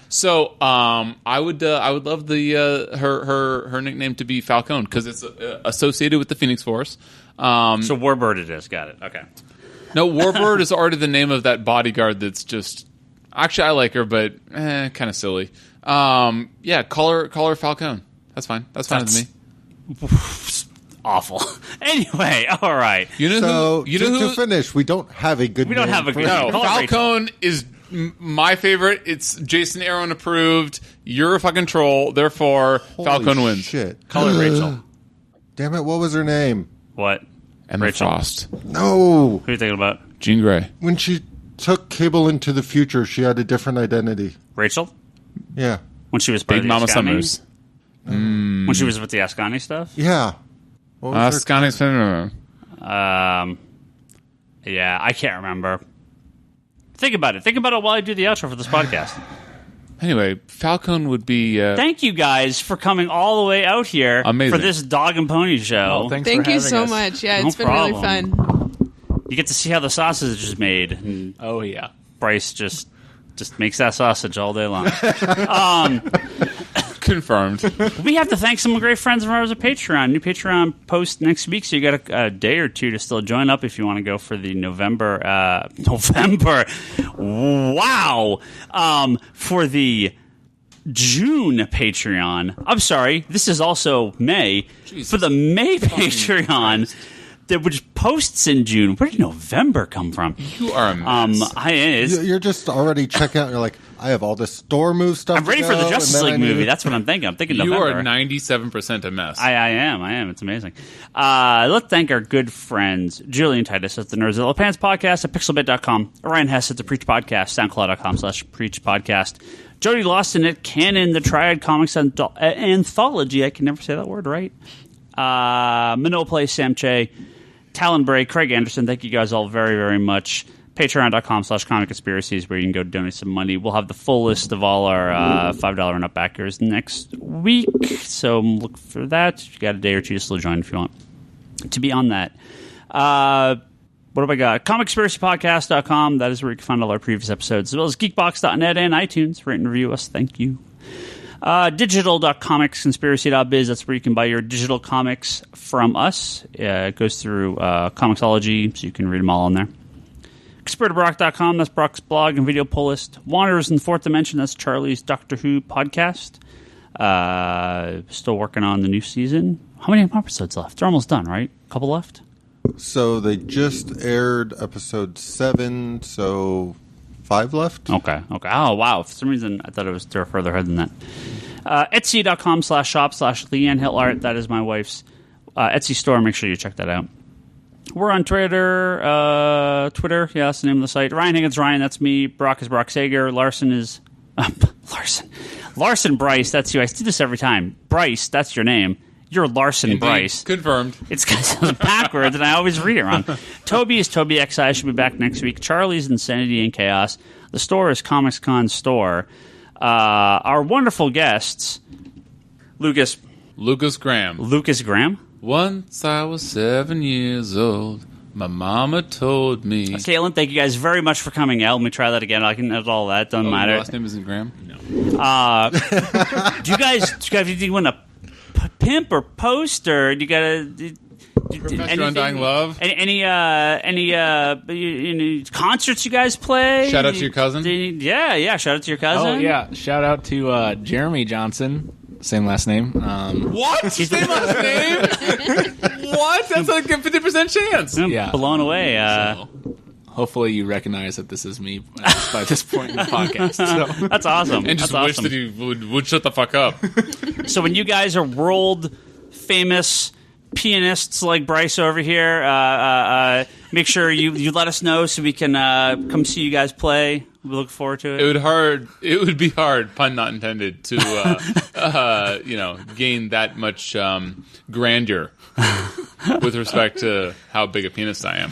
So I would love the her nickname to be Falcone because it's associated with the Phoenix Force. So Warbird it is. Got it. Okay. No, Warbird is already the name of that bodyguard. That's just actually I like her, but kind of silly. Yeah, call her Falcone. That's fine. That's fine with me. Awful. Anyway, all right. To finish, we don't have a good. We don't have a good. No, Falcone is my favorite. It's Jason Aaron approved. You're a fucking troll. Therefore, Falcone wins. Shit. Call her Rachel. Damn it! What was her name? What? Emma Rachel. Frost. No. Who are you thinking about? Jean Grey. When she took Cable into the future, she had a different identity. Rachel. Yeah. When she was part Big of the Mama Ascani? Summers. When she was with the Ascani stuff. Yeah. Ascani's. Yeah, I can't remember. Think about it. Think about it while I do the outro for this podcast. Anyway, Falcone would be... Thank you guys for coming all the way out here for this Dog and Pony show. Oh, Thank you so much. Yeah, it's been really fun. You get to see how the sausage is made. And oh, yeah. Bryce just makes that sausage all day long. Confirmed. We have to thank some great friends of ours at Patreon. New Patreon post next week, so you got a day or two to still join up if you want to go for the November. Wow. For the June Patreon. I'm sorry. This is also May. Jesus. For the May Patreon. Which posts in June. Where did November come from? You are a mess. You're just already checking out. You're like, I have all this store move stuff. I'm ready for the Justice League movie. That's what I'm thinking. I'm thinking you November. are 97% a mess. I am. It's amazing. Let's thank our good friends Julian Titus at the Nerdzilla Pants Podcast at pixelbit.com, Ryan Hess at the Preach Podcast, soundcloud.com/Preach Podcast, Jody Lawson at Canon, the Triad Comics Anthology. I can never say that word right. Manoa Play, Sam Che, Talon Bray, Craig Anderson, thank you guys all very, very much. Patreon.com/Comic Conspiracies, where you can go donate some money. We'll have the full list of all our $5 and up backers next week, so look for that. You got a day or two to still join if you want to be on that. What have I got? ComicConspiracyPodcast.com. That is where you can find all our previous episodes, as well as Geekbox.net and iTunes. Rate and review us. Thank you. Digital.comicsconspiracy.biz. That's where you can buy your digital comics from us. It goes through Comixology, so you can read them all on there. ConspiratorBrock.com. That's Brock's blog and video pull list. Wanderers in the Fourth Dimension. That's Charlie's Doctor Who podcast. Still working on the new season. How many episodes left? They're almost done, right? A couple left? So they just aired episode 7, so 5 left. Okay. Oh, wow. For some reason, I thought it was further ahead than that. Etsy.com/shop/Leanne Hitlart. That is my wife's Etsy store. Make sure you check that out. We're on Twitter. Yeah, that's the name of the site. Ryan Higgins, Ryan, that's me. Brock is Brock Sager. Larsen is... Larsen Bryce, that's you. I do this every time. Bryce, that's your name. You're Larsen Indeed. Bryce. Confirmed. It's backwards, and I always read it wrong. Toby is Toby XI. Should be back next week. Charlie's Insanity and Chaos. The store is Comicon Store. Our wonderful guests, Lucas Graham. Lucas Graham? Once I was 7 years old. My mama told me. Kaitlyn, thank you guys very much for coming out. Let me try that again. I can edit all that. Doesn't matter. Your last name isn't Graham? No. Do you guys want to pimp or post, or do you gotta Profess your undying love? Any concerts you guys play? Shout out to your cousin? Yeah. Shout out to your cousin. Oh, yeah. Shout out to Jeremy Johnson. Same last name. What? Same last name? What? That's like a 50% chance. Yeah. Blown away. So, hopefully you recognize that this is me by this point in the podcast. So. That's awesome. And just wish that he would shut the fuck up. So when you guys are world famous pianists like Bryce over here, make sure you let us know so we can come see you guys play. We look forward to it. It would be hard, pun not intended, to gain that much grandeur with respect to how big a pianist I am.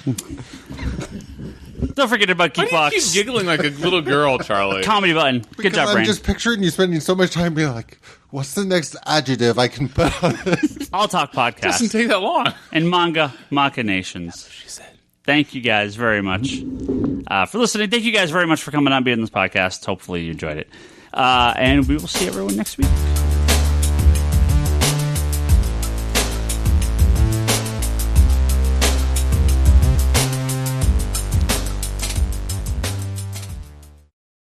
Don't forget about Geekbox. Why do you keep giggling like a little girl, Charlie? Comedy button. Good job, Brain. I'm just picturing you spending so much time being like, what's the next adjective I can put on this? I'll Talk Podcast. Doesn't take that long. And Manga Machinations. That's what she said. Thank you guys very much for listening. Thank you guys very much for coming on, being on this podcast. Hopefully you enjoyed it. And we will see everyone next week.